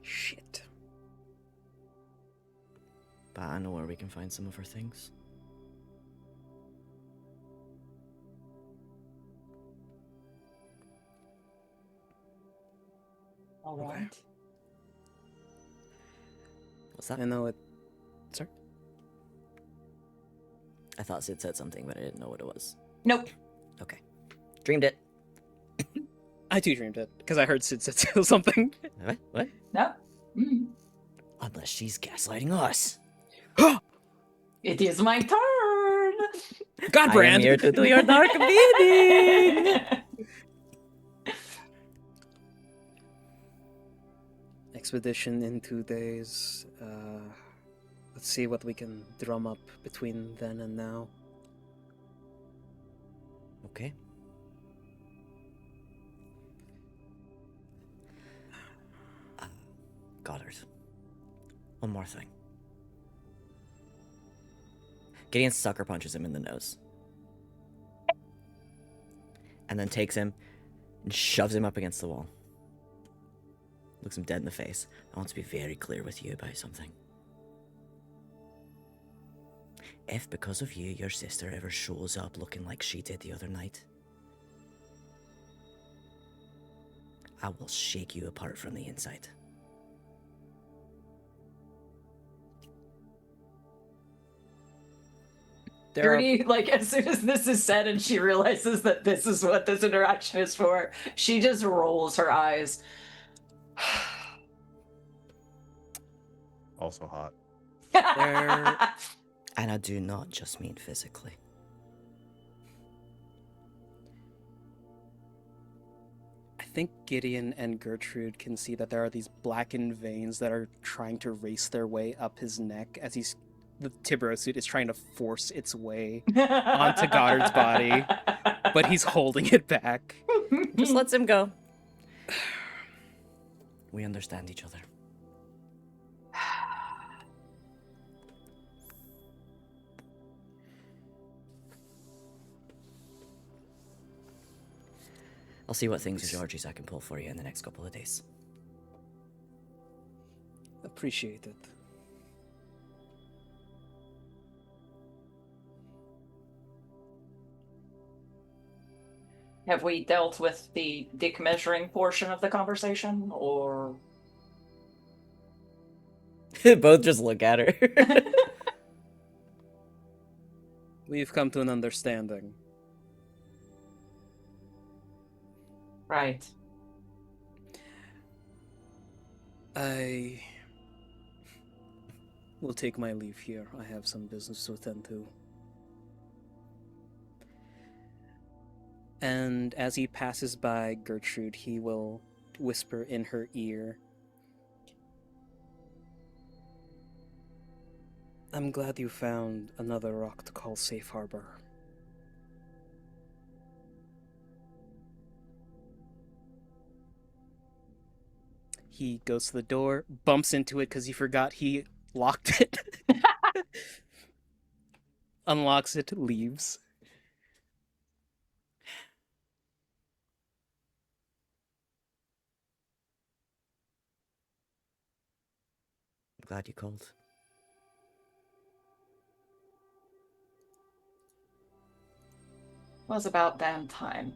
shit. But I know where we can find some of her things. All Okay. right. What's that? I know it. Sorry? I thought Sid said something, but I didn't know what it was. Nope. Okay. Dreamed it. I too dreamed it, because I heard Sid say something. What? What? No. Mm. Unless she's gaslighting us. It is my turn. God, I am Brand! here to do your dark bidding. Expedition in 2 days. Let's see what we can drum up between then and now. Okay. Goddard. One more thing. Gideon sucker punches him in the nose. And then takes him and shoves him up against the wall. Looks him dead in the face. I want to be very clear with you about something. If because of you, your sister ever shows up looking like she did the other night, I will shake you apart from the inside. Gertie, like, as soon as this is said and she realizes that this is what this interaction is for, she just rolls her eyes. Also hot. And I do not just mean physically. I think Gideon and Gertrude can see that there are these blackened veins that are trying to race their way up his neck as the Tibero suit is trying to force its way onto Goddard's body, but he's holding it back. Just lets him go. We understand each other. I'll see what things in Georgie's I can pull for you in the next couple of days. Appreciate it. Have we dealt with the decommissioning portion of the conversation, or? Both just look at her. We've come to an understanding. Right. I will take my leave here. I have some business to attend to. And as he passes by Gertrude, he will whisper in her ear, I'm glad you found another rock to call safe harbor. He goes to the door, bumps into it because he forgot he locked it. Unlocks it, leaves. I'm glad you called. Was about damn time.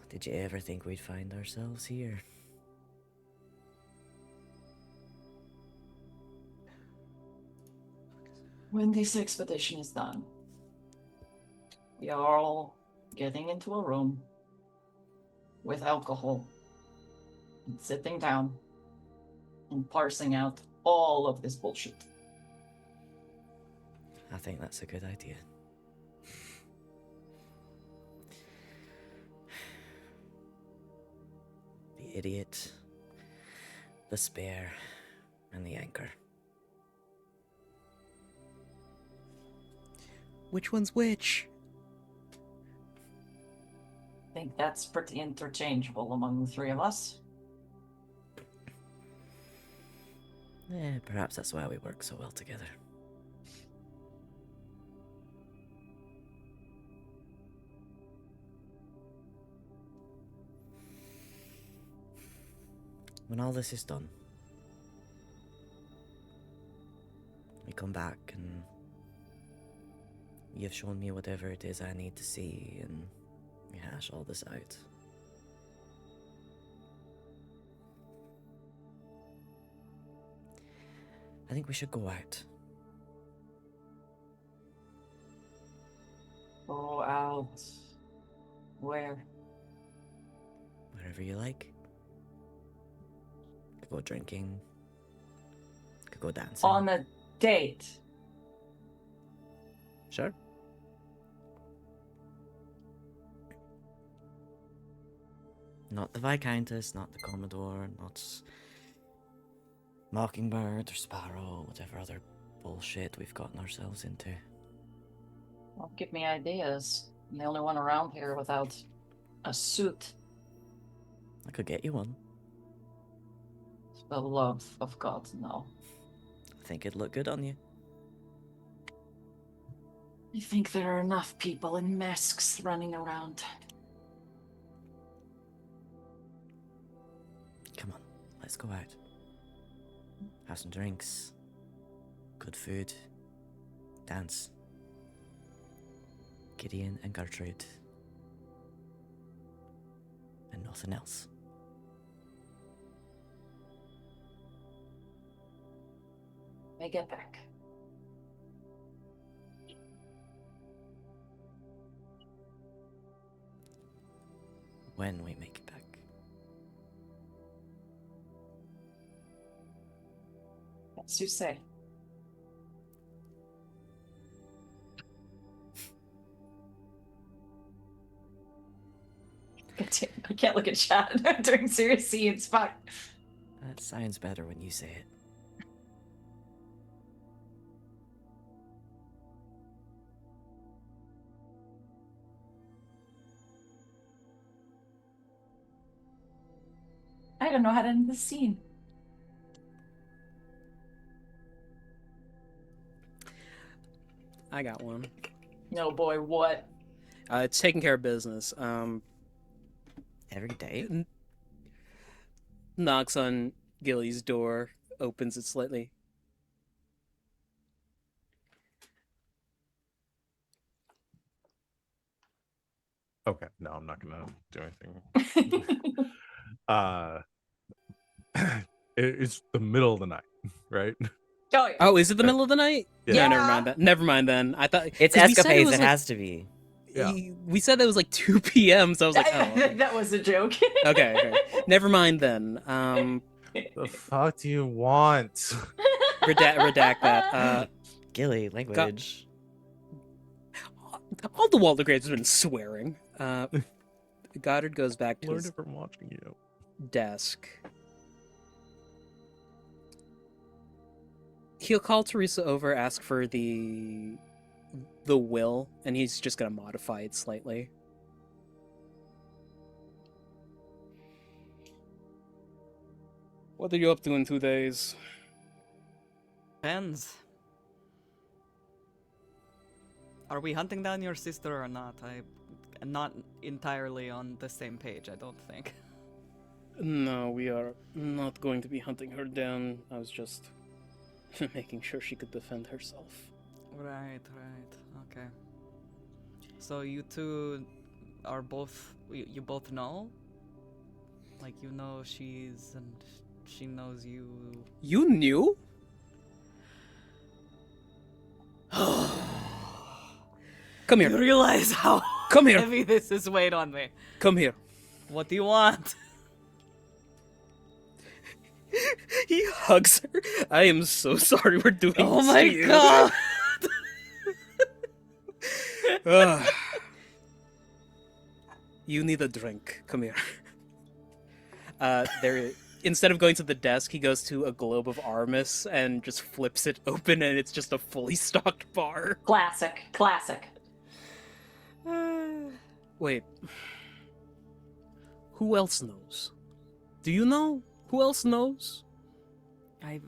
Did you ever think we'd find ourselves here? When this expedition is done, we are all getting into a room with alcohol and sitting down and parsing out all of this bullshit. I think that's a good idea. The idiot, the spare, and the anchor. Which one's which? I think that's pretty interchangeable among the three of us. Perhaps that's why we work so well together. When all this is done, we come back and you've shown me whatever it is I need to see, and we hash all this out. I think we should go out. Go out. Where? Wherever you like. Could go drinking. Could go dancing. On a date. Not the Viscountess, not the Commodore, not Mockingbird or Sparrow, whatever other bullshit we've gotten ourselves into. Don't give me ideas. I'm the only one around here without a suit. I could get you one. For the love of God, no. I think it'd look good on you. I think there are enough people in masks running around. Come on, let's go out. Have some drinks. Good food. Dance. Gideon and Gertrude. And nothing else. I get back. When we make it back. As you say. I can't look at chat during serious scenes. Fuck. That sounds better when you say it. I don't know how to end this scene. I got one. No boy, what? It's taking care of business. Every day? Knocks on Gilly's door, opens it slightly. Okay, no, I'm not gonna do anything. It's the middle of the night, right? Oh, yeah. Oh, is it the middle of the night? Yeah. No, never mind that. Never mind then. I thought It's 'cause we said escapades, was it like- has to be. Yeah. We said that was like 2 p.m., so I was like, oh, okay. That was a joke. Okay. Never mind then. The fuck do you want? Redact that. Gilly, language. All the Walter Graves have been swearing. Goddard goes back to Learned his it from watching you. desk. He'll call Teresa over, ask for the will, and he's just gonna modify it slightly. What are you up to in 2 days? Depends. Are we hunting down your sister or not? I'm not entirely on the same page, I don't think. No, we are not going to be hunting her down. I was just making sure she could defend herself. Right, okay. So you two are both, you both know? Like, you know she's, and she knows you. You knew? Come You here. realize how Come here. heavy this is weight on me. Come here. What do you want? He hugs her. I am so sorry we're doing Oh this my to you. god! Ugh. You need a drink. Come here. Instead of going to the desk, he goes to a globe of Armis and just flips it open, and it's just a fully stocked bar. Classic. Wait. Who else knows? Do you know? Who else knows? I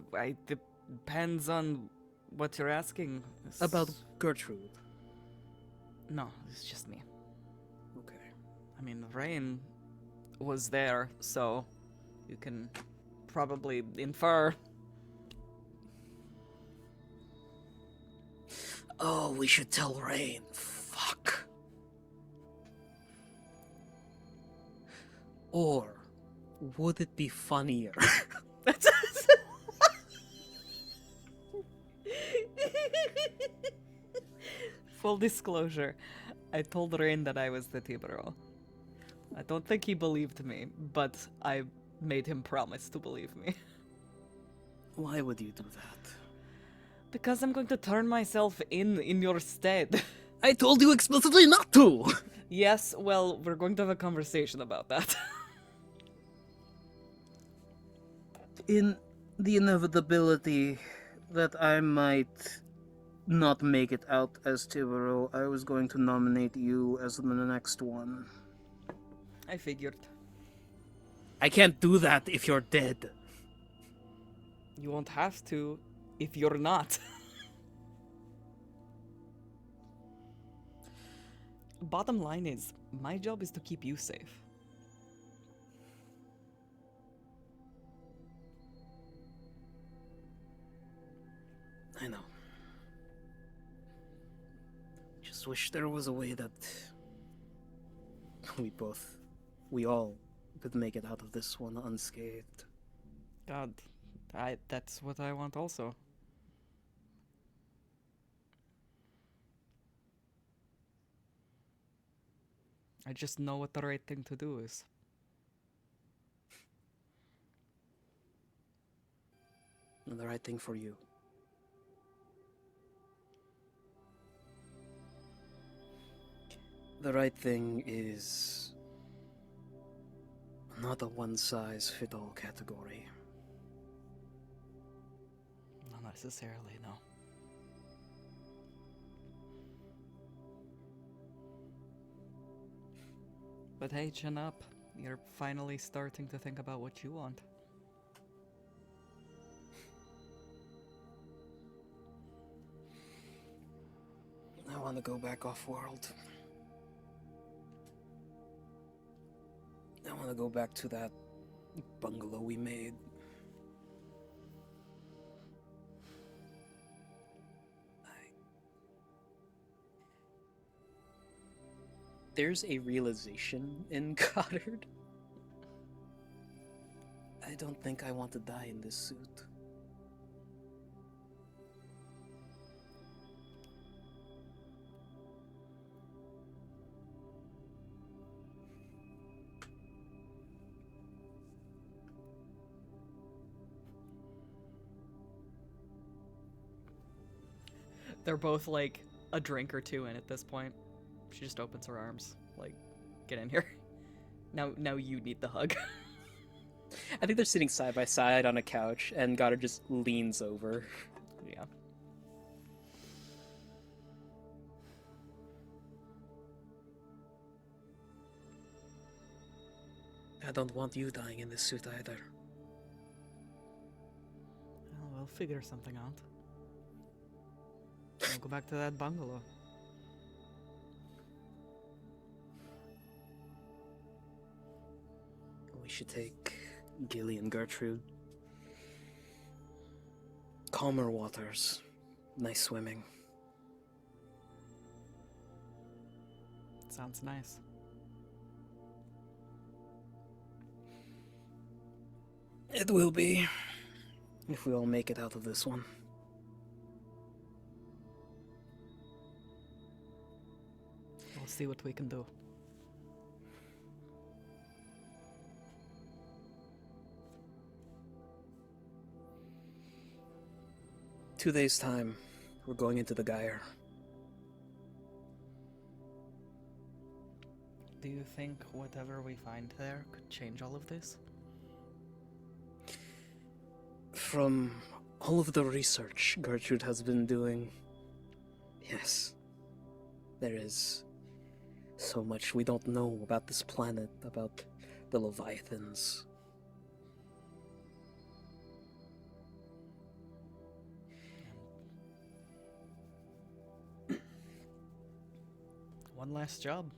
depends on what you're asking. About Gertrude. No, it's just me. Okay. I mean, Rain was there, so you can probably infer. Oh, we should tell Rain. Fuck. Or would it be funnier? Full disclosure, I told Rain that I was the Tibero. I don't think he believed me, but I made him promise to believe me. Why would you do that? Because I'm going to turn myself in your stead. I told you explicitly not to! Yes, well, we're going to have a conversation about that. in the inevitability that I might not make it out as Tibero, I was going to nominate you as the next one. I figured. I can't do that if you're dead. You won't have to if you're not. Bottom line is, my job is to keep you safe. I know. Just wish there was a way that we all could make it out of this one unscathed. God, that's what I want also. I just know what the right thing to do is. And the right thing for you. The right thing is not a one-size-fits-all category. Not necessarily, no. But hey, chin up. You're finally starting to think about what you want. I want to go back off-world. I want to go back to that bungalow we made. There's a realization in Goddard. I don't think I want to die in this suit. They're both like a drink or two in at this point. She just opens her arms, like, get in here. Now you need the hug. I think they're sitting side by side on a couch, and Goddard just leans over. Yeah. I don't want you dying in this suit either. Well, we'll figure something out. We'll go back to that bungalow. We should take Gilly and Gertrude. Calmer waters. Nice swimming. Sounds nice. It will be, if we all make it out of this one. We'll see what we can do. Two days' time, we're going into the Gyre. Do you think whatever we find there could change all of this? From all of the research Gertrude has been doing, yes, there is so much we don't know about this planet, about the Leviathans. One last job.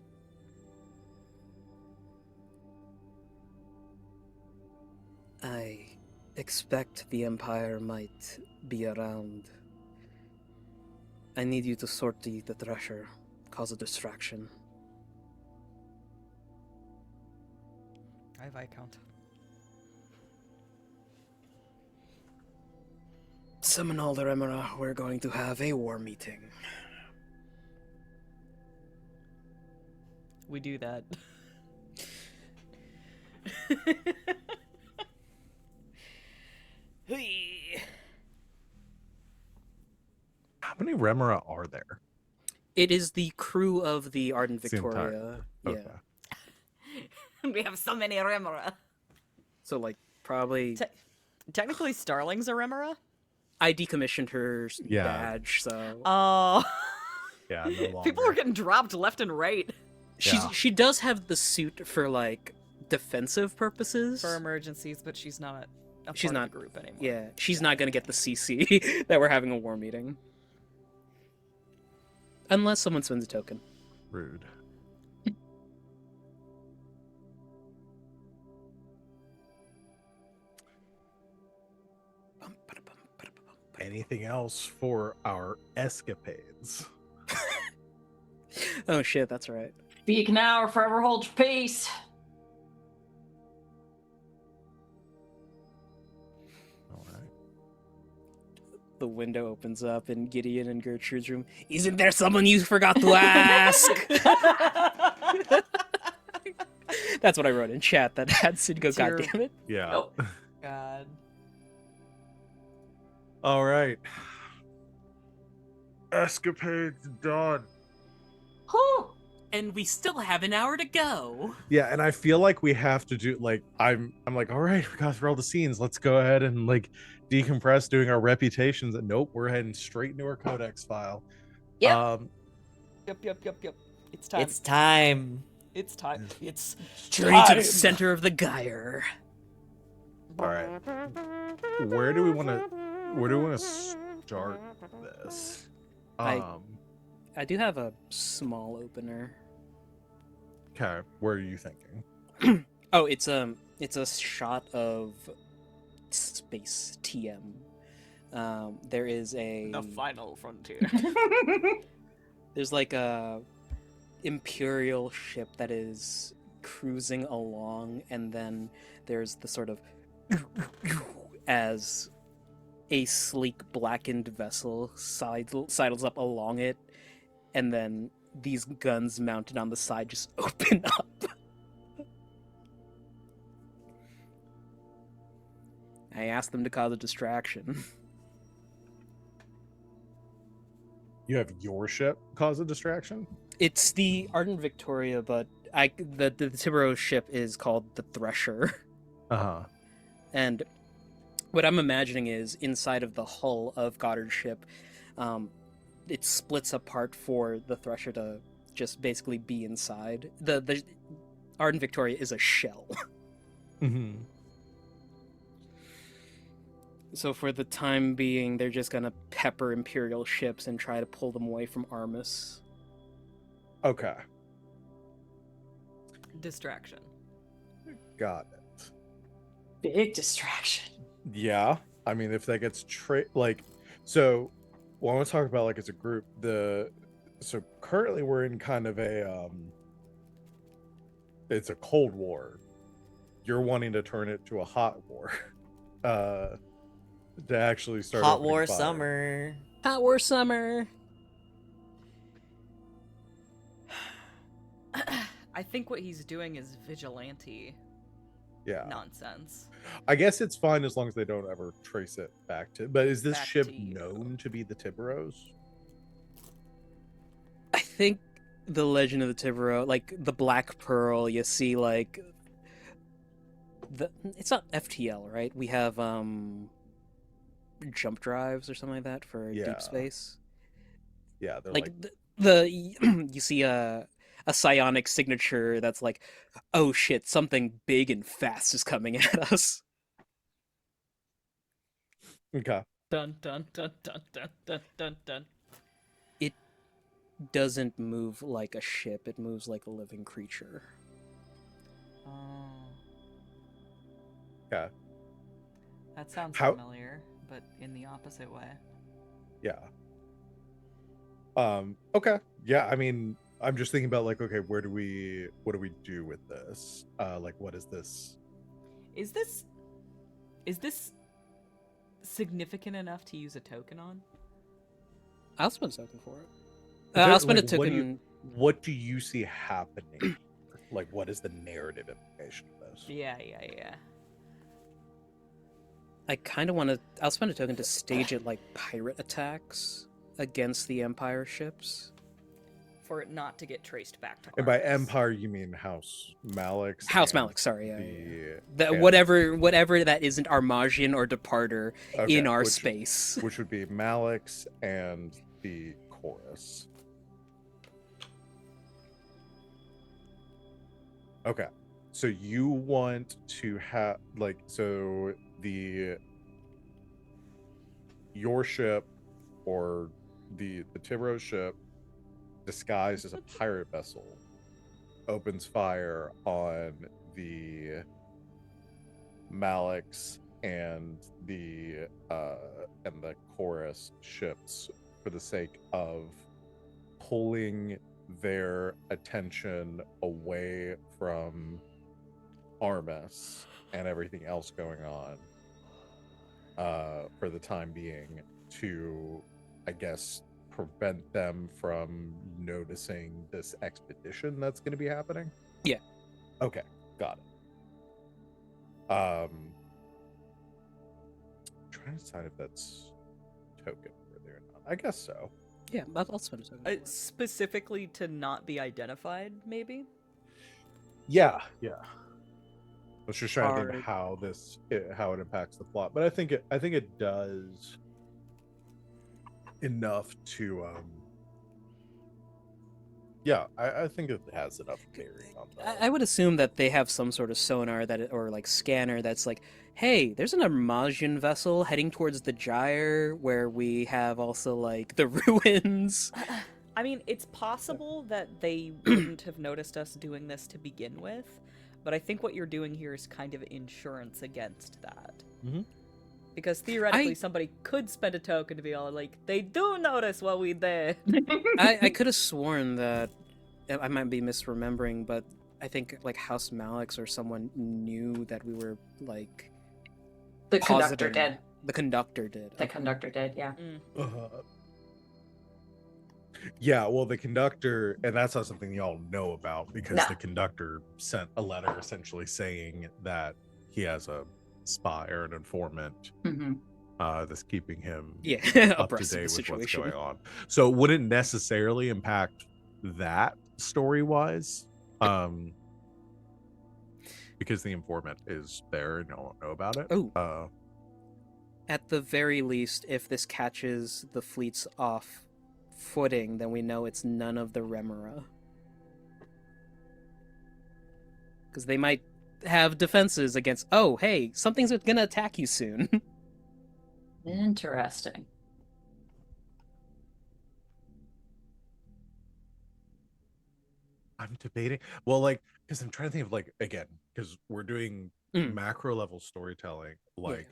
I expect the Empire might be around. I need you to sort the treasure, cause a distraction. I have Viscount. Summon all the Remora, we're going to have a war meeting. We do that. How many Remora are there? It is the crew of the Ardent It's the entire- Victoria. Okay. Yeah. We have so many Remora. So, like, probably Technically, Starling's a Remora. I decommissioned her Yeah. badge, so Oh. Yeah, no longer. People are getting dropped left and right Yeah. she does have the suit for like defensive purposes. for emergencies, but she's not a She's part not of the group anymore. Yeah, she's not gonna get the CC that we're having a war meeting. Unless someone spends a token. Rude. Anything else for our escapades? Oh shit, that's right. Speak now or forever hold your peace. All right. The window opens up in Gideon and Gertrude's room. Isn't there someone you forgot to ask? That's what I wrote in chat. That had Sid go, God damn it. Yeah. Oh. God. All right. Escapades done. Whew. And we still have an hour to go. Yeah, and I feel like we have to do like I'm like, all right, we got through all the scenes. Let's go ahead and like decompress doing our reputations. And nope, we're heading straight into our codex file. Yep. Yep. It's time. It's time. It's time. It's Journey to time. the center of the Gyre. All right. Where do we want to start this? I do have a small opener. Okay, where are you thinking? Oh, it's a shot of space TM. There is a The final frontier. there's like a Imperial ship that is cruising along, and then there's the sort of as a sleek blackened vessel sidles up along it, and then these guns mounted on the side just open up. I asked them to cause a distraction. You have your ship cause a distraction? It's the Ardent Victoria, but the Tibero ship is called the Thresher. Uh-huh. And what I'm imagining is inside of the hull of Goddard's ship, it splits apart for the Thresher to just basically be inside. The Ardent Victoria is a shell. Mm-hmm. So for the time being, they're just gonna pepper Imperial ships and try to pull them away from Armus. Okay. Distraction. Got it. Big distraction. Yeah. I mean, if that gets so well, I want to talk about like as a group, so currently we're in kind of a it's a Cold War. You're wanting to turn it to a hot war. To actually start Hot opening War fire. Summer. Hot War Summer. I think what he's doing is vigilante Yeah. nonsense. I guess it's fine as long as they don't ever trace it back to. But is this Back ship to you. known to be the Tiberos? I think the Legend of the Tibero, like the Black Pearl, you see like it's not FTL, right? We have jump drives or something like that for Yeah. deep space. Yeah, they're Like the you see a psionic signature that's like, oh shit, something big and fast is coming at us. okay. Dun dun dun dun dun dun dun dun. It doesn't move like a ship, it moves like a living creature. Oh. Okay. That sounds How- familiar, but in the opposite way. Yeah. Okay. Yeah, I mean, I'm just thinking about like, okay, what do we do with this? Like what is this? Is this significant enough to use a token on? I'll spend a token for it. I'll spend a Like, token. what do you see happening? Like what is the narrative implication of this? Yeah. I kind of want to. I'll spend a token to stage it like pirate attacks against the Empire ships. for it not to get traced back to And by Argus. empire, you mean House Malix? House and Malik, sorry. and- Whatever that isn't Armagian or Departer Okay, in our which- space. which would be Malix and the chorus. Okay, so you want to have your ship or the Tibro ship disguised as a pirate vessel opens fire on the Malix and the chorus ships for the sake of pulling their attention away from Armus and everything else going on for the time being, to, I guess, prevent them from noticing this expedition that's going to be happening. Yeah. Okay, got it. Trying to decide if that's token worthy or not. I guess so. Yeah, I'll spend a token. Specifically to not be identified, maybe? Yeah. Let's just try to think Hard. how it impacts the plot, but I think it does enough to I think it has enough bearing on that. I would assume that they have some sort of sonar or like scanner that's like, hey, there's an Armagian vessel heading towards the gyre where we have also like the ruins. I mean, it's possible that they wouldn't have noticed us doing this to begin with, but I think what you're doing here is kind of insurance against that. Mhm. Because theoretically, somebody could spend a token to be all like, they do notice what we did. I could have sworn that I might be misremembering, but I think like House Malix or someone knew that we were like The conductor positing- did. The conductor did. The conductor did, yeah. Yeah, well, the conductor, and that's not something y'all know about, because No. the conductor sent a letter essentially saying that he has a spy or an informant Hmm. that's keeping him Yeah, up to abreast of date the with what's situation. going on. So it wouldn't necessarily impact that story-wise, because the informant is there and y'all don't know about it. Oh. At the very least, if this catches the fleets off footing, then we know it's none of the Remora. Because they might have defenses against, oh, hey, something's gonna attack you soon. Interesting. I'm debating. Well, like, because I'm trying to think of, like, again, because we're doing Mm. macro level storytelling. Like,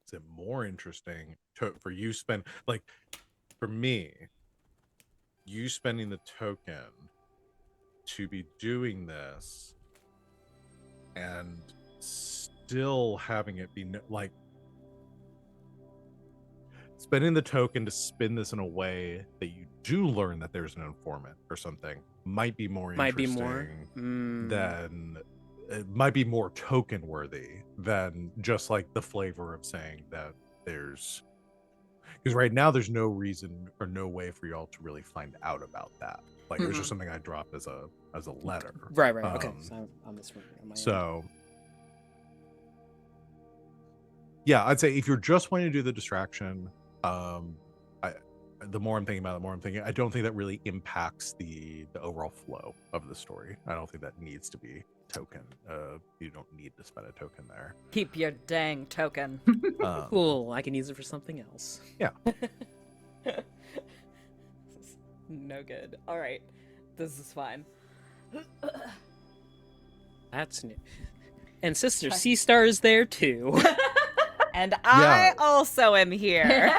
is it more interesting for you spend, like, for me, you spending the token to be doing this and still having it be like spending the token to spin this in a way that you do learn that there's an informant or something might be more Might be interesting more. than it might be more token worthy than just like the flavor of saying that there's, because right now there's no reason or no way for y'all to really find out about that. Like it was just something I dropped as a letter. Right. Okay. So I'm misremembering on my end. So yeah, I'd say if you're just wanting to do the distraction, the more I'm thinking about it, the more I'm thinking, I don't think that really impacts the overall flow of the story. I don't think that needs to be token. You don't need to spend a token there. Keep your dang token. Cool. I can use it for something else. This is no good. All right, this is fine. That's new. And Sister Seastar is there too. And I also am here.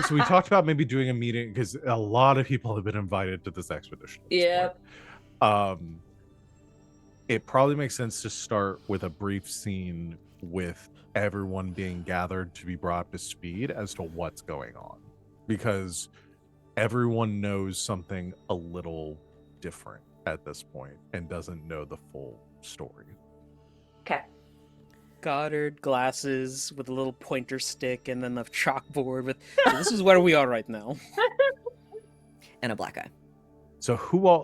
So we talked about maybe doing a meeting because a lot of people have been invited to this expedition. at this Yep. point. It probably makes sense to start with a brief scene with everyone being gathered to be brought up to speed as to what's going on, because everyone knows something a little different at this point and doesn't know the full story. Okay. Goddard glasses with a little pointer stick and then a chalkboard with, "So this is where we are right now." And a black eye. So who all?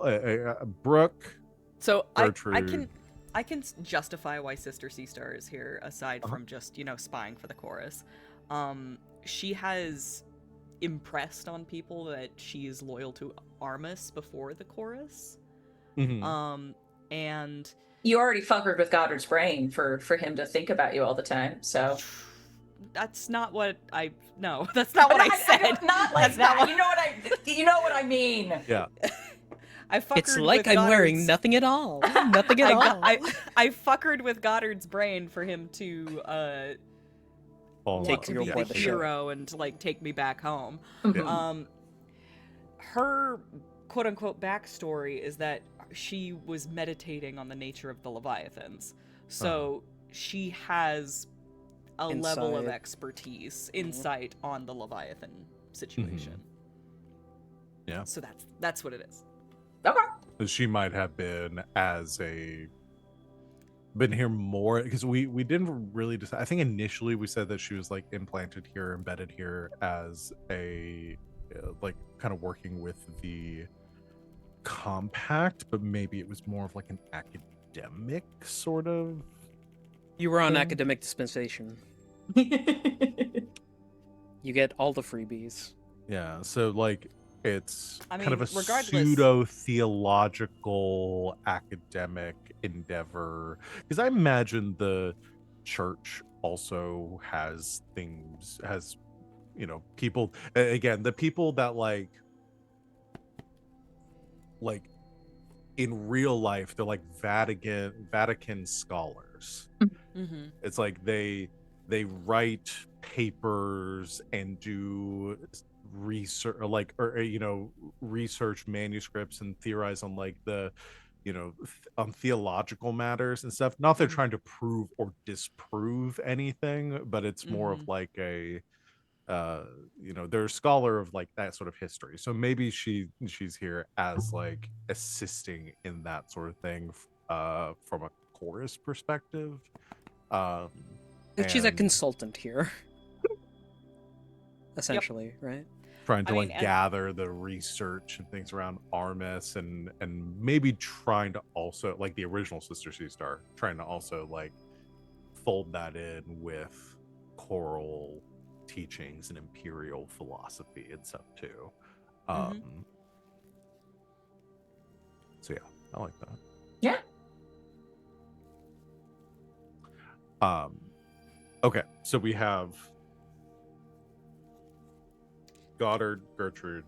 Brooke, So Gertrude. I can justify why Sister Seastar is here aside Uh-huh. from just, you know, spying for the chorus. She has impressed on people that she is loyal to Armus before the chorus. Mhm. And You already fuckered with Goddard's brain for him to think about you all the time. So that's not what I no, that's not what I said. not like That's not that. what- You know what I mean. Yeah. I fuckered It's like with I'm wearing Goddard's- nothing at all. Nothing at all. I fuckered with Goddard's brain for him to Fall in Take love. to you be aboard the the ship. hero and to like take me back home. Yeah. Her quote unquote backstory is that she was meditating on the nature of the Leviathans. So she has a level of Insight. expertise, insight on the Leviathan situation. Yeah. So that's what it is. Okay. She might have been been here more because we didn't really decide. I think initially we said that she was like implanted here, embedded here as a like kind of working with the compact, but maybe it was more of like an academic sort of. You were on thing. academic dispensation. You get all the freebies. Yeah, so like it's I kind of a mean, regardless- pseudo theological academic endeavor because I imagine the church also has things, has, you know, people, again, the people that like in real life they're like Vatican scholars. Mm-hmm. It's like they write papers and do research, or you know, research manuscripts and theorize on like the, you know, on theological matters and stuff. Not they're Mhm. trying to prove or disprove anything, but it's more of Mhm. like a you know, they're a scholar of like that sort of history. So maybe she's here as like assisting in that sort of thing from a chorus perspective. She's a And consultant here. Essentially, right? trying to I mean, like and- gather the research and things around Armis and maybe trying to also like the original Sister Seastar, trying to also like fold that in with choral teachings and imperial philosophy and stuff too. So yeah, I like that. Yeah. Okay, so we have Goddard, Gertrude,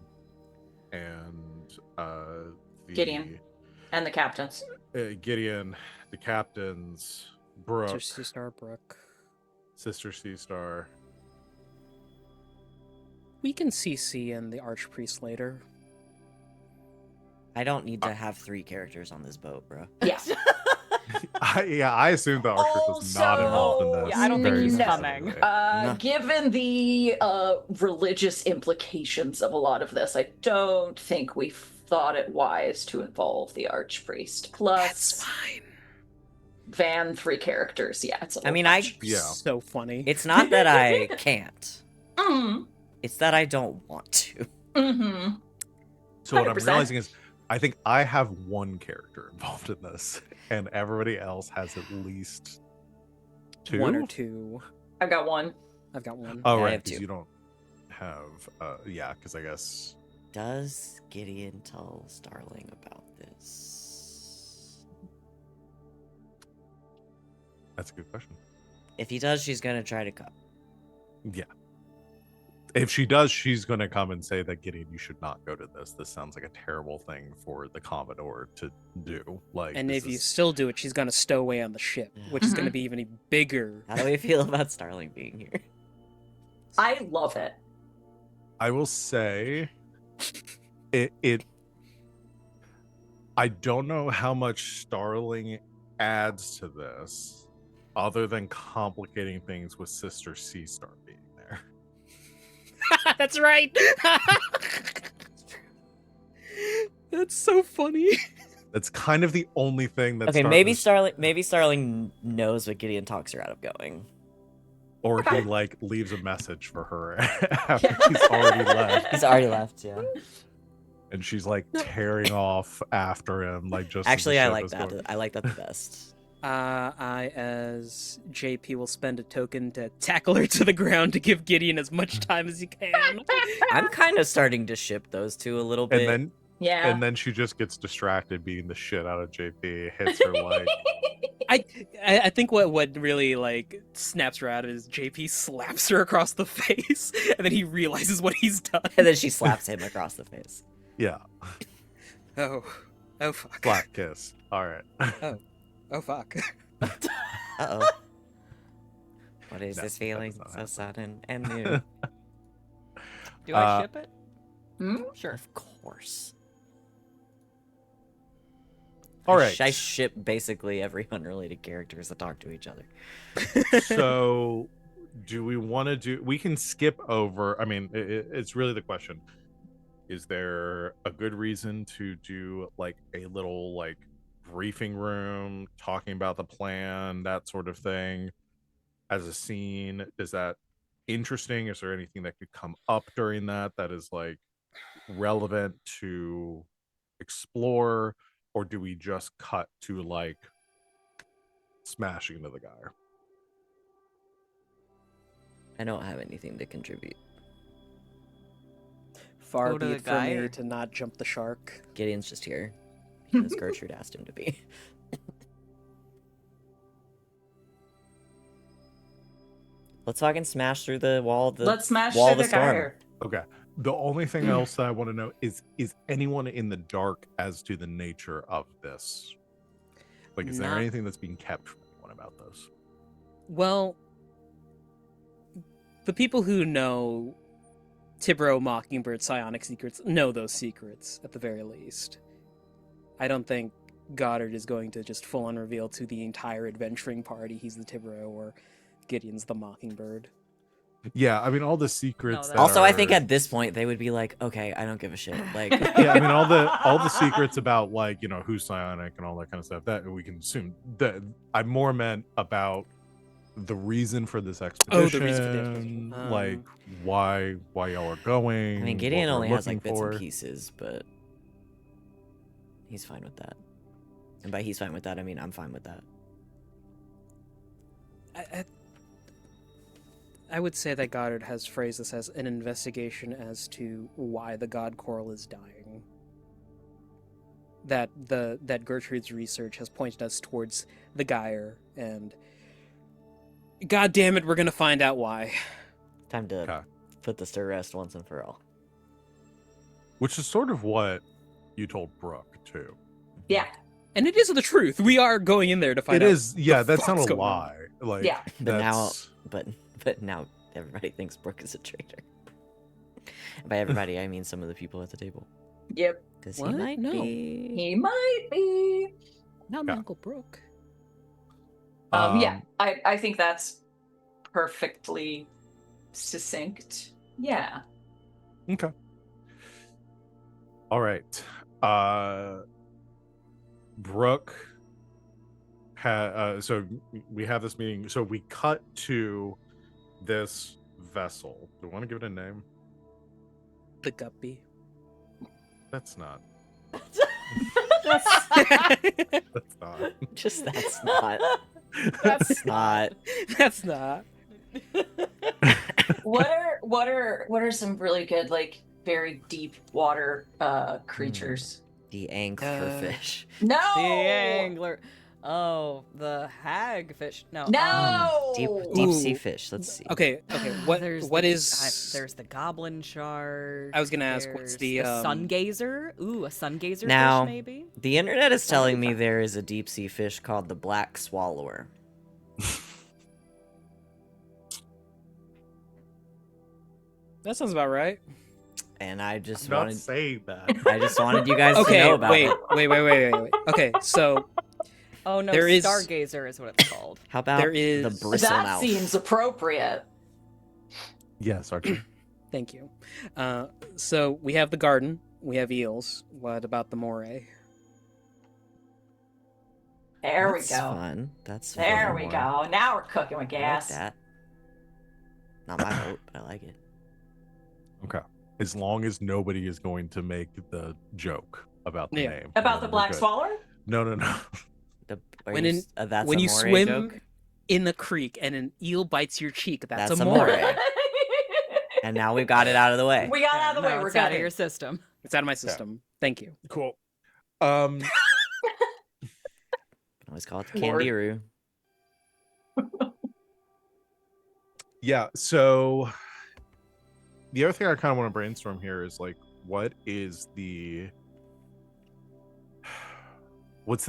and the Gideon. And the captains. Gideon, the captains, Brooke, Sister Starbrook. Sister Seastar. We can CC and the Archpriest later. I don't need to have 3 characters on this boat, bro. Yeah. I assumed the Archpriest was not involved in this. Yeah, I don't think very he's specifically. coming. No. Given the religious implications of a lot of this, I don't think we thought it wise to involve the Archpriest. Plus, fine. Van 3 characters. Yeah, it's a little I mean, much. Yeah. So funny. It's not that I can't. Mm, It's that I don't want to. mm-hmm. So what I'm 100%. realizing is I think I have 1 character involved in this, and everybody else has at least 2. 1 or 2. I've got 1. I've got 1. Oh, Yeah, I right, have because 2. you don't have. Yeah, because I guess. Does Gideon tell Starling about this? That's a good question. If he does, she's gonna try to come. Yeah. If she does, she's going to come and say that, Gideon, you should not go to this. This sounds like a terrible thing for the Commodore to do. Like, And this if you is- still do it, she's gonna stow away on the ship, which is gonna be even bigger. How do we feel about Starling being here? I love it. I will say, it. I don't know how much Starling adds to this, other than complicating things with Sister Seastar being there. That's right. That's so funny. That's kind of the only thing that's Okay, maybe Starling knows what Gideon talks her out of going. or he like leaves a message for her after he's already left. He's already left, yeah. and she's like tearing off after him, like just as the Actually, I ship like is that. going. I like that the best. I, as JP, will spend a token to tackle her to the ground to give Gideon as much time as he can. I'm kind of starting to ship those two a little bit. Yeah. And then she just gets distracted, beating the shit out of JP, hits her like. I think what really like snaps her out is JP slaps her across the face, and then he realizes what he's done. And then she slaps him across the face. Yeah. Oh fuck. Flat kiss. All right. Oh fuck. Uh-oh. What is No, this that feeling does not so happen. sudden and new? Do I ship it? Hmm? Sure. Of course. All right. I ship basically every unrelated characters that talk to each other. So, do we want to do? We can skip over. I mean, it's really the question: is there a good reason to do like a little like briefing room, talking about the plan, that sort of thing, as a scene? Is that interesting? Is there anything that could come up during that is like relevant to explore, or do we just cut to like smashing into the guy? I don't have anything to contribute. Far Go to be the it for guy, me or- to not jump the shark. Gideon's just here because Gertrude asked him to be. Let's fucking smash through the wall. Let's smash wall through of the the storm. gyre. Okay. The only thing else that I want to know is anyone in the dark as to the nature of this? Like, is there Not- anything that's being kept from anyone about this? Well, the people who know Tibro, Mockingbird, Psionic secrets know those secrets at the very least. I don't think Goddard is going to just full on reveal to the entire adventuring party he's the Tibro or Gideon's the Mockingbird. Yeah, I mean, all the secrets. No, that Also, I are- think at this point they would be like, "Okay, I don't give a shit." Like, yeah, I mean, all the secrets about like who's psionic and all that kind of stuff that we can assume. That I more meant about the reason for this expedition. Oh, the reason for the expedition. Like why y'all are going. I mean, what Gideon we're only has looking like bits for. and pieces, but he's fine with that. And by he's fine with that, I mean I'm fine with that. I would say that Goddard has phrased this as an investigation as to why the god coral is dying. That Gertrude's research has pointed us towards the gyre, and god damn it, we're gonna find out why. Time to Okay. put this to rest once and for all. Which is sort of what you told Brooke too. Yeah. And it is the truth. We are going in there to find It out. is, yeah. That's not fuck's a going on. lie. Like, Yeah. But now, that's- but now everybody thinks Brooke is a traitor. And by everybody, I mean some of the people at the table. Yep. Because he What? might No. be. He might be. Not Yeah. my Uncle Brooke. Yeah. I think that's perfectly succinct. Yeah. Okay. All right. Brooke so we have this meeting. So we cut to this vessel. Do we want to give it a name? The Guppy. That's not. That's That's not. just that's not. That's not. That's not. What are some really good, like, very deep water creatures? The anglerfish. No. The angler. Oh, the hagfish. No. No. Deep sea Ooh. fish. Let's see. Okay. What There's what the, is? there's the goblin shark. I was gonna ask, what's there's the, sun gazer? Ooh, a sun gazer Now- fish maybe. The internet is telling me there is a deep sea fish called the black swallower. That sounds about right. And I just I'm not wanted saying that. I just wanted you guys to Okay. know about Wait. it. Wait. Okay. So Oh no, There is- stargazer is what it's called. How about There the is- bristle That mouth? seems appropriate. Yes, Archie. thank you. So we have the garden. We have eels. What about the moray? There That's we go. Fun. That's There fun. we More. go. Now we're cooking with I like gas. that. Not my vote, but I like it. Okay. as long as nobody is going to make the joke about the Yeah. name. About then the we're black good. swallow? No, no, no. That's when a you moray swim joke? in the creek and an eel bites your cheek, that's That's a a moray. moray. And now we've got it out of the way. We got out of the way. Now We're it's out of good. your system. It's out of my system. Thank you. Cool. Always call it the Lord. Candiru. Yeah, so the other thing I kind of want to brainstorm here is like, what's the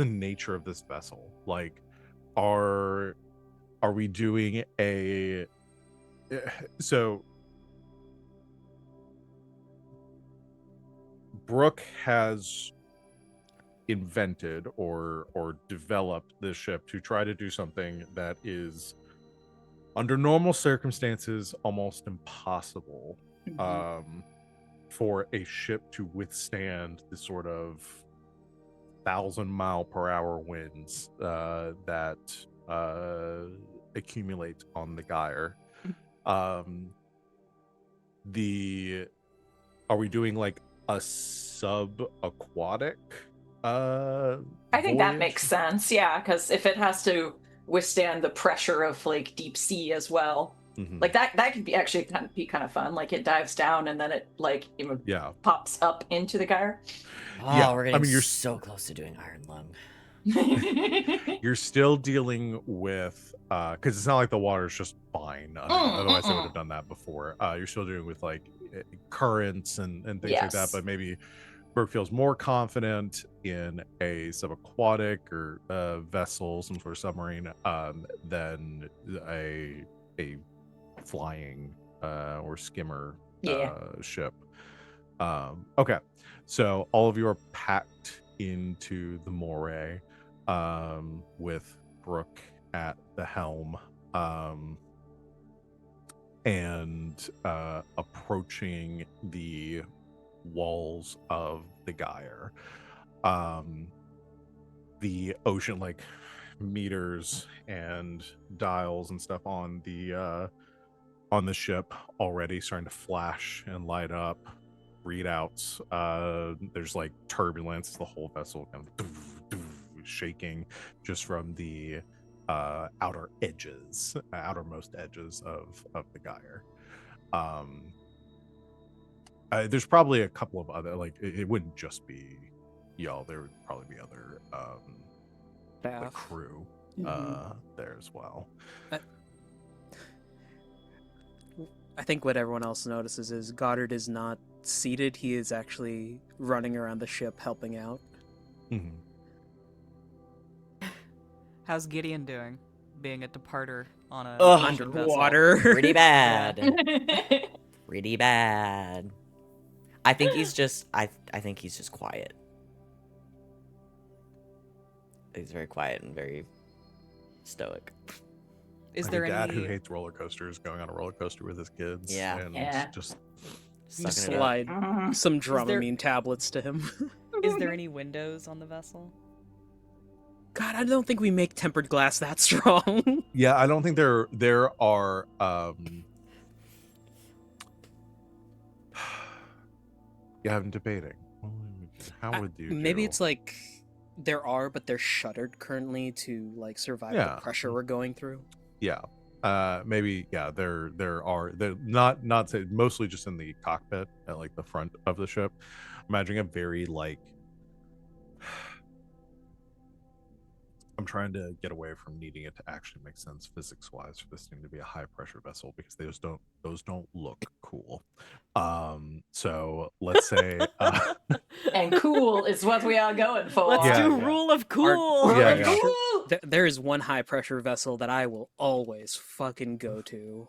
nature of this vessel? Like, are we doing a so Brooke has invented or developed this ship to try to do something that is under normal circumstances almost impossible for a ship to withstand the sort of 1,000-mile-per-hour winds that accumulate on the gyre. Are we doing like a sub-aquatic I think that makes sense, yeah, because if it has to withstand the pressure of like deep sea as well, like that could be actually kind of fun. Like it dives down and then it like pops up into the gyre. Oh, we're getting so close to doing Iron Lung. You're still dealing with because it's not like the water's just fine. Otherwise, they would have done that before. You're still dealing with like currents and things like that. But maybe Brooke feels more confident in a subaquatic or vessel, some sort of submarine, than a flying or skimmer ship. Okay, so all of you are packed into the moray with Brooke at the helm and approaching the walls of the gyre. The ocean, like meters and dials and stuff on the ship already starting to flash and light up. Readouts, there's like turbulence, the whole vessel kind of shaking just from the outermost edges of the gyre. There's probably a couple of other, like it wouldn't just be y'all, there would probably be other like crew there as well. I think what everyone else notices is Goddard is not seated. He is actually running around the ship helping out. How's Gideon doing? Being a departer on a underwater. Pretty bad. Pretty bad. I think he's just I think he's just quiet. He's very quiet and very stoic. Is like there a dad any who hates roller coasters going on a roller coaster with his kids? Yeah. And just slide some Dramamine tablets to him. Is there any windows on the vessel? God, I don't think we make tempered glass that strong. Yeah, I don't think there are yeah, I'm debating. How would you maybe it's like there are, but they're shuttered currently to like survive the pressure we're going through. Yeah. Maybe there are, they're not say, mostly just in the cockpit at like the front of the ship. Imagining a very like I'm trying to get away from needing it to actually make sense physics-wise for this thing to be a high-pressure vessel, because those don't look cool. So let's say and cool is what we are going for. Let's do rule of cool. There is one high-pressure vessel that I will always fucking go to.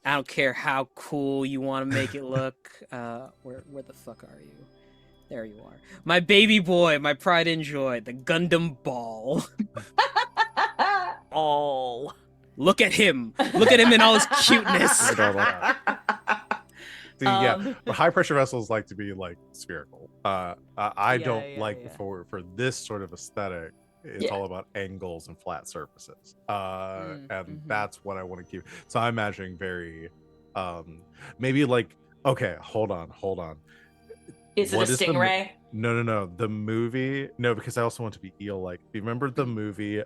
I don't care how cool you want to make it look. Where the fuck are you? There you are. My baby boy, my pride and joy, the Gundam Ball. Oh. Look at him. Look at him in all his cuteness. See, high pressure vessels like to be like spherical. I don't like for this sort of aesthetic. It's all about angles and flat surfaces, and that's what I want to keep. So I'm imagining very, maybe like Okay, hold on. Is it What a is the stingray? No. The movie. No, because I also want to be eel-like. Do you remember the movie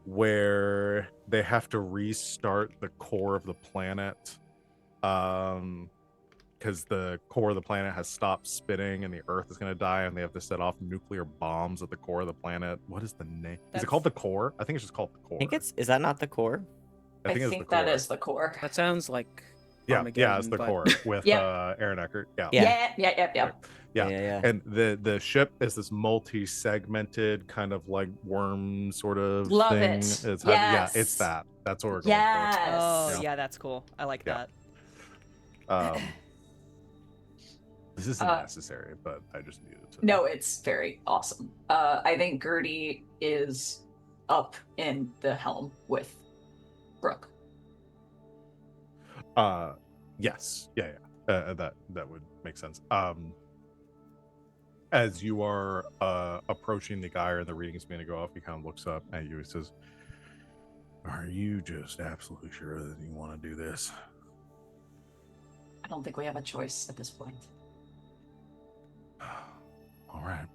where they have to restart the core of the planet? Because the core of the planet has stopped spinning and the Earth is going to die, and they have to set off nuclear bombs at the core of the planet. What is the name? Is it called the core? I think it's just called the core. I think is that not the core? I think it's the that core. is the core. That sounds like Yeah, Armageddon, it's the but... core with Yeah. Aaron Eckhart. Yeah. Yeah. Yeah. And the ship is this multi-segmented kind of like worm sort of Love thing. it. Yeah, it's Yes. that. That's what we're going Yes. Oh, Yeah. yeah, that's cool. I like Yeah. that. for. This isn't necessary, but I just needed to. No, it's very awesome. I think Gertie is up in the helm with Brooke. Yes. Yeah. That would make sense. As you are approaching the guy or the reading is going to go off, he kind of looks up at you and says, "Are you just absolutely sure that you want to do this?" I don't think we have a choice at this point. All right.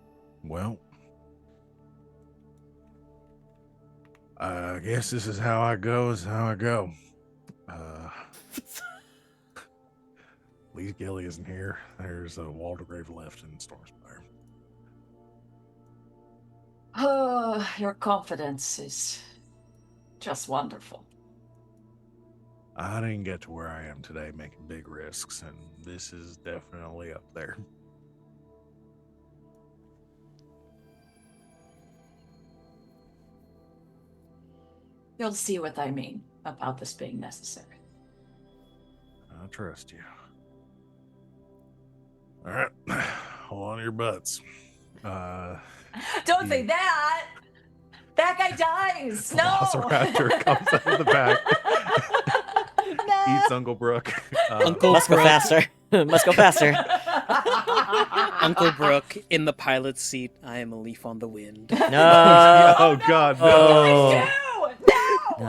Well, I guess this is how I go. Is how I go. Lee Gilly isn't here. There's a Waldegrave left in Stormspire. Oh, your confidence is just wonderful. I didn't get to where I am today making big risks, and this is definitely up there. You'll see what I mean about this being necessary. I trust you. All right. Hold on to your butts. Don't say that! That guy dies! No! Velociraptor comes out of the back. Eats Uncle Brooke. Uncle Must go Brooke. faster. Must go faster. Uncle Brooke in the pilot's seat. I am a leaf on the wind. No. Oh God, no. Oh. No!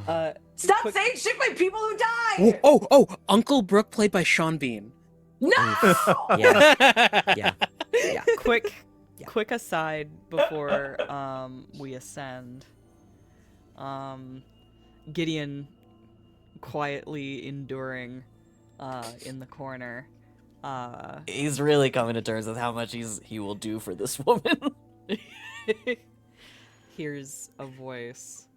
No. Stop quick- saying shit by people who die! Oh! Uncle Brooke played by Sean Bean. No! Yeah. Yeah. Quick aside before we ascend. Gideon quietly enduring in the corner. He's really coming to terms with how much he will do for this woman. Hears a voice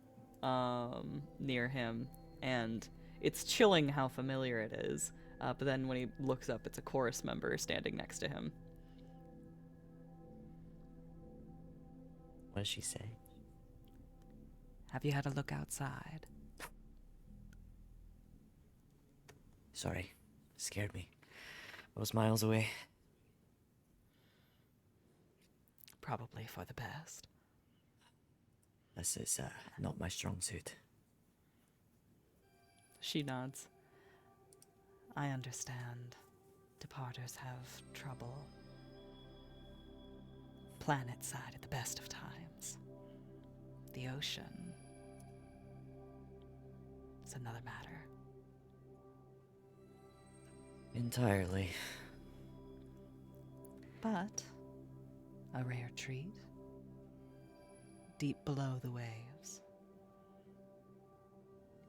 near him, and it's chilling how familiar it is. But then when he looks up, it's a chorus member standing next to him. What does she say? Have you had a look outside? Sorry. Scared me. I was miles away. Probably for the best. This is not my strong suit. She nods. I understand. Departers have trouble. Planet side at the best of times. The ocean is another matter. Entirely. But a rare treat. Deep below the waves.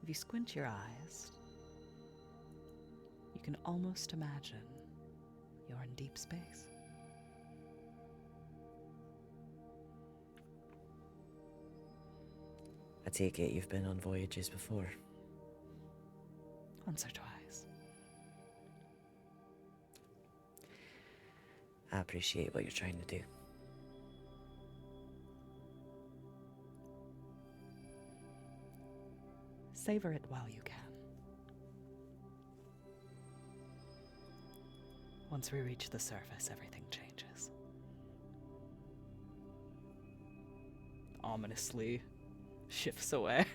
If you squint your eyes, you can almost imagine you're in deep space. I take it you've been on voyages before. Once or twice. I appreciate what you're trying to do. Savor it while you can. Once we reach the surface, everything changes. Ominously shifts away.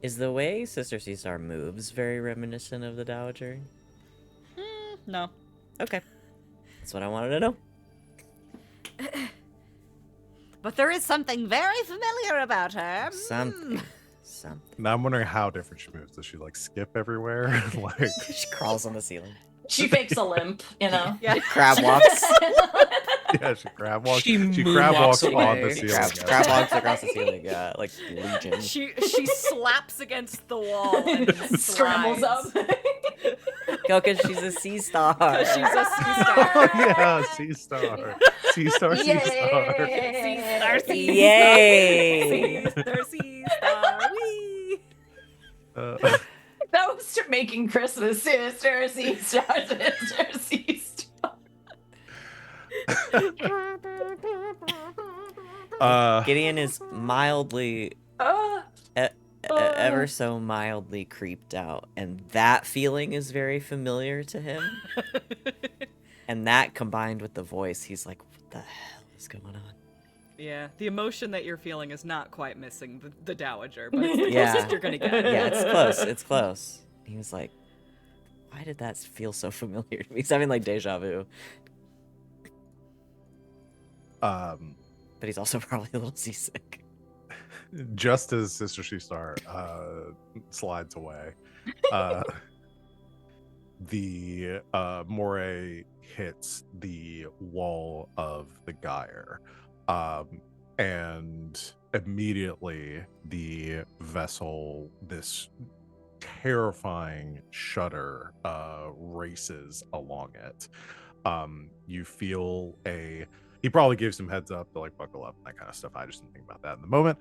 Is the way Sister Caesar moves very reminiscent of the Dowager? No. Okay. That's what I wanted to know. But there is something very familiar about her. something. Now I'm wondering how different she moves. Does she like skip everywhere? Like She crawls on the ceiling. She fakes a limp, you know. Yeah. Crab walks. yeah, she crab walks. She She crab walks moonwalks on the away. ceiling. Crab walks across the ceiling. Like Legion. She slaps against the wall and then Scrambles up. slides. Go, cause she's a sea star. 'Cause she's a sea star. Oh yeah, sea star. Sea star, sea star. Yay! Sea star. Wee. That was making Christmas, sister, sister, sister, sister. Gideon is mildly, ever so mildly creeped out, and that feeling is very familiar to him. And that combined with the voice, he's like, "What the hell is going on?" Yeah, the emotion that you're feeling is not quite missing the Dowager, but it's the Yeah. closest you're gonna get. Yeah, it's close. It's close. He was like, "Why did that feel so familiar to me?" He's having like deja vu, but he's also probably a little seasick. Just as Sister Sea Star slides away, the moray hits the wall of the gyre, and immediately the vessel, this terrifying shudder, races along it. You feel he probably gave some heads up to like buckle up and that kind of stuff. I just didn't think about that in the moment.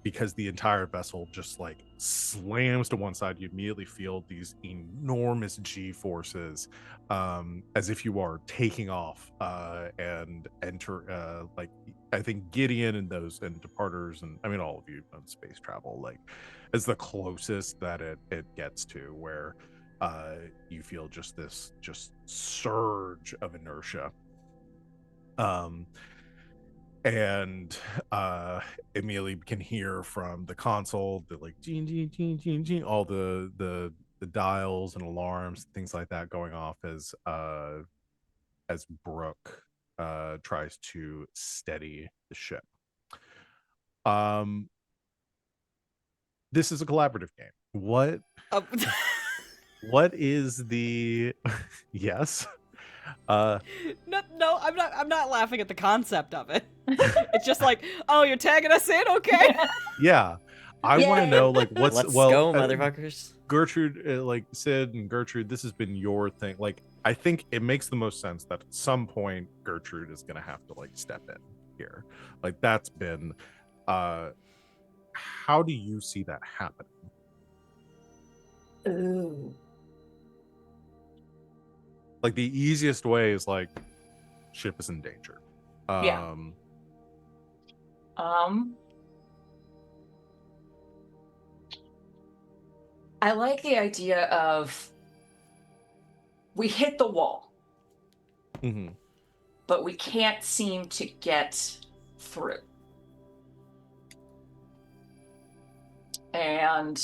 Because the entire vessel just like slams to one side. You immediately feel these enormous G forces, as if you are taking off and enter. Like I think Gideon and those and departers, and I mean all of you on space travel, like is the closest that it gets to where you feel just this surge of inertia. And immediately can hear from the console the like gene, all the dials and alarms, things like that going off as Brooke tries to steady the ship. This is a collaborative game. What is the yes? No, I'm not laughing at the concept of it. It's just like, oh, you're tagging us in, okay? Yeah, I want to know like what's Let's go, motherfuckers. Gertrude, like Sid and Gertrude, this has been your thing. Like, I think it makes the most sense that at some point Gertrude is gonna have to like step in here. Like that's been. How do you see that happening? Ooh. Like the easiest way is like ship is in danger. Yeah. I like the idea of we hit the wall, but we can't seem to get through. And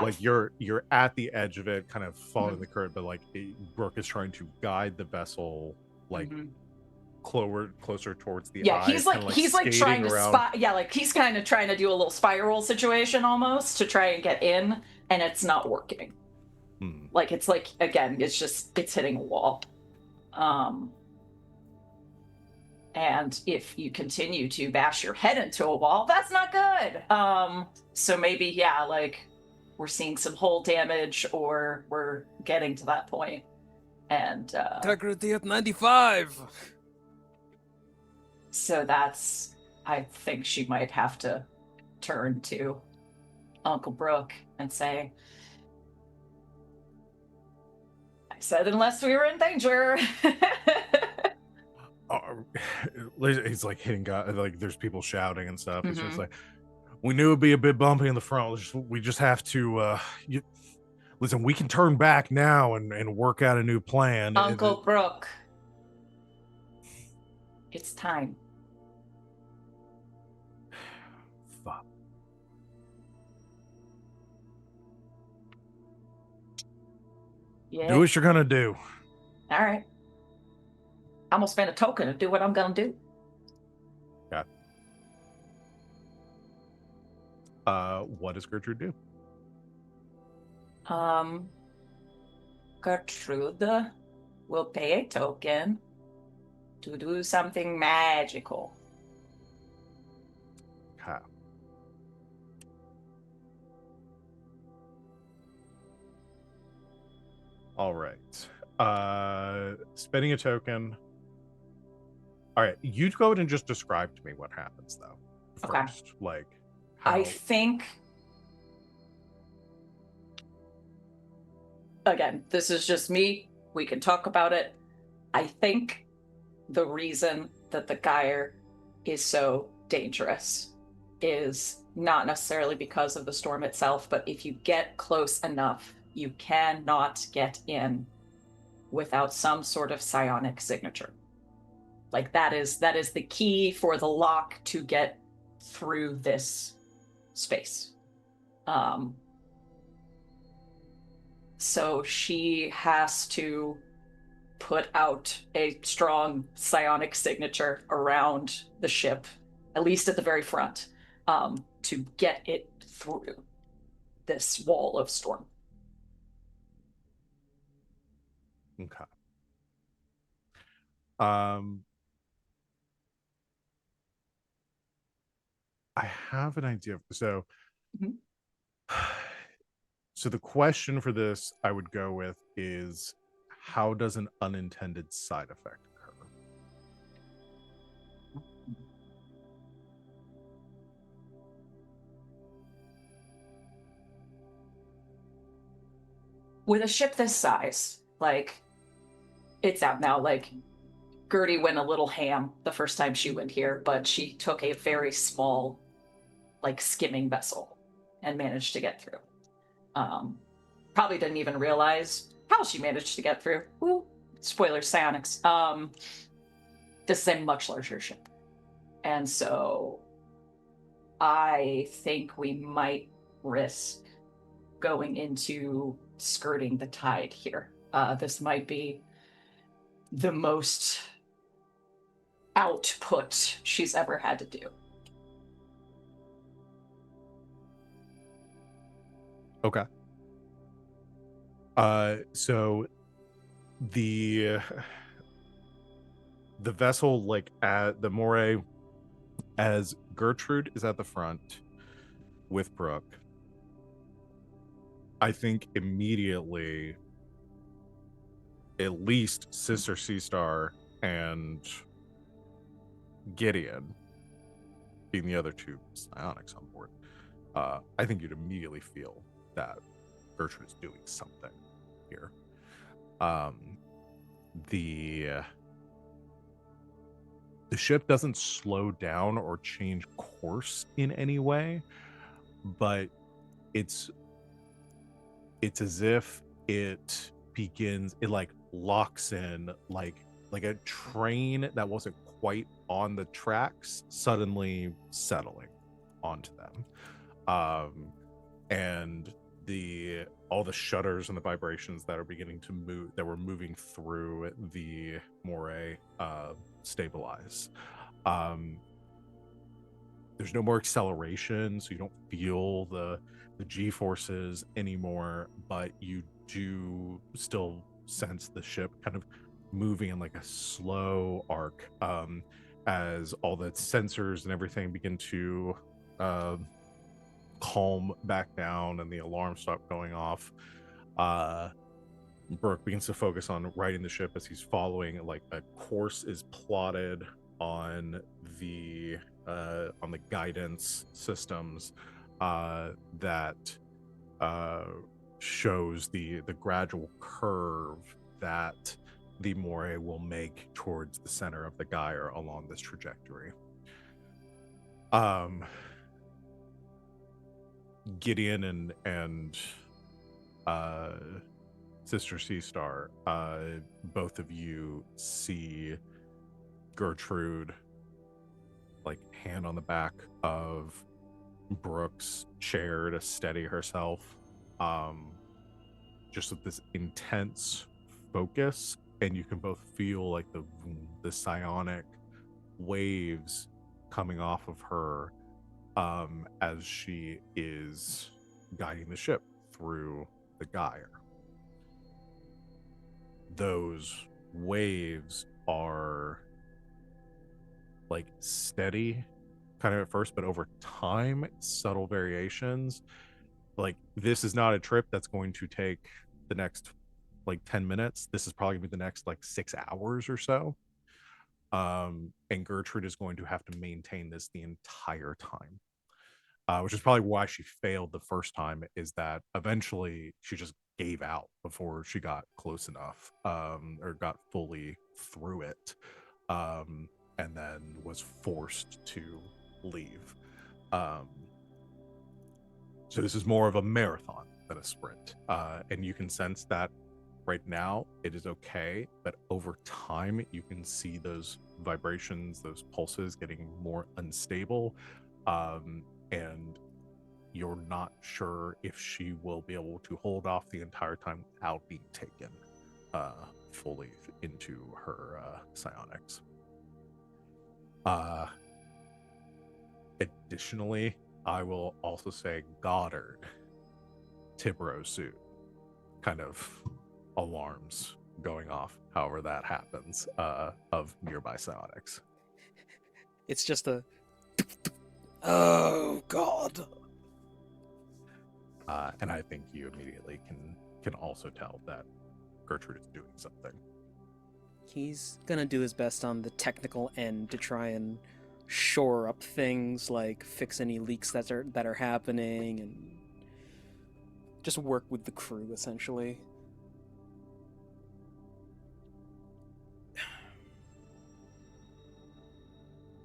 like you're at the edge of it, kind of following the current, but like Brooke is trying to guide the vessel like closer towards the eye. He's like trying to like he's kind of trying to do a little spiral situation almost to try and get in, and it's not working. Like it's like again, it's hitting a wall. And if you continue to bash your head into a wall, that's not good. So maybe like we're seeing some hull damage, or we're getting to that point. And integrity at 95. So I think she might have to turn to Uncle Brooke and say, I said unless we were in danger. He's like hitting guys, like there's people shouting and stuff. It's just like, we knew it'd be a bit bumpy in the front. We just have to listen, we can turn back now and work out a new plan. Uncle Brooke, it's time. Fuck. Yeah. Do what you're gonna do. All right. I'm gonna spend a token to do what I'm gonna do. Yeah. what does Gertrude do? Gertrude will pay a token to do something magical. Okay. All right. Spending a token. All right. You go ahead and just describe to me what happens, though. Okay. First, like how. I think, again, this is just me. We can talk about it. I think the reason that the gyre is so dangerous is not necessarily because of the storm itself, but if you get close enough, you cannot get in without some sort of psionic signature. Like that is the key for the lock to get through this space. So she has to put out a strong psionic signature around the ship, at least at the very front, to get it through this wall of storm. Okay. I have an idea. So, Mhm. so the question for this I would go with is, how does an unintended side effect occur? With a ship this size, like, it's out now. Like, Gertie went a little ham the first time she went here, but she took a very small, like, skimming vessel and managed to get through. Probably didn't even realize how she managed to get through. Ooh, spoiler, psionics. This is a much larger ship. And so I think we might risk going into skirting the tide here. This might be the most output she's ever had to do. Okay. So the vessel, like at the moray, as Gertrude is at the front with Brooke, I think immediately at least Sister Sea Star and Gideon, being the other two psionics on board, I think you'd immediately feel that Gertrude is doing something here. The ship doesn't slow down or change course in any way, but it's as if it like locks in, like a train that wasn't quite on the tracks suddenly settling onto them. And all the shutters and the vibrations that are beginning to move, that were moving through the moray, stabilize. There's no more acceleration, so you don't feel the G-forces anymore, but you do still sense the ship kind of moving in like a slow arc, as all the sensors and everything begin to calm back down and the alarms stop going off. Brooke begins to focus on righting the ship as he's following, like a course is plotted on the guidance systems that shows the gradual curve that the moray will make towards the center of the gyre along this trajectory. Gideon and Sister Sea Star, both of you see Gertrude, like, hand on the back of Brooke's chair to steady herself, just with this intense focus, and you can both feel like the psionic waves coming off of her as she is guiding the ship through the gyre. Those waves are like steady kind of at first, but over time, subtle variations. Like, this is not a trip that's going to take the next like 10 minutes. This is probably gonna be the next like 6 hours or so. And Gertrude is going to have to maintain this the entire time. Which is probably why she failed the first time, is that eventually she just gave out before she got close enough, or got fully through it, and then was forced to leave. So this is more of a marathon than a sprint, and you can sense that right now it is okay, but over time you can see those vibrations, those pulses getting more unstable, and you're not sure if she will be able to hold off the entire time without being taken fully into her psionics. Additionally, I will also say Goddard, Tibro suit, kind of alarms going off, however that happens, of nearby psionics. It's just a. Oh God. And I think you immediately can also tell that Gertrude is doing something. He's gonna do his best on the technical end to try and shore up things, like fix any leaks that are happening, and just work with the crew essentially.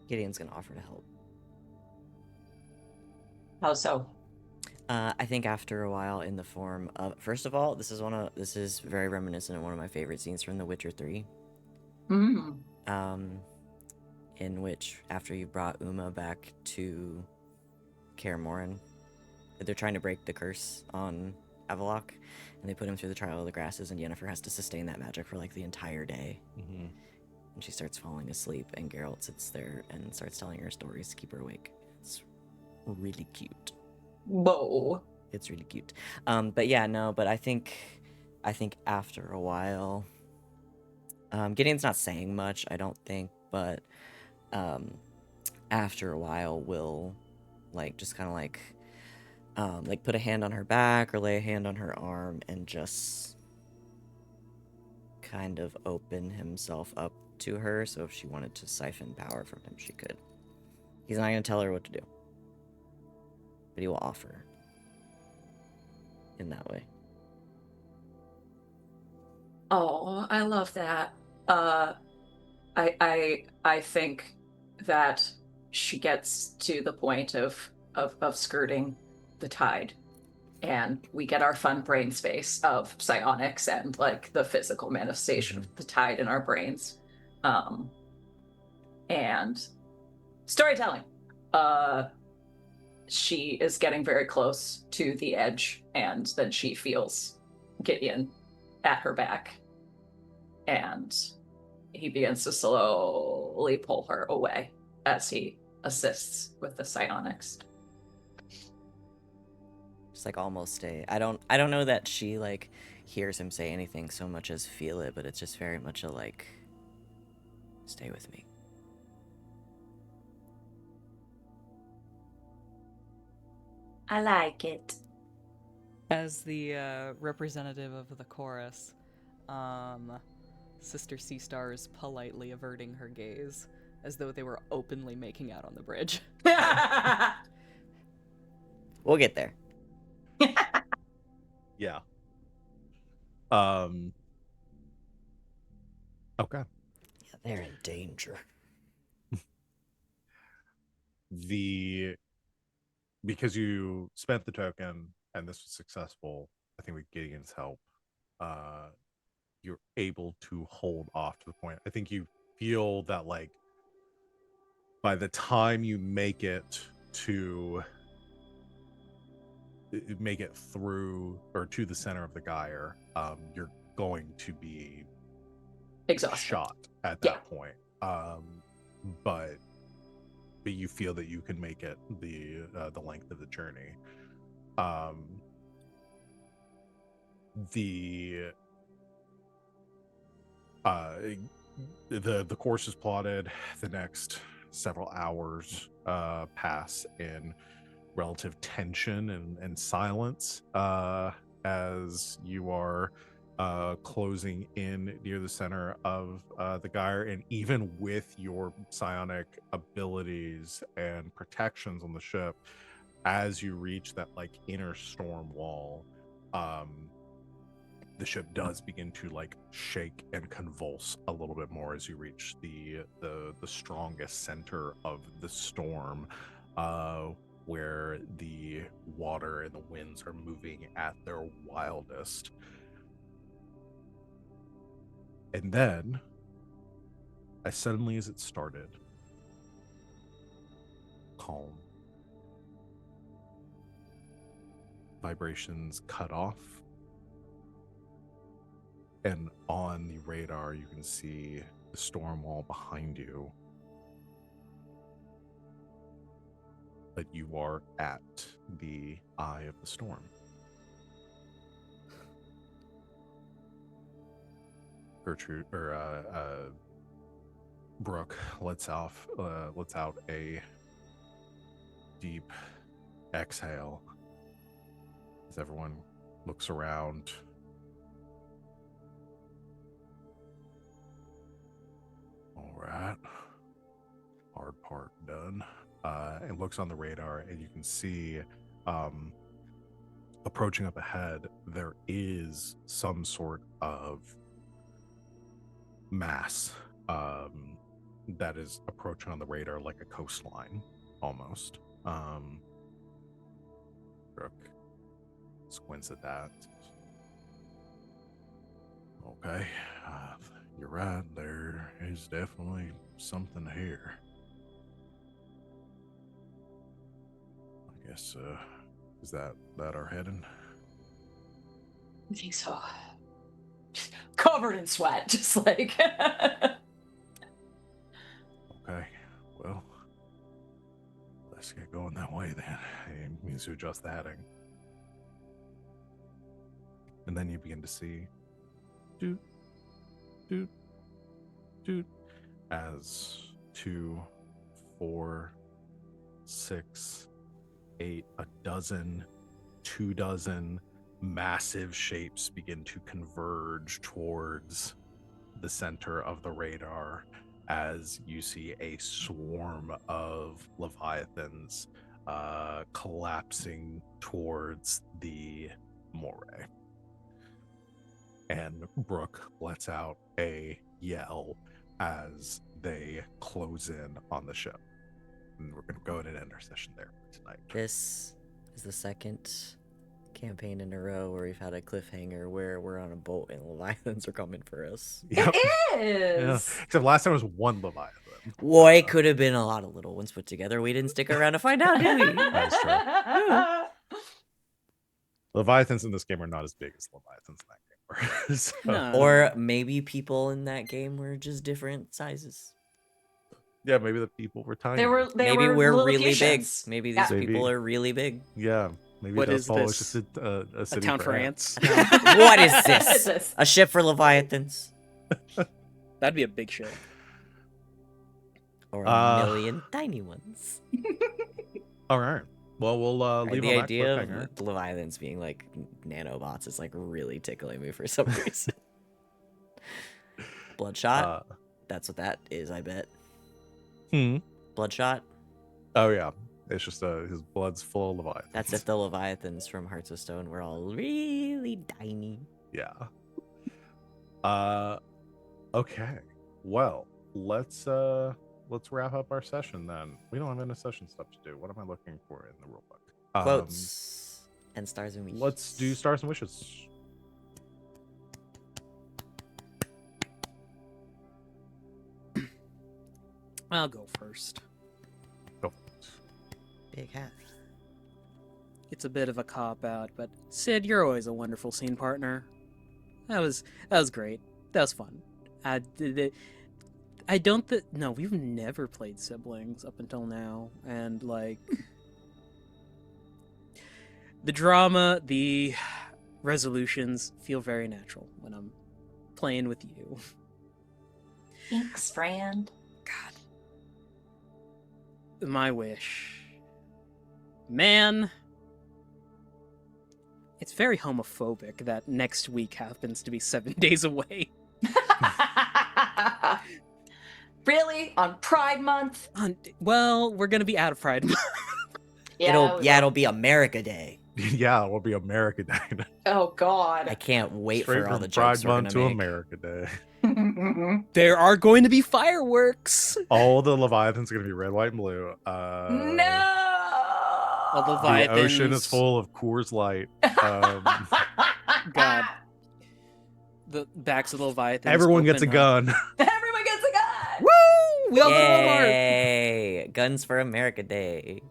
Gideon's gonna offer to help. How so? I think after a while, in the form of, first of all, this is very reminiscent of one of my favorite scenes from The Witcher 3. Mm. In which, after you brought Uma back to Kaer Morhen, they're trying to break the curse on Avallac'h, and they put him through the Trial of the Grasses, and Yennefer has to sustain that magic for like the entire day. Mm-hmm. And she starts falling asleep, and Geralt sits there and starts telling her stories to keep her awake. It's really cute. Whoa. It's really cute. But yeah, no, but I think after a while, Gideon's not saying much, I don't think, but after a while we'll like just kind of like put a hand on her back or lay a hand on her arm and just kind of open himself up to her, so if she wanted to siphon power from him, she could. He's not going to tell her what to do, but he will offer in that way. Oh, I love that. I think that she gets to the point of skirting the tide, and we get our fun brain space of psionics and like the physical manifestation of the tide in our brains. And storytelling. She is getting very close to the edge, and then she feels Gideon at her back, and he begins to slowly pull her away as he assists with the psionics. Just like almost I don't know that she like hears him say anything so much as feel it, but it's just very much a like, stay with me. I like it. As the representative of the chorus, Sister Seastar is politely averting her gaze as though they were openly making out on the bridge. We'll get there. Yeah. Okay. Yeah, they're in danger. Because you spent the token and this was successful, I think with Gideon's help, you're able to hold off to the point. I think you feel that like by the time you make it through or to the center of the gyre, you're going to be Exhausted. shot at that point. But but you feel that you can make it the length of the journey. The course is plotted. The next several hours pass in relative tension and silence as you are closing in near the center of the gyre. And even with your psionic abilities and protections on the ship, as you reach that like inner storm wall, the ship does begin to like shake and convulse a little bit more as you reach the strongest center of the storm, where the water and the winds are moving at their wildest. And then, as suddenly as it started, calm. Vibrations cut off. And on the radar, you can see the storm wall behind you. But you are at the eye of the storm. Gertrude, or Brooke lets out a deep exhale as everyone looks around. All right, hard part done. And looks on the radar, and you can see approaching up ahead, there is some sort of mass that is approaching on the radar like a coastline almost. Brooke squints at that. Okay, you're right, there is definitely something here. I guess is that our heading? I think so. Just covered in sweat, just like. Okay, well, let's get going that way then. It means to adjust the heading. And then you begin to see doot, doot, doot, as 2, 4, 6, 8, a dozen, 2 dozen massive shapes begin to converge towards the center of the radar, as you see a swarm of leviathans collapsing towards the moray. And Brooke lets out a yell as they close in on the ship. And we're going to go ahead and end our session there tonight. This is the second campaign in a row where we've had a cliffhanger where we're on a boat and Leviathans are coming for us. Yep. It is. Yeah. Except last time was one Leviathan. Well, it could have been a lot of little ones put together. We didn't stick around to find out, did we? That's true. Leviathans in this game are not as big as Leviathans in that game were. So, No. Or maybe people in that game were just different sizes. yeah, maybe the people were tiny. Maybe we're really big. Lilliputians. Maybe Yeah. these people are really big. Yeah, maybe What Dust is Fall this? is just a A city town for for ants. ants. What is this? A ship for Leviathans? That'd be a big ship. Or a million tiny ones? All right. Well, we'll leave The on that idea cliffhanger. of Leviathans being like nanobots is like really tickling me for some reason. Bloodshot? That's what that is, I bet. Bloodshot? Oh yeah, it's just his blood's full of Leviathans. That's if the Leviathans from Hearts of Stone were all really tiny. Yeah. Okay. Well, let's wrap up our session then. We don't have any session stuff to do. What am I looking for in the rulebook? Quotes and stars and wishes. Let's do stars and wishes. I'll go first. Go. Big hat. It's a bit of a cop out, but Sid, you're always a wonderful scene partner. That was great. That was fun. I don't think. No, we've never played siblings up until now, and like the drama, the resolutions feel very natural when I'm playing with you. Thanks, friend. God. My wish. Man. It's very homophobic that next week happens to be 7 days away. Really? On Pride Month? Well, we're gonna be out of Pride. It'll be America Day. Yeah, it will be America Day. Oh God. I can't wait Straight for all from the Pride jokes we're gonna Month to make. America Day. There are going to be fireworks. All the Leviathans are going to be red, white, and blue. No. All the The ocean Leviathans- is full of Coors Light. God. The backs of the Leviathans. Everyone gets a open up. gun. Everyone gets a gun. Woo! We all go to Walmart. Yay! Guns for America Day.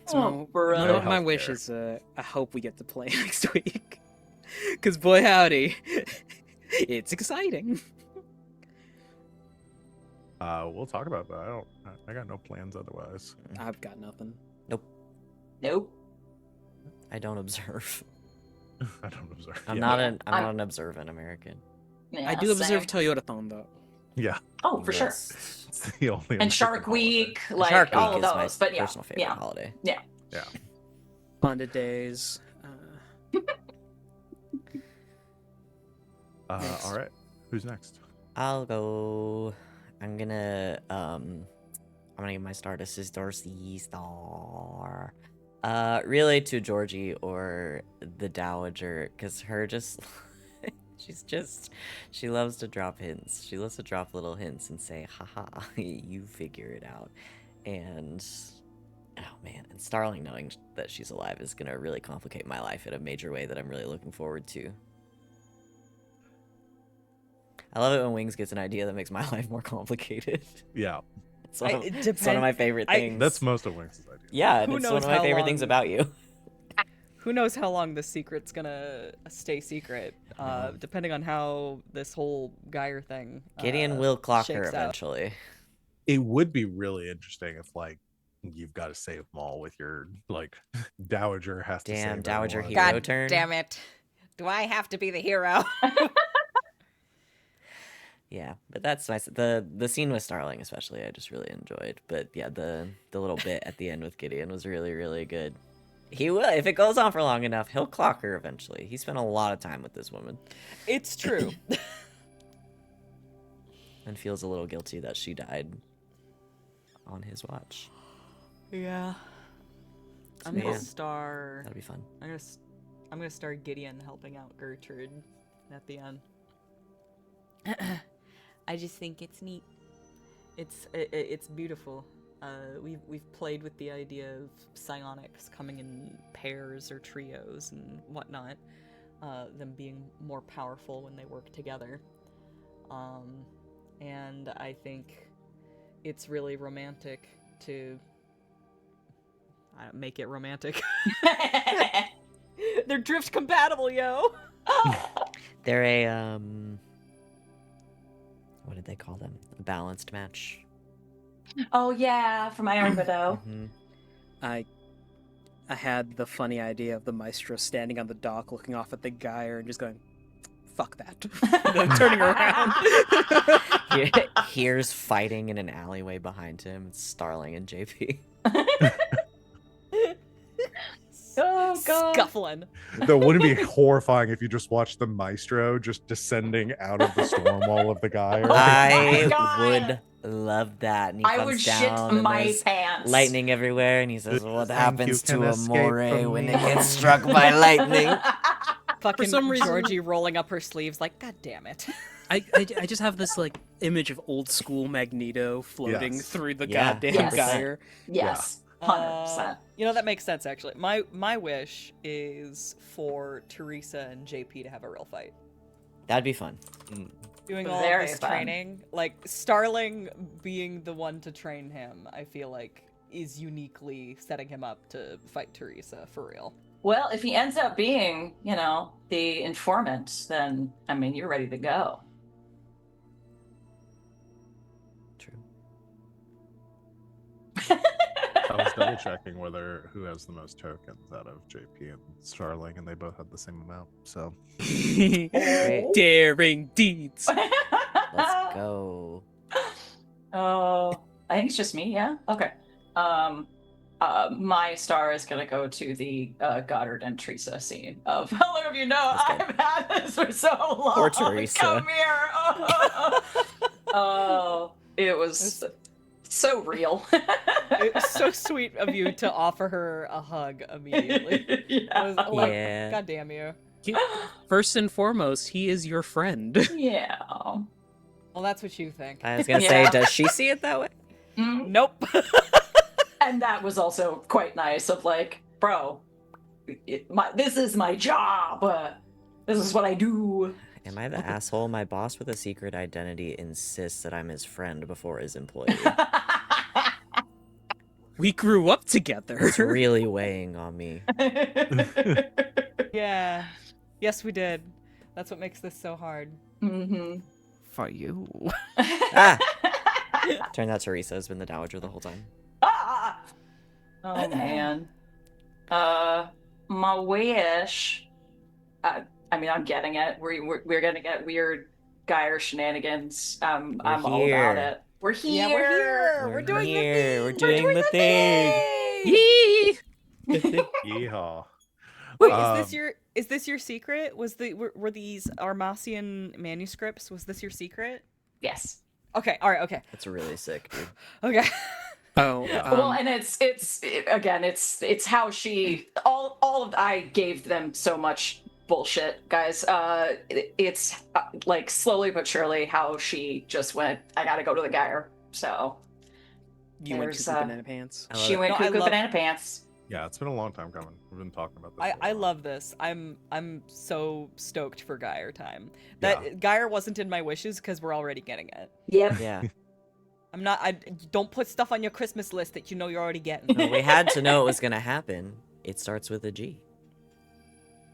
So, brother. No my wish healthcare. is, I hope we get to play next week. Because, boy, howdy, it's exciting. We'll talk about that. I got no plans otherwise. I've got nothing. Nope. I don't observe. I don't observe. I'm Yeah. not I'm- an observant American. Yeah, I do observe same. Toyotathon, though. Yeah, Oh, for sure. Yes. it's the only. And Shark American holiday. Week, like Shark all Week of is my those. But yeah, personal favorite holiday. Yeah. Honda Days. Nice. All right. Who's next? I'll go. I'm gonna give my Stardust is Dorsey Star. Really to Georgie or the Dowager, because her just she loves to drop hints. She loves to drop little hints and say, haha, you figure it out. And oh man, and Starling knowing that she's alive is gonna really complicate my life in a major way that I'm really looking forward to. I love it when Wings gets an idea that makes my life more complicated. Yeah, It's one, It it's one of my depends- favorite I- things. that's most of Winx's idea. yeah, and Who it's one knows of my how favorite things long- about you. Who knows how long this secret's gonna stay secret? Depending on how this whole Geyer thing. Gideon will clock her shakes out. eventually. It would be really interesting if like you've got to save them all with your like Dowager has to Damn, save Dowager everyone. hero God turn. damn it! Do I have to be the hero? Yeah, but that's nice. The scene with Starling especially I just really enjoyed. But yeah, the little bit at the end with Gideon was really, really good. He will, if it goes on for long enough, he'll clock her eventually. He spent a lot of time with this woman It's true. and feels a little guilty that she died on his watch. Yeah. I'm Yeah. gonna star. That'd be fun. I'm gonna star Gideon helping out Gertrude at the end. I just think it's neat. It's beautiful. We've played with the idea of psionics coming in pairs or trios and whatnot. Them being more powerful when they work together. And I think it's really romantic to make it romantic. They're drift compatible, yo. They're a what did they call them? A balanced match. Oh yeah, from Iron Widow. Mhm. I had the funny idea of the maestro standing on the dock looking off at the Geyer and just going, fuck that. And then turning around. Here's fighting in an alleyway behind him. It's Starling and JP. Oh god. Scuffling. That wouldn't be horrifying if you just watched the Maestro just descending out of the storm wall of the guy. Oh my I God. would love that. And he I comes would shit down and my there's pants. lightning everywhere, and he says, "What Think happens you to can a escape moray from when me?" it gets struck by lightning?" Fucking some reason- Georgie rolling up her sleeves like, God damn it. I just have this like image of old school Magneto floating Yes. through the Yeah, goddamn 100%. Geyer. Yes. 100%. You know, that makes sense, actually. My wish is for Teresa and JP to have a real fight. That'd be fun. Doing all Very of this fun. training, like Starling being the one to train him, I feel like is uniquely setting him up to fight Teresa for real. Well, if he ends up being, the informant, then I mean, you're ready to go. double checking who has the most tokens out of JP and Starling, and they both had the same amount. So Daring deeds. Let's go. Oh, I think it's just me. Yeah. Okay. My star is gonna go to the Goddard and Teresa scene of how long have you know That's good. I've had this for so long. Poor Teresa. Come here. Oh, it was so real. It's so sweet of you to offer her a hug immediately. It was like, Yeah. God damn you. First and foremost, he is your friend. Yeah. Well, that's what you think. I was gonna Yeah. say, does she see it that way? Mm. Nope. And that was also quite nice of like, bro, this is my job. This is what I do. Am I the asshole? My boss with a secret identity insists that I'm his friend before his employee. We grew up together. It's really weighing on me. Yeah. Yes, we did. That's what makes this so hard. Mm-hmm. For you. Ah! Turned out Teresa has been the dowager the whole time. Ah! Oh man. My wish. I mean, I'm getting it. We're gonna get weird Geyer shenanigans. I'm all about here. it. We're here. Yeah, we're here. We're doing the here. thing. We're doing the thing. Yee! yeehaw. Wait, Um, is this your secret? Were these Armasian manuscripts? Was this your secret? Yes. Okay, all right, okay. That's really sick, dude. Okay. Oh, Yeah. Well, and it's how she all of I gave them so much bullshit, guys. It's like slowly but surely how she just went. I gotta go to the Geyer. So you went there's, cuckoo banana pants. I love she it. went No, I cuckoo love- banana pants. Yeah, it's been a long time coming. We've been talking about this. for a I while. love this. I'm so stoked for Geyer time. That Geyer wasn't in my wishes because we're already getting it. Yep. Yeah. I'm not. I don't put stuff on your Christmas list that you know you're already getting. No, we had to know it was gonna happen. It starts with a G.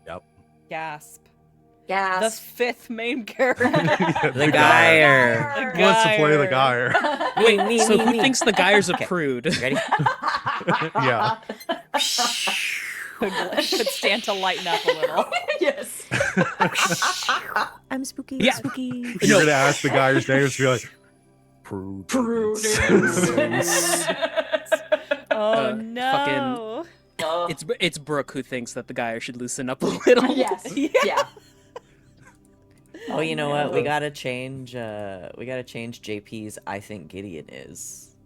Yep. Gasp. The Yes. fifth main character. Yeah, The Geyer. Who wants to play the Geyer. Geyer? Me, So me, who me. thinks the guy's a Okay. prude? Ready? Yeah. could stand to lighten up a little. Yes. I'm spooky. Yeah. Spooky. You're gonna ask the Geyer's name, it's gonna be like Prudence. Prudence. Oh Uh, no. Oh, It's Brooke who thinks that the guy should loosen up a little. yes. Yeah. Oh, you know what? We gotta change. We gotta change JP's. I think Gideon is.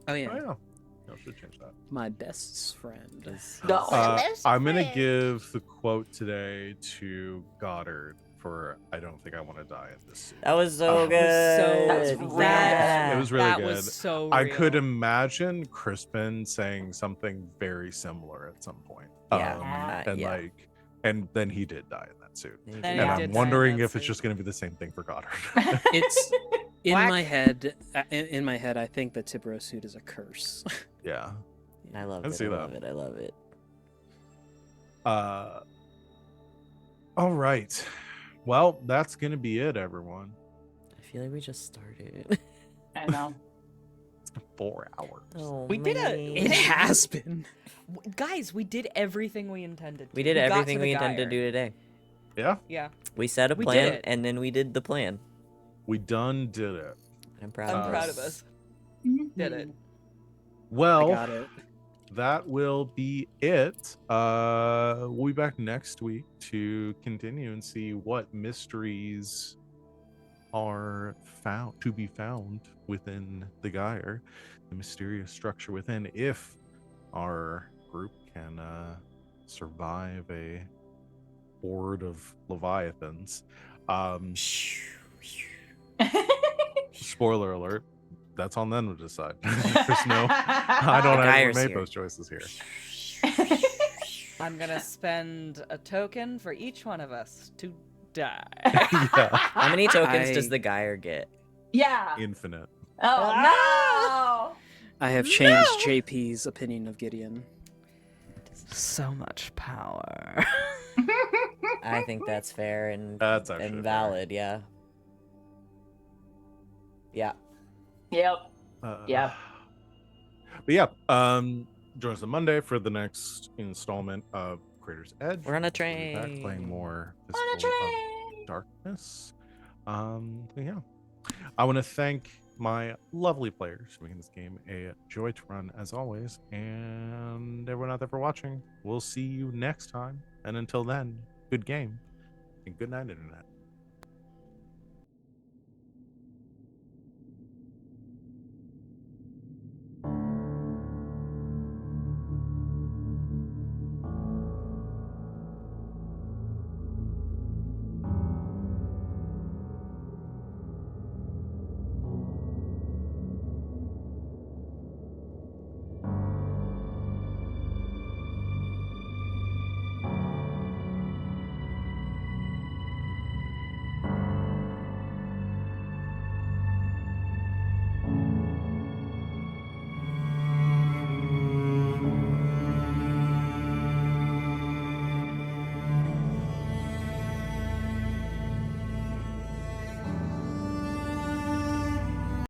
Oh Oh yeah, yeah. I should change that. my best friend. No. I'm gonna give the quote today to Goddard for "I don't think I want to die in this suit." That was so Oh. good. That was real Yeah. It was really that good. was so I could real. imagine Crispin saying something very similar at some point. Yeah. And Yeah. like, and then he did die in that suit. Then And he I'm did die in wondering that if it's suit. just gonna be the same thing for Goddard. It's in Whack. my head. In my head, I think the Tibro suit is a curse. Yeah. I love I it. see I that. love it. I love it. All right. Well, that's gonna be it, everyone. I feel like we just started. I know. It's been 4 hours. Oh, We did a- man. It has been. Guys, we did everything we intended. We did got to everything the we intended to Geyer. do today. Yeah, Yeah. We set a We did plan it. and then we did the plan. we done did it. I'm proud. I'm of proud us. of us. Did it. I Well, got it. that will be it. We'll be back next week to continue and see what mysteries are to be found within the Geyer, the mysterious structure within, if our group can survive a horde of leviathans. Spoiler alert, that's on them to decide. There's no, I don't ever Geyer's make here. those choices here. I'm gonna spend a token for each one of us to die. Yeah, How many tokens does I- the Geyer get? Yeah. infinite. Oh I have changed JP's opinion of Gideon. So much power. I think that's fair and That's actually fair. valid. Yeah. Yeah. no. Yep. Uh, Yeah. But yeah, join us on Monday for the next installment of Creator's Edge. We're on a We'll be back playing train. more On a Fistful of train. Darkness. Yeah. I want to thank my lovely players for making this game a joy to run as always, and everyone out there for watching. We'll see you next time, and until then, good game and good night, internet.